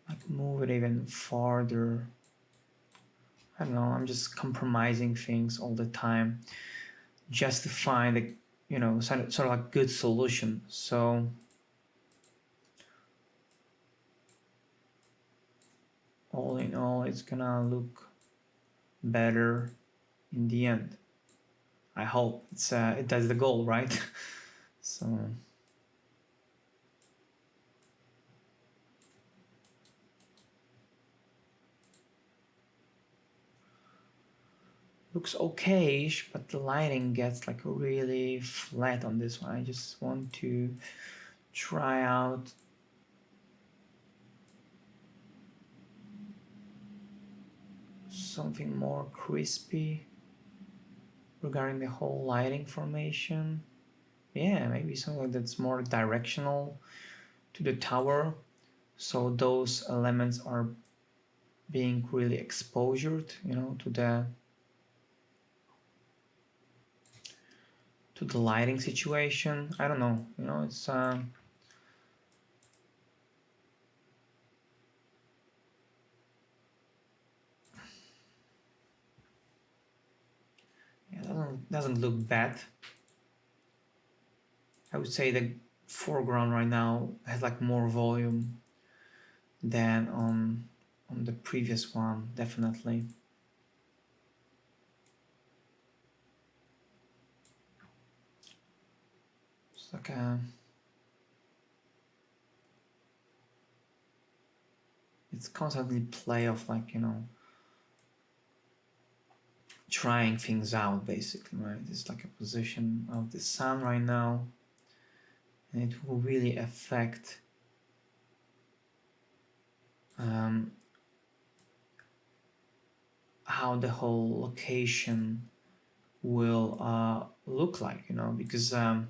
Speaker 1: like move it even farther. I don't know, I'm just compromising things all the time just to find a, you know, sort of like good solution. So all in all, it's gonna look better in the end. I hope that's the goal, right? So looks okay-ish, but the lighting gets like really flat on this one. I just want to try out something more crispy regarding the whole lighting formation. Yeah, maybe something that's more directional to the tower, so those elements are being really exposed, you know, to the lighting situation. I don't know, you know, it's yeah, doesn't look bad. I would say the foreground right now has like more volume than on the previous one, definitely. It's like a, it's constantly play of like, you know, trying things out basically, right? It's like a position of the sun right now, and it will really affect how the whole location will look like, you know, because the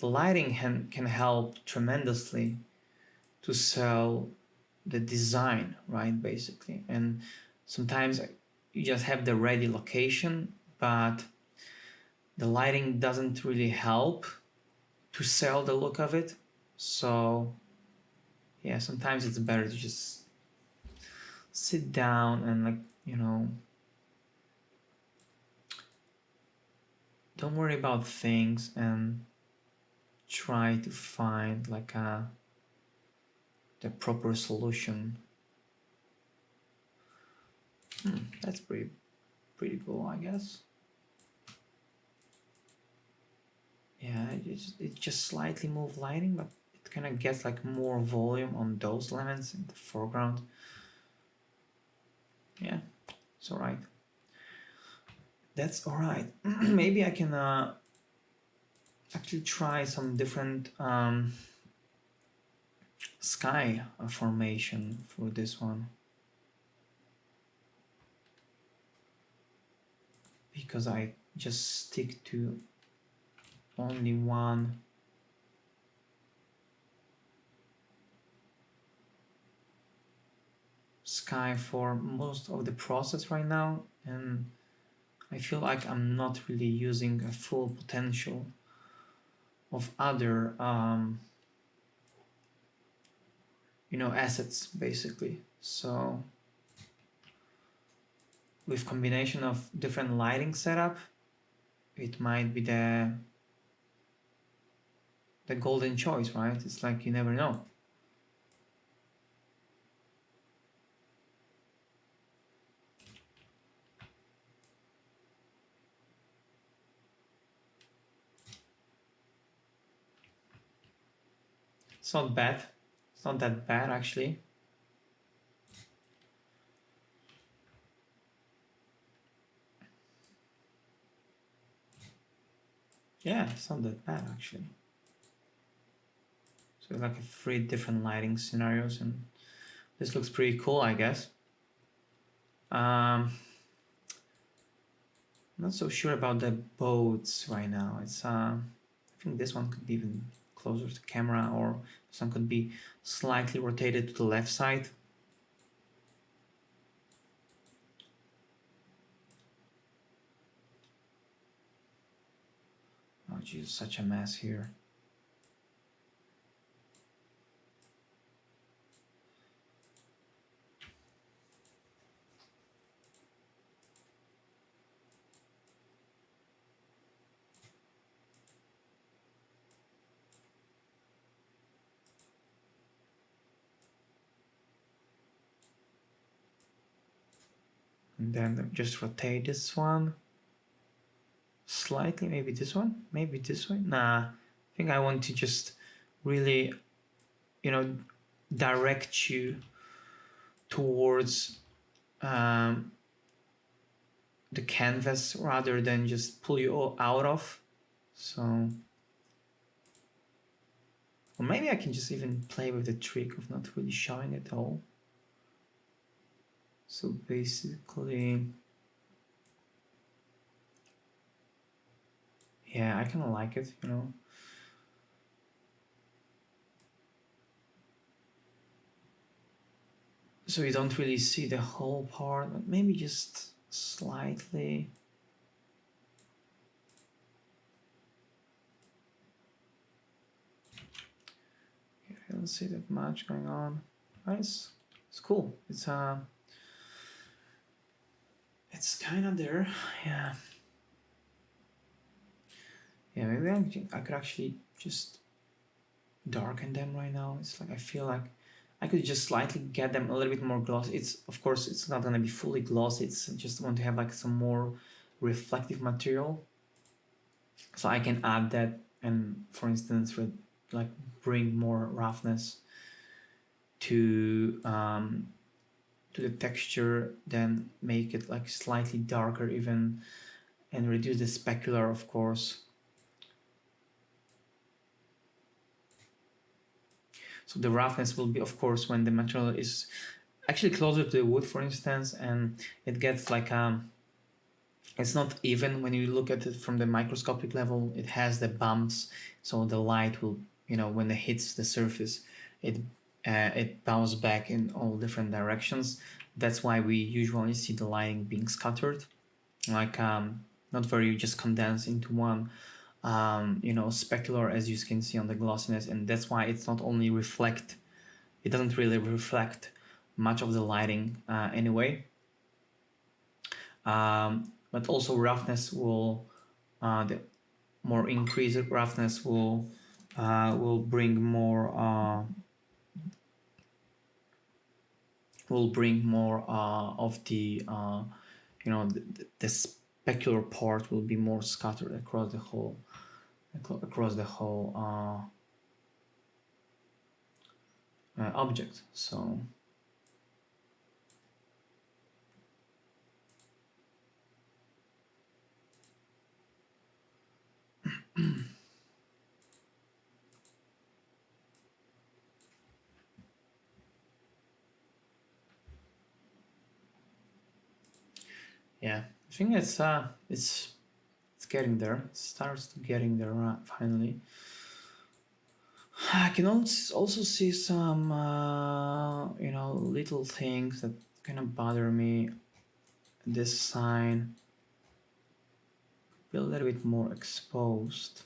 Speaker 1: lighting can help tremendously to sell the design, right, basically. And sometimes you just have the ready location, but the lighting doesn't really help to sell the look of it. So yeah, sometimes it's better to just sit down and, like, you know, don't worry about things and try to find like the proper solution. That's pretty cool, I guess. Yeah, it just slightly move lighting, but it kind of gets like more volume on those elements in the foreground. Yeah, it's all right. That's all right. Maybe I can actually try some different sky formation for this one, because I just stick to only one sky for most of the process right now, and I feel like I'm not really using a full potential of other you know, assets basically. So with combination of different lighting setup, it might be the golden choice, right? It's like you never know. It's not bad. It's not that bad actually. Yeah, it's not that bad actually. So like 3 different lighting scenarios, and this looks pretty cool, I guess. I'm not so sure about the boats right now. It's I think this one could be even closer to the camera, or some could be slightly rotated to the left side. Oh geez, such a mess here. And then just rotate this one slightly, maybe this one, maybe this way. Nah, I think I want to just really, you know, direct you towards the canvas rather than just pull you all out of. So, or maybe I can just even play with the trick of not really showing it all. So basically, yeah, I kind of like it, you know. So you don't really see the whole part, but maybe just slightly. Yeah, I don't see that much going on. Nice, it's cool. It's kind of there, yeah. Yeah, maybe I could actually just darken them right now. It's like I feel like I could just slightly get them a little bit more glossy. It's, of course, it's not gonna be fully glossy. It's just want to have like some more reflective material. So I can add that and, for instance, like bring more roughness to the texture, then make it like slightly darker even, and reduce the specular, of course. So the roughness will be, of course, when the material is actually closer to the wood, for instance, and it gets like it's not even when you look at it from the microscopic level. It has the bumps, so the light will, when it hits the surface, it bounces back in all different directions. That's why we usually see the lighting being scattered, like not very just condensed into one specular, as you can see on the glossiness. And that's why it's not only it doesn't really reflect much of the lighting anyway. But also roughness the more increased roughness will bring more of the the specular part will be more scattered across the whole object. So yeah, I think it's getting there. It starts to getting there finally. I can also see some little things that kind of bother me. This sign be a little bit more exposed.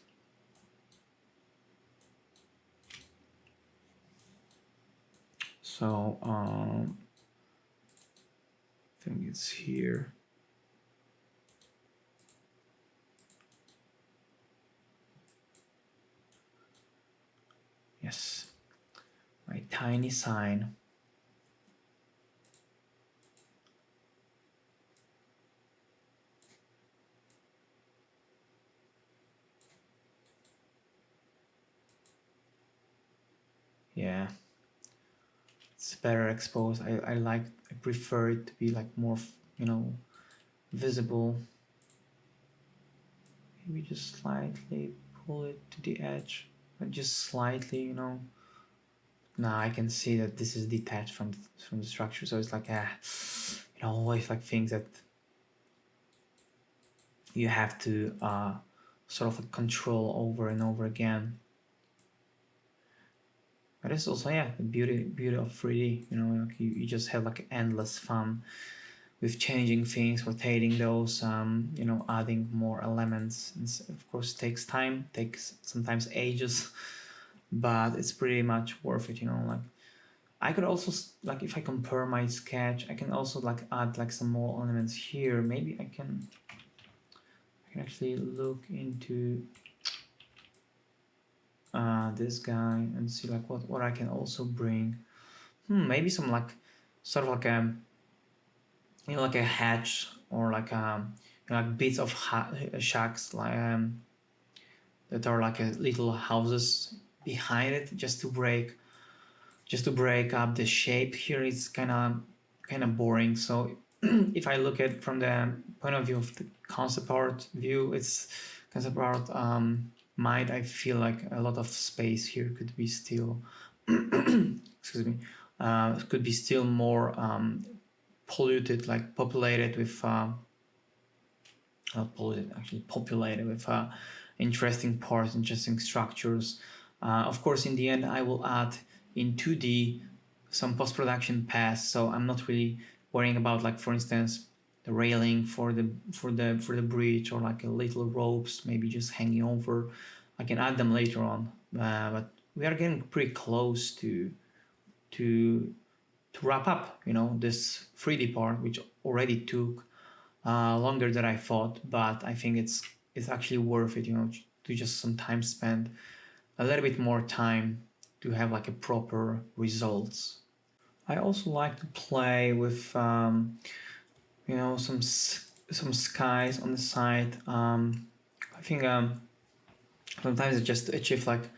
Speaker 1: So I think it's here. Yes, my tiny sign. Yeah, it's better exposed. I prefer it to be like more, visible. Maybe just slightly pull it to the edge, but just slightly, Now I can see that this is detached from the structure, so it's like always like things that you have to sort of control over and over again. But it's also the beauty of 3D. Like you just have like endless fun with changing things, rotating those, adding more elements. And of course, takes time, takes sometimes ages, but it's pretty much worth it. Like I could also like if I compare my sketch, I can also like add like some more elements here. Maybe I can actually look into this guy and see like what I can also bring. Maybe some like sort of like like a hatch, or like like bits of shacks like that are like little houses behind it, just to break up the shape. Here it's kind of boring. So if I look at from the point of view of the concept art view, it's concept art mind, I feel like a lot of space here could be still excuse me, could be still more polluted, like populated with not polluted, actually populated with interesting parts, interesting structures. Of course, in the end, I will add in 2D some post-production paths, so I'm not really worrying about, like, for instance, the railing for the bridge, or like a little ropes maybe just hanging over. I can add them later on, but we are getting pretty close to wrap up, this 3D part, which already took longer than I thought, but I think it's actually worth it, to just sometimes spend a little bit more time to have like a proper results. I also like to play with some skies on the side. I think sometimes just to achieve like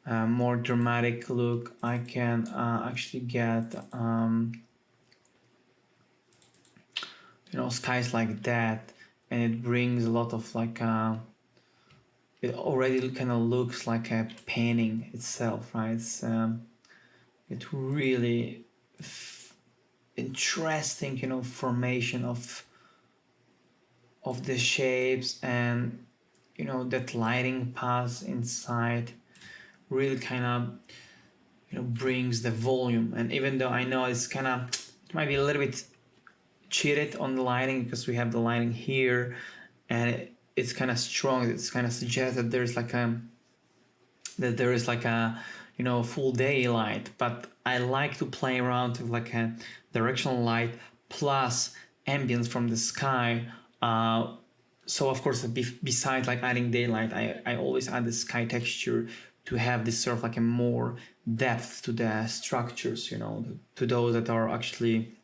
Speaker 1: a more dramatic look, I can actually get skies like that, and it brings a lot of like it already kind of looks like a painting itself, right? It's get really interesting, you know, formation of the shapes, and you know that lighting path inside really kind of, you know, brings the volume. And even though I know it's kind of, it might be a little bit cheated on the lighting because we have the lighting here and it's kind of strong, it's kind of suggests that there's like a, that there is like a, you know, full daylight. But I like to play around with like a directional light plus ambience from the sky. So of course, besides like adding daylight, I always add the sky texture to have this sort of like a more depth to the structures, you know, to those that are actually,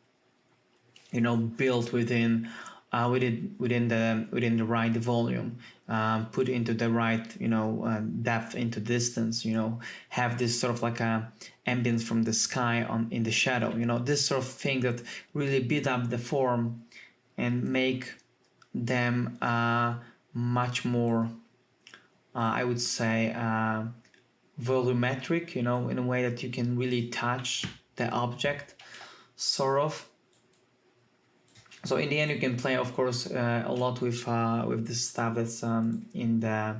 Speaker 1: you know, built within within the right volume, put into the right, you know, depth into distance, you know, have this sort of like a ambience from the sky on in the shadow, you know, this sort of thing that really beat up the form and make them much more, I would say, volumetric, you know, in a way that you can really touch the object, sort of. So in the end, you can play, of course, a lot with the stuff that's in the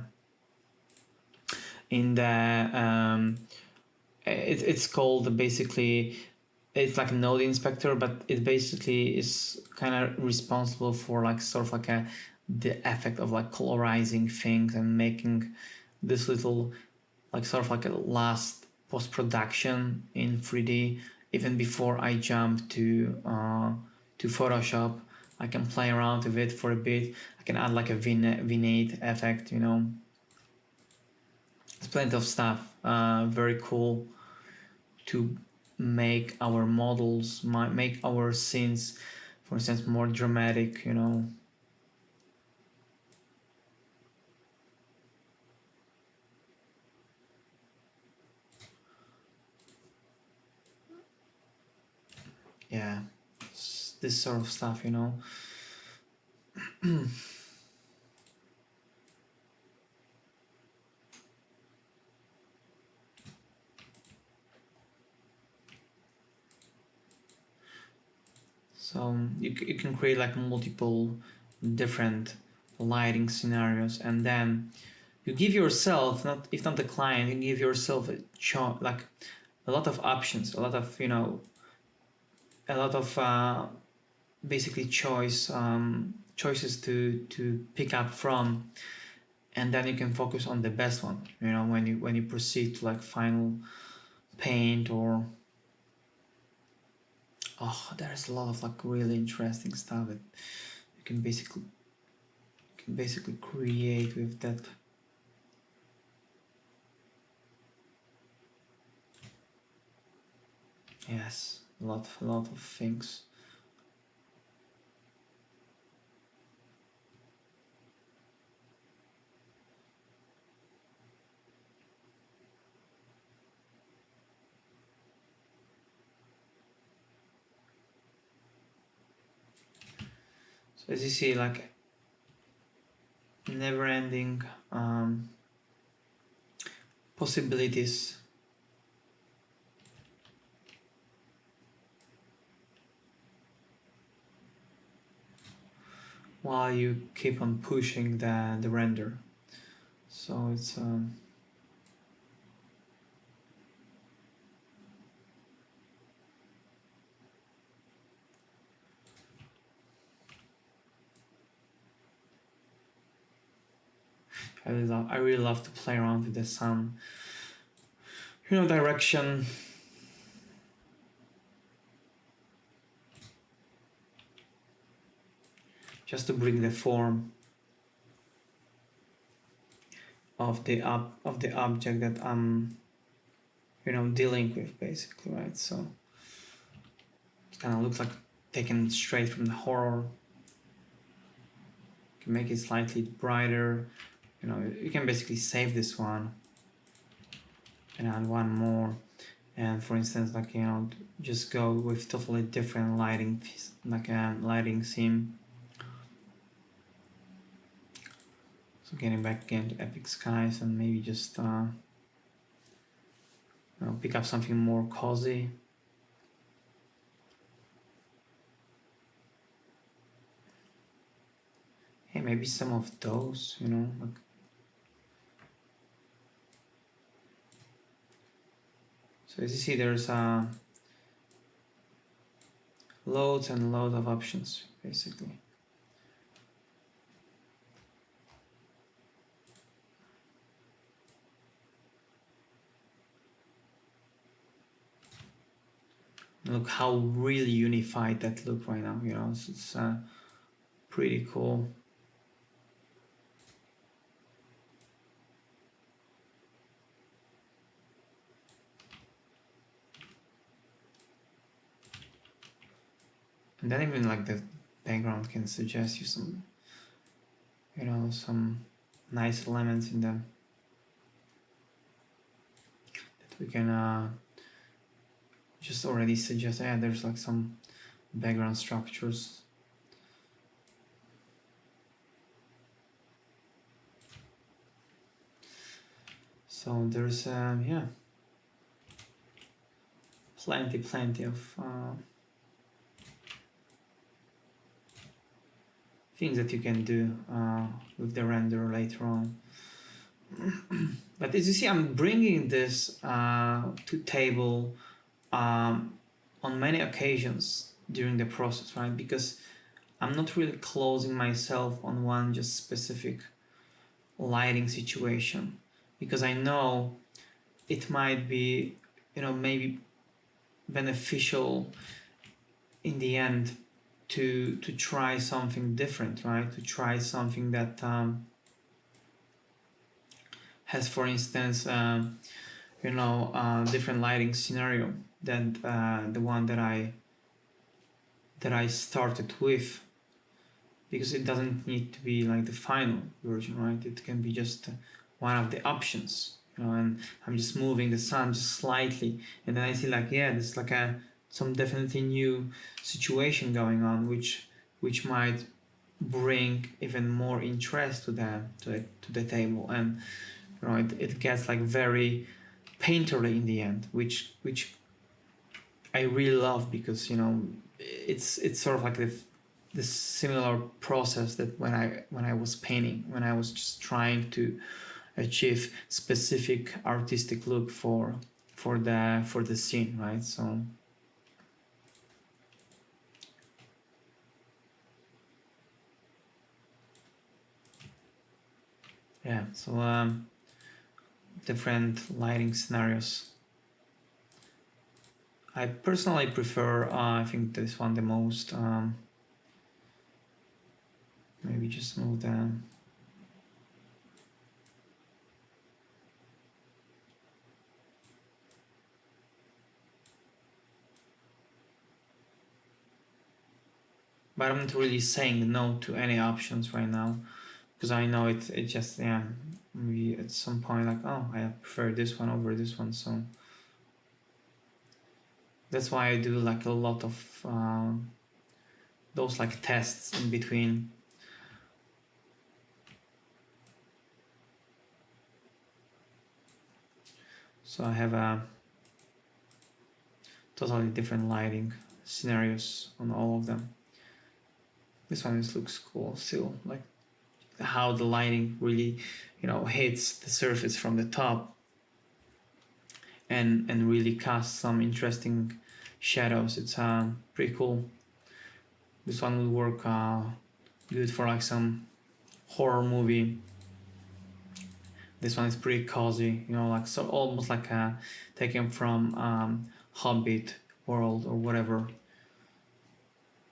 Speaker 1: it's called basically, it's like a node inspector, but it basically is kind of responsible for like sort of like the effect of like colorizing things and making this little like sort of like a last post-production in 3D. Even before I jump to Photoshop, I can play around with it for a bit. I can add like a vignette effect, you know. It's plenty of stuff. Very cool to make our models, make our scenes, for instance, more dramatic, you know. Yeah, this sort of stuff, you know. So you can create like multiple different lighting scenarios, and then you give yourself, not if not the client, you give yourself like a lot of options, a lot of, you know, a lot of basically choices to pick up from, and then you can focus on the best one, you know, when you proceed to like final paint. Or oh, there's a lot of like really interesting stuff that you can basically create with that. Yes, a lot of things. So as you see, like never-ending possibilities. While you keep on pushing the render. So it's I really love to play around with the sun, you know, direction. Just to bring the form of the object that I'm, you know, dealing with, basically, right? So it kind of looks like taken straight from the horror. You can make it slightly brighter, you know. You can basically save this one and add one more, and for instance, like, you know, just go with totally different lighting, like a lighting theme. So getting back again to Epic Skies, and maybe just pick up something more cozy. Hey, maybe some of those, like. So as you see, there's loads and loads of options, basically. Look how really unified that look right now, it's pretty cool. And then even like the background can suggest you some, some nice elements in them that we can just already suggest. Yeah, there's like some background structures. So there's yeah, plenty of things that you can do with the render later on. But as you see, I'm bringing this to table on many occasions during the process, right? Because I'm not really closing myself on one just specific lighting situation, because I know it might be, maybe beneficial in the end to try something different, right? To try something that has, for instance, different lighting scenario than the one that I started with, because it doesn't need to be like the final version, right? It can be just one of the options, and I'm just moving the sun just slightly, and then I see like, yeah, there's like some definitely new situation going on, which might bring even more interest to the table, and it gets like very painterly in the end, which I really love, because it's sort of like the similar process that when I was painting, when I was just trying to achieve specific artistic look for the scene, right? So yeah, so different lighting scenarios. I personally prefer, I think this one the most. Maybe just move down. But I'm not really saying no to any options right now, because I know it just, yeah, maybe at some point like, oh, I prefer this one over this one, so that's why I do like a lot of those like tests in between. So I have a totally different lighting scenarios on all of them. This one just looks cool still, like how the lighting really, hits the surface from the top and really casts some interesting shadows. It's pretty cool. This one will work good for like some horror movie. This one is pretty cozy, like so almost like taken from Hobbit world or whatever.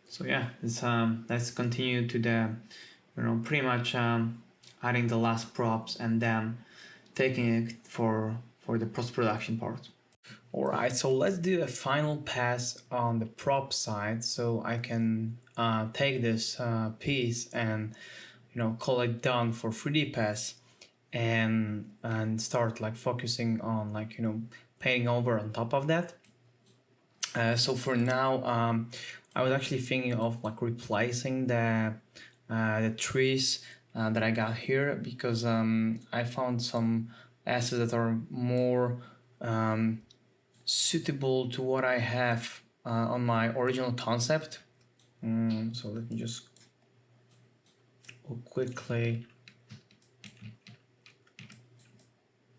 Speaker 1: So yeah, let's continue to the, pretty much adding the last props and then taking it for the post-production part. Alright, so let's do a final pass on the prop side, so I can take this piece and call it done for 3D pass, and start like focusing on like painting over on top of that. So for now, I was actually thinking of like replacing the trees that I got here, because I found some assets that are more suitable to what I have on my original concept. So let me just go quickly.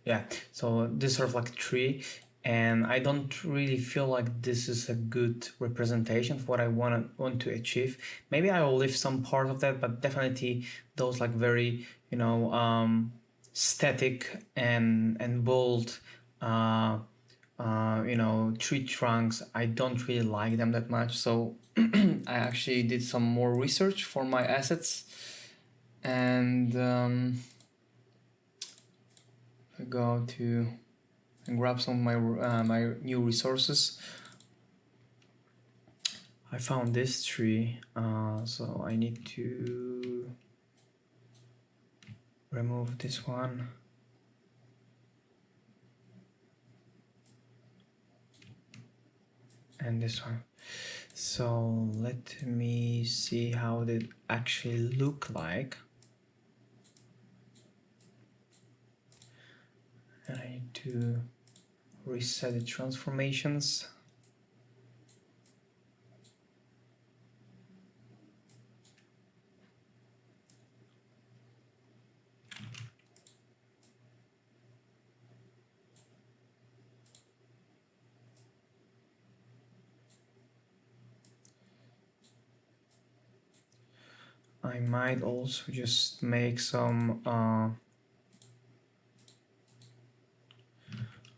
Speaker 1: Yeah, so this sort of like a tree, and I don't really feel like this is a good representation of what I want to achieve. Maybe I will leave some part of that, but definitely those like very, you know, static and bold you know, tree trunks, I don't really like them that much. So I actually did some more research for my assets, and I go to and grab some of my my new resources. I found this tree, so I need to remove this one. And this one. So let me see how it actually look like. And I need to reset the transformations. I might also just make some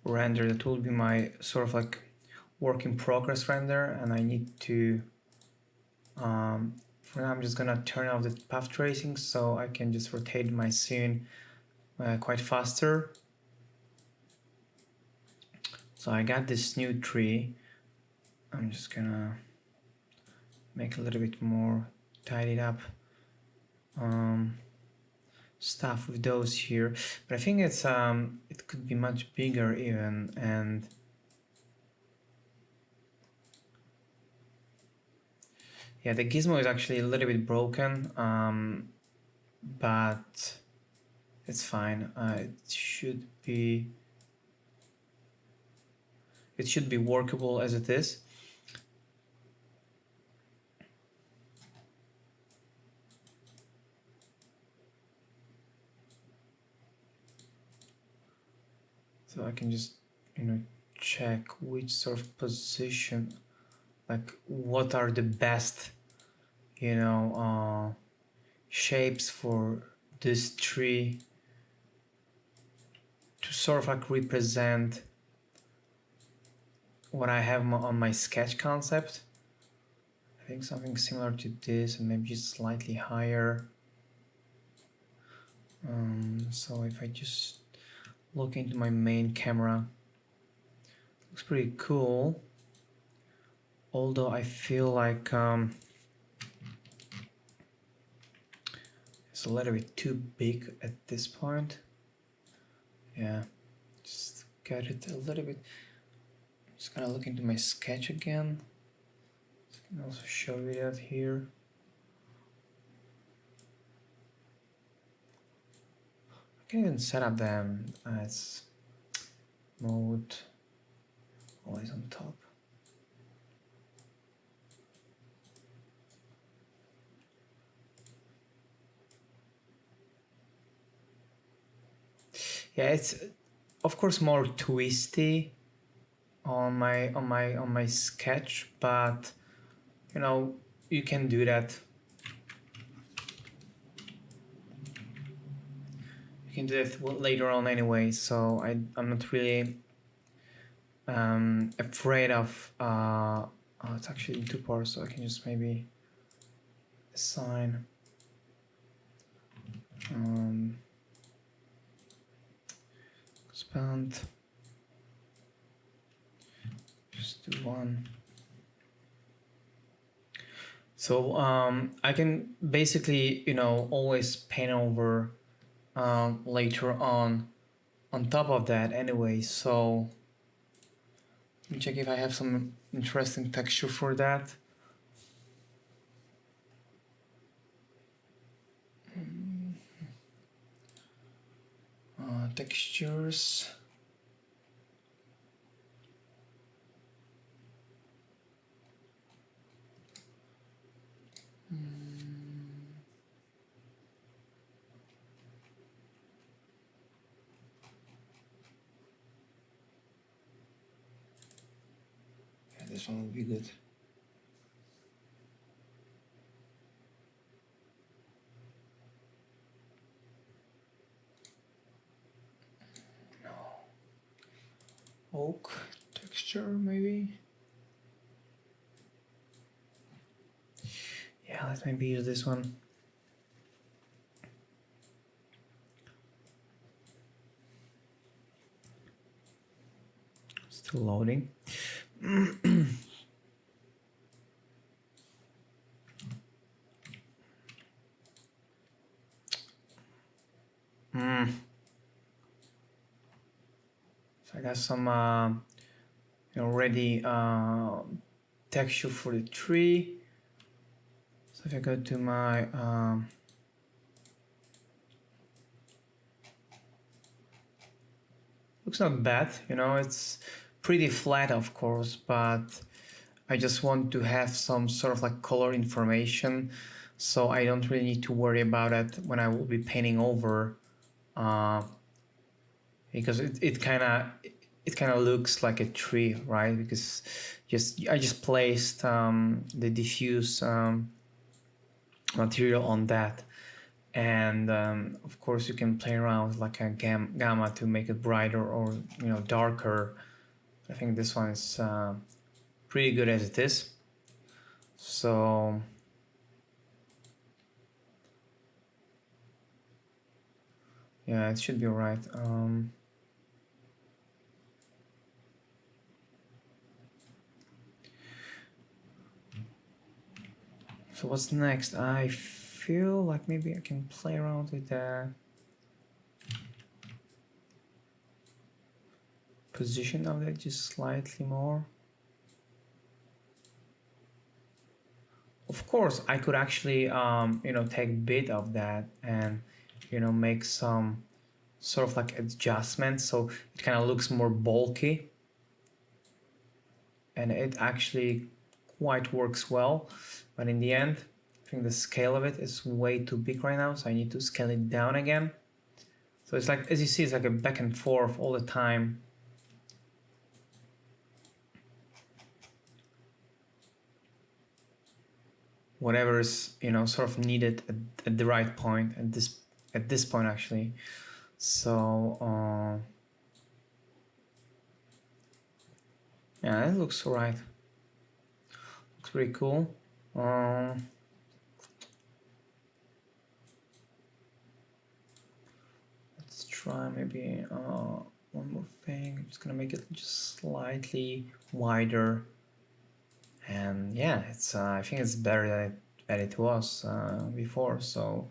Speaker 1: render that will be my sort of like work in progress render, and I need to for now I'm just gonna turn off the path tracing so I can just rotate my scene quite faster. So I got this new tree. I'm just gonna make a little bit more tidied up stuff with those here, but I think it's it could be much bigger even. And yeah, the gizmo is actually a little bit broken, but it's fine. It should be workable as it is. So I can just, you know, check which sort of position, like what are the best, you know, shapes for this tree to sort of like represent what I have on my sketch concept. I think something similar to this, and maybe slightly higher. So if I just look into my main camera, looks pretty cool. Although I feel like it's a little bit too big at this point. Yeah, just get it a little bit. Just gonna look into my sketch again. I can also show you that here. I can even set up them as mode always on top. Yeah, it's of course more twisty on my sketch, but you know, you can do that. You can do that later on anyway, so I'm not really afraid of oh, it's actually in two parts, so I can just maybe assign expand, just do one. So I can basically, you know, always paint over later on top of that anyway. So let me check if I have some interesting texture for that. Textures. this one would be good. No. Oak texture, maybe. Yeah, let's maybe use this one. Still loading. So I got some ready texture for the tree. So if I go to my looks not bad, it's pretty flat, of course, but I just want to have some sort of like color information, so I don't really need to worry about it when I will be painting over, because it kind of looks like a tree, right? Because I just placed the diffuse material on that, and of course you can play around with like a gamma to make it brighter or darker. I think this one is pretty good as it is, so yeah, it should be all right. So what's next? I feel like maybe I can play around with the position of it just slightly more. Of course, I could actually take a bit of that and make some sort of like adjustments so it kind of looks more bulky, and it actually quite works well. But in the end, I think the scale of it is way too big right now, so I need to scale it down again. So it's like, as you see, it's like a back and forth all the time. Whatever is sort of needed at the right point, at this point actually. So yeah, it looks alright. Looks pretty cool. Let's try maybe one more thing. I'm just gonna make it just slightly wider, and yeah, it's I think it's better than it was before. So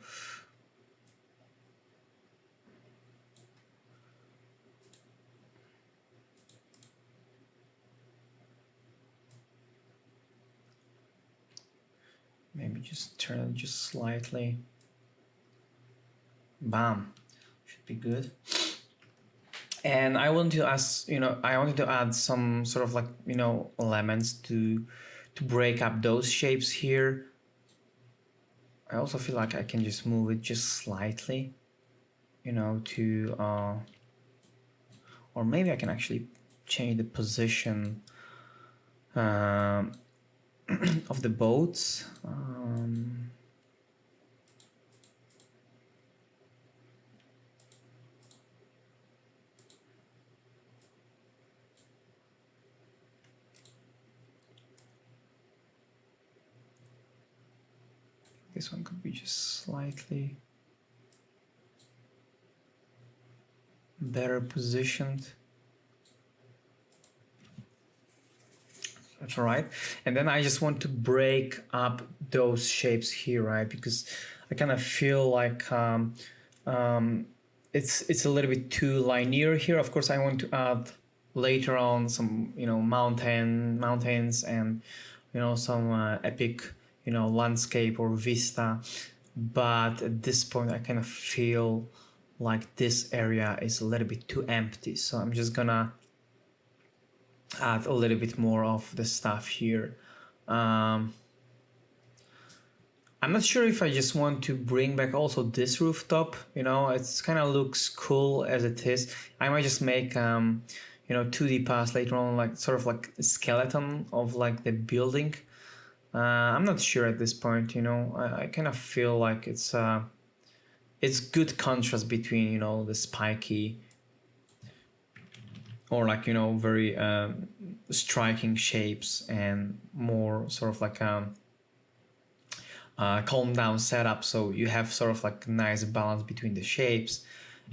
Speaker 1: maybe just turn it just slightly. Bam, should be good. And I wanted to add some sort of like elements to break up those shapes here. I also feel like I can just move it just slightly, to or maybe I can actually change the position of the boats. This one could be just slightly better positioned. That's all right. And then I just want to break up those shapes here, right? Because I kind of feel like it's a little bit too linear here. Of course, I want to add later on some mountains and some epic landscape or vista, but at this point I kind of feel like this area is a little bit too empty, so I'm just gonna add a little bit more of the stuff here. I'm not sure if I just want to bring back also this rooftop. It's kind of looks cool as it is. I might just make 2D paths later on, like sort of like a skeleton of like the building. I'm not sure at this point. I kind of feel like it's good contrast between the spiky or like very striking shapes and more sort of like calm down setup. So you have sort of like nice balance between the shapes,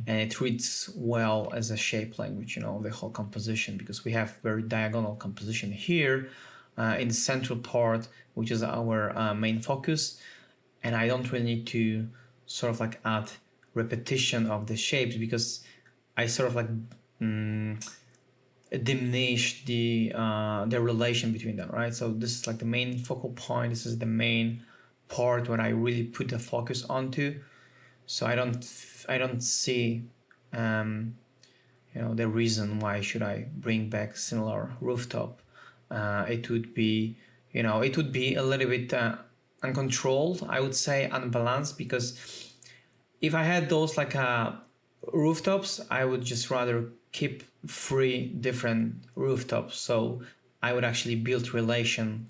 Speaker 1: and it reads well as a shape language, the whole composition, because we have very diagonal composition here in the central part, which is our main focus. And I don't really need to sort of like add repetition of the shapes, because I sort of like diminish the relation between them, right? So this is like the main focal point. This is the main part where I really put the focus onto. So I don't see the reason why should I bring back similar rooftop. It would be a little bit uncontrolled, I would say, unbalanced, because if I had those like rooftops, I would just rather keep 3 different rooftops. So I would actually build relation,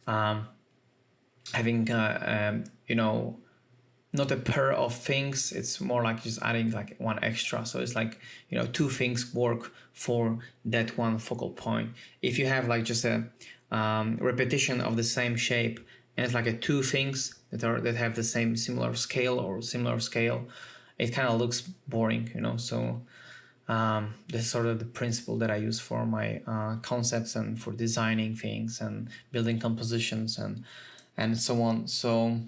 Speaker 1: having not a pair of things. It's more like just adding like one extra. So it's like 2 things work for that one focal point. If you have like just a repetition of the same shape, and it's like a 2 things that have the similar scale, it kind of looks boring, so that's sort of the principle that I use for my concepts and for designing things and building compositions and so on. So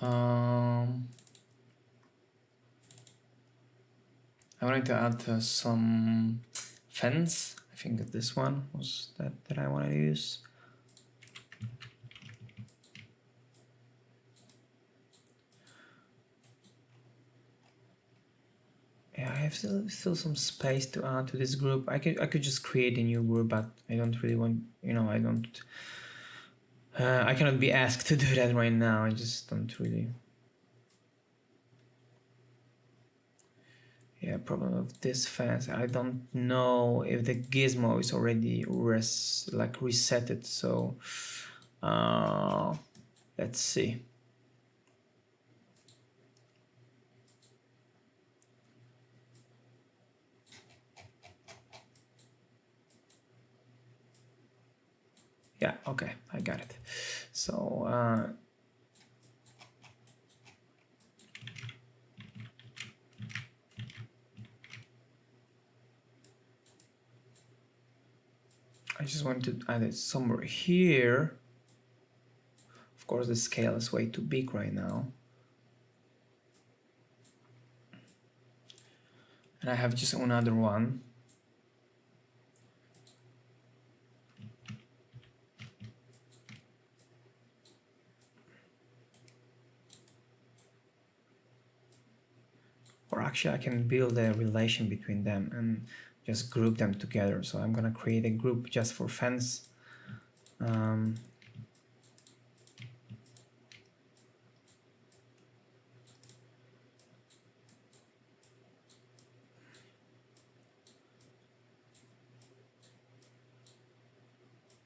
Speaker 1: I wanted to add some fence. I think that this one was that I want to use. Yeah, I have still some space to add to this group. I could just create a new group, but I don't really want, I don't. I cannot be asked to do that right now. I just don't really. Yeah, problem with this fence. I don't know if the gizmo is already resetted. So let's see. Yeah, okay, I got it. So I just want to add it somewhere here. Of course, the scale is way too big right now. And I have just another one. Or actually, I can build a relation between them and just group them together. So I'm gonna create a group just for fence.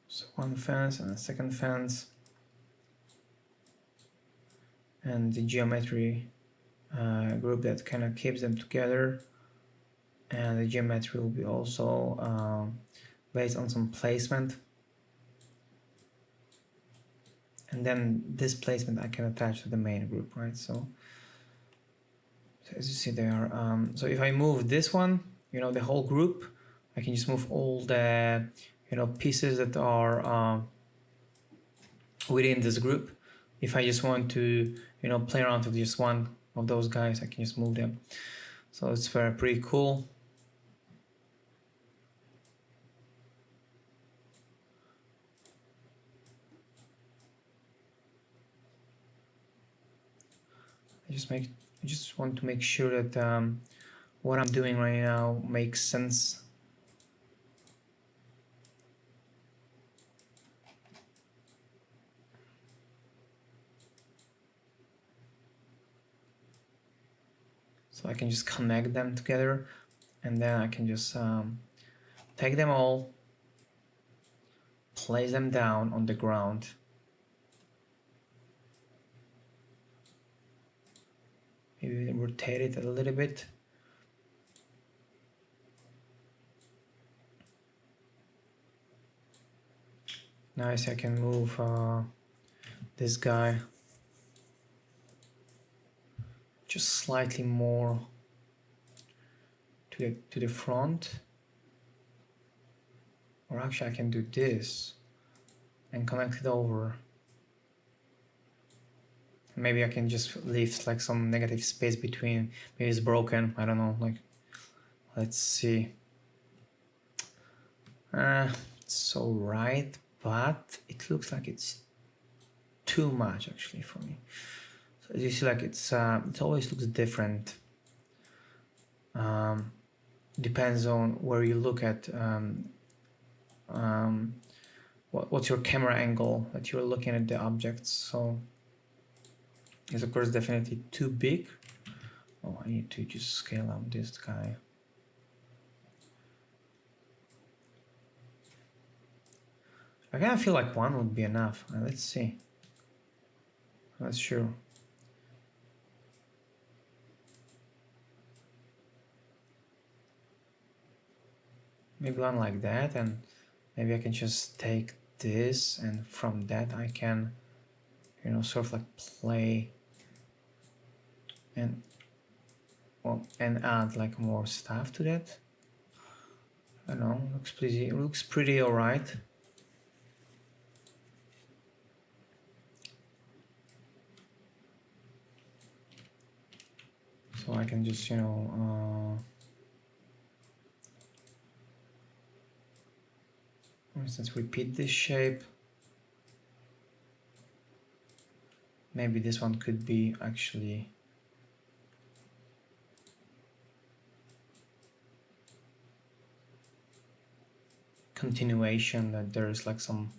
Speaker 1: So one fence and a second fence, and the geometry group that kind of keeps them together. And the geometry will be also based on some placement. And then this placement I can attach to the main group, right? So as you see there, so if I move this one, the whole group, I can just move all the, pieces that are within this group. If I just want to, play around with just one of those guys, I can just move them. So it's pretty cool. I just want to make sure that what I'm doing right now makes sense. So I can just connect them together, and then I can just take them all, place them down on the ground. Maybe rotate it a little bit. Nice, I can move this guy just slightly more to the front. Or actually I can do this and connect it over. Maybe I can just leave like some negative space between. Maybe it's broken, I don't know, like, let's see. It's alright, but it looks like it's too much actually for me. So as you see, like it always looks different. Depends on where you look at. What's your camera angle that you're looking at the objects. So it's of course definitely too big. Oh, I need to just scale up this guy. I kind of feel like one would be enough. Let's see. That's sure. Maybe one like that, and maybe I can just take this, and from that I can, you know, sort of like play and add like more stuff to that. I don't know, looks pretty alright. So I can just, you know, for instance, repeat this shape. Maybe this one could be actually continuation, that there's like some,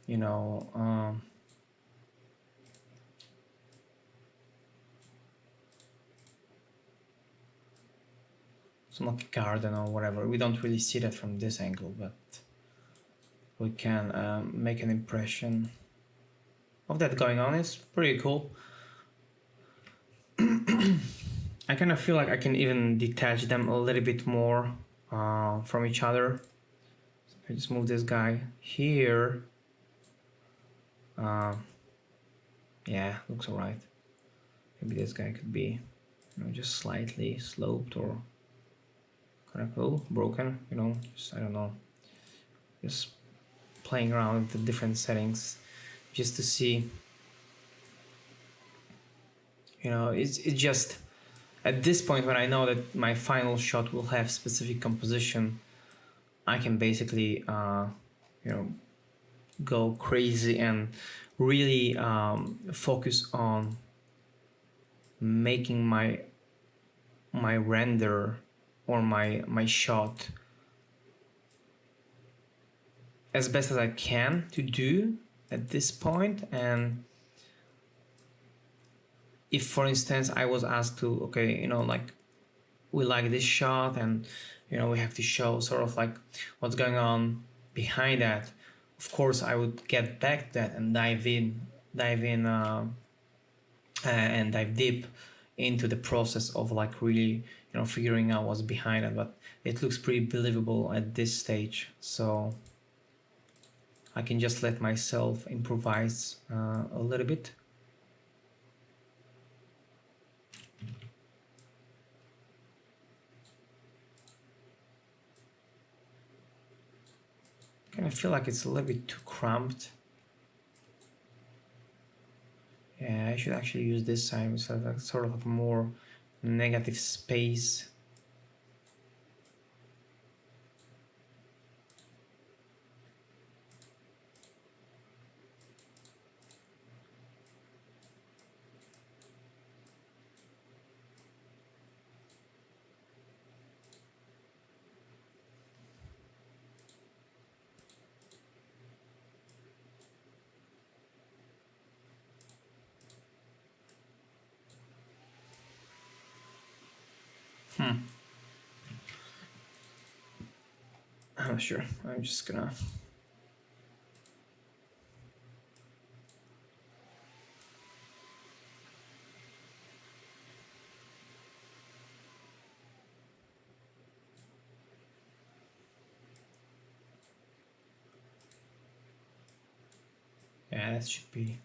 Speaker 1: you know, some like garden or whatever. We don't really see that from this angle, but we can make an impression of that going on. It's pretty cool. I kind of feel like I can even detach them a little bit more from each other. So I just move this guy here. Yeah, looks alright. Maybe this guy could be, you know, just slightly sloped or kind of broken, you know, just, I don't know, just playing around with the different settings just to see, you know, it's just at this point when I know that my final shot will have specific composition, I can basically you know, go crazy and really focus on making my render or my shot as best as I can to do at this point. And if, for instance, I was asked to, okay, you know, like, we like this shot and, you know, we have to show sort of like what's going on behind that, of course I would get back to that and dive in and dive deep into the process of like really, you know, figuring out what's behind it. But it looks pretty believable at this stage, so I can just let myself improvise a little bit. I feel like it's a little bit too cramped. Yeah, I should actually use this side with sort of like more negative space. I'm not sure. I'm just gonna. Yeah, that should be.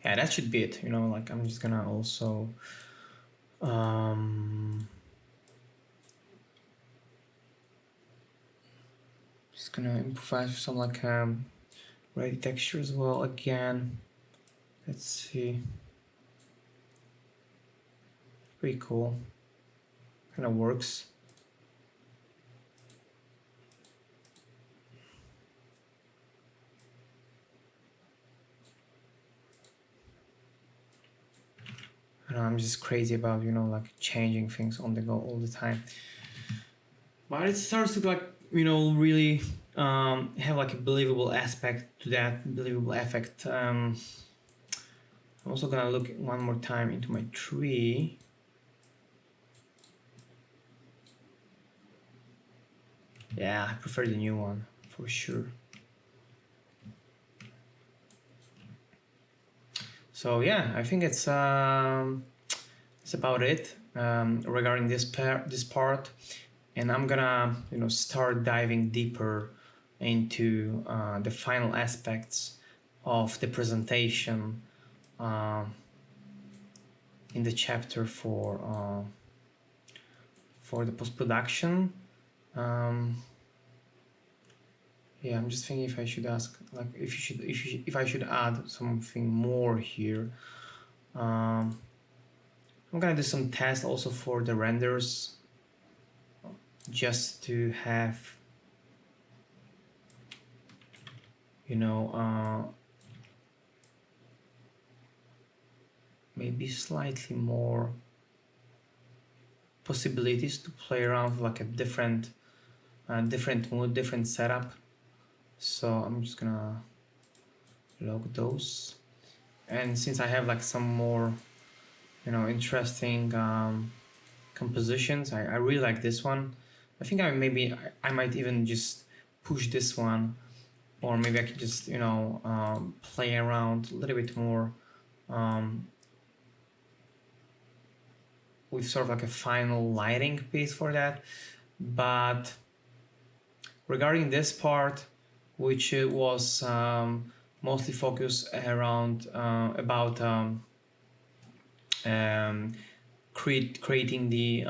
Speaker 1: Yeah, that should be it. You know, like I'm just gonna also. Just gonna improvise with some like ready texture as well again. Let's see. Pretty cool. Kind of works. I know, I'm just crazy about, you know, like changing things on the go all the time. But it starts to like, you know, really have like a believable aspect to that, believable effect. I'm also gonna look one more time into my tree. Yeah, I prefer the new one for sure. So yeah, I think it's about it regarding this part, and I'm gonna, you know, start diving deeper into the final aspects of the presentation in the chapter for the post-production. Yeah, I'm just thinking if I should ask, like, if I should add something more here. I'm gonna do some tests also for the renders, just to have, you know, maybe slightly more possibilities to play around with like a different mood, different setup. So I'm just gonna log those, and since I have like some more, you know, interesting compositions, I really like this one. I think I might even just push this one, or maybe I could just, you know, play around a little bit more with sort of like a final lighting piece for that. But regarding this part, which was mostly focused around about creating the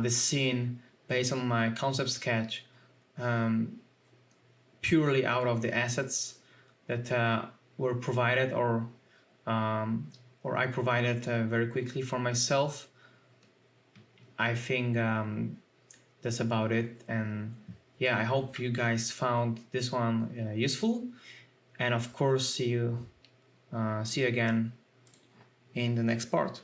Speaker 1: scene based on my concept sketch, purely out of the assets that were provided, or I provided very quickly for myself. I think that's about it, and yeah, I hope you guys found this one useful, and of course see you again in the next part.